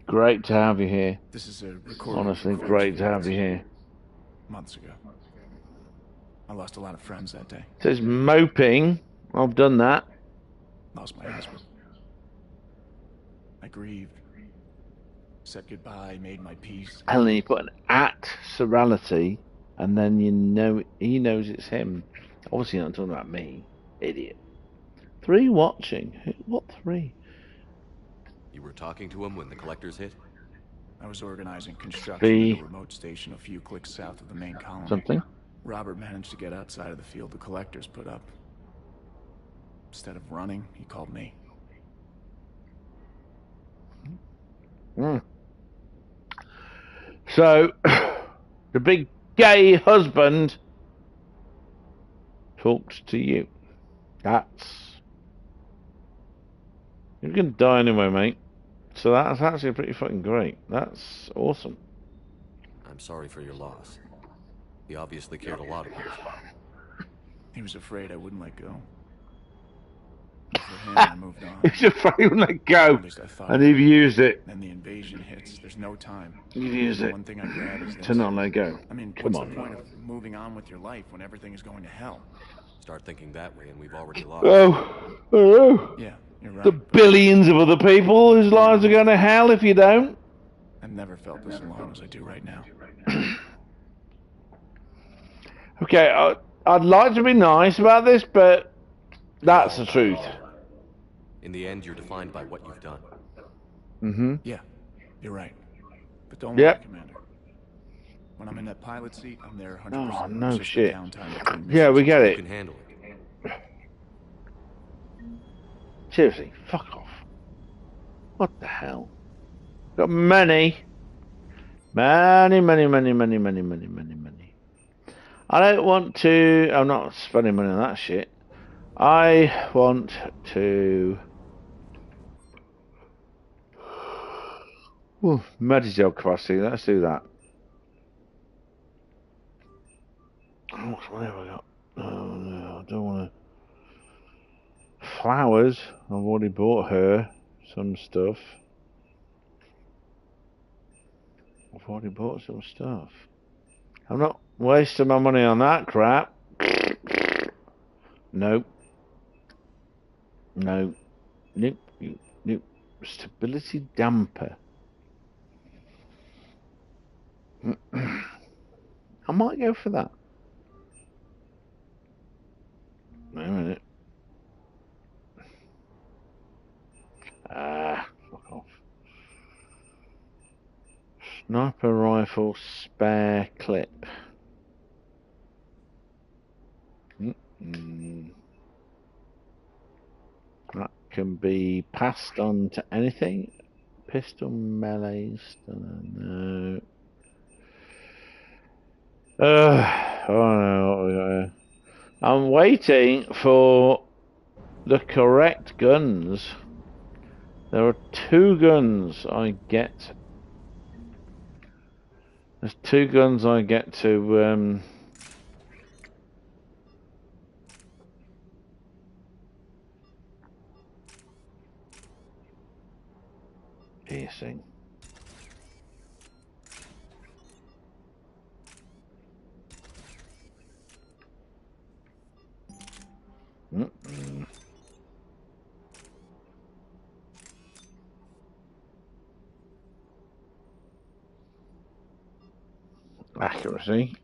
Great to have you here. This is a recording. Honestly, great to have you here. Months ago. I lost a lot of friends that day. It says moping. I've done that. Lost my husband. I grieved. Said goodbye, made my peace. And then you put an at Serality, and then you know he knows it's him. Obviously, you're not talking about me, idiot. 3 watching. What 3? You were talking to him when the collectors hit? I was organizing construction at a remote station a few clicks south of the main colony. Something? Robert managed to get outside of the field the collectors put up. Instead of running, he called me. So, the big gay husband talked to you. You're going to die anyway, mate. So that's actually pretty fucking great. That's awesome. I'm sorry for your loss. He obviously cared a lot about you. He was afraid I wouldn't let go. For him, I moved on. He's afraid he wouldn't let go. At least I thought. And you've used it. Then the invasion hits. There's no time. You've used it. One thing I grab is this. To not let go. I mean, Come what's on. the point of moving on with your life when everything is going to hell? Start thinking that way and we've already lost. Oh. Yeah, you're right. The billions of other people whose lives are going to hell if you don't. I've never felt this alone as I do right now. Okay, I'd like to be nice about this, but that's the truth. In the end, you're defined by what you've done. Mm-hmm. Yeah, you're right. But don't Yep. worry, Commander. When I'm in that pilot seat, I'm there 100%. Oh, no It's just the shit. downtime between Yeah, we get You it. can handle it. Seriously, fuck off. What the hell? Got money. Money. I don't want to... I'm not spending money on that shit. I want to... Ooh, Medicel capacity. Let's do that. How much money have I got? Oh, no, I don't want to... Flowers. I've already bought her some stuff. I've already bought some stuff. I'm not wasting my money on that crap. Nope. No. Nope. Nope. Stability damper. I might go for that. Wait a minute. Fuck off. Sniper rifle spare clip. That can be passed on to anything. Pistol melee stun. No. I don't know what we got here. I'm waiting for the correct guns. There are 2 guns I get. There's 2 guns I get to piercing. accuracy.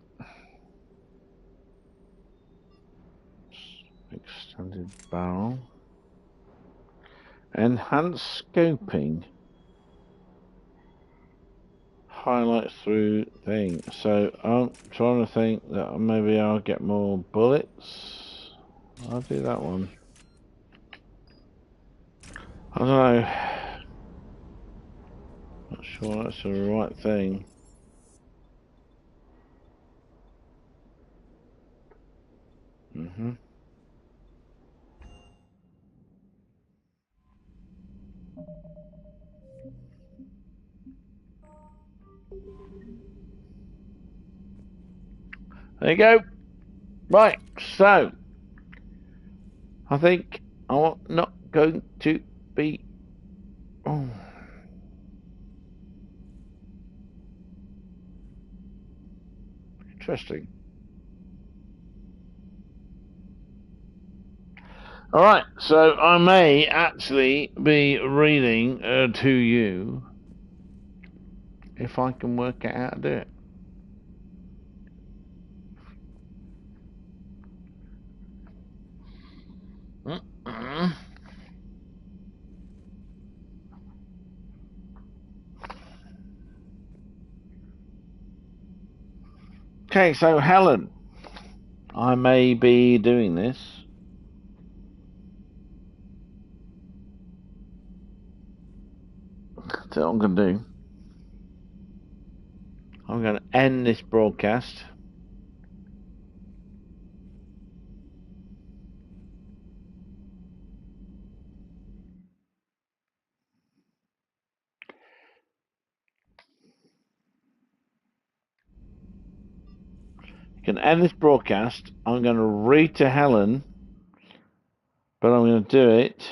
Extended barrel. Enhanced scoping. Highlights through thing. So I'm trying to think that maybe I'll get more bullets. I'll do that one. I don't know. Not sure that's the right thing. There you go. Right, so I think I'm not going to be. Oh. Interesting. Alright, so I may actually be reading to you if I can work out how to do it. Okay, so Helen, I may be doing this. That's what I'm going to do. I'm going to end this broadcast. Can end this broadcast. I'm going to read to Helen, but I'm going to do it.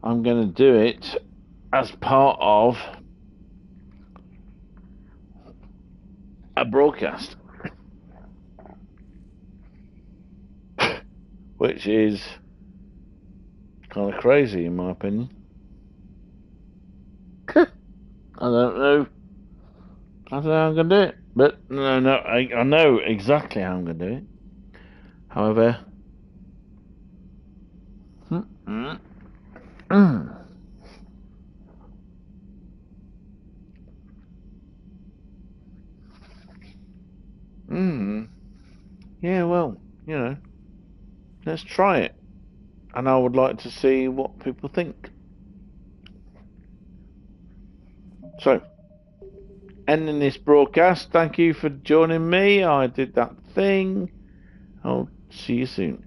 I'm going to do it as part of a broadcast, which is kind of crazy in my opinion. I don't know. I don't know how I'm going to do it, but I know exactly how I'm going to do it. However, yeah, well, let's try it, and I would like to see what people think. So, ending this broadcast. Thank you for joining me. I did that thing. I'll see you soon.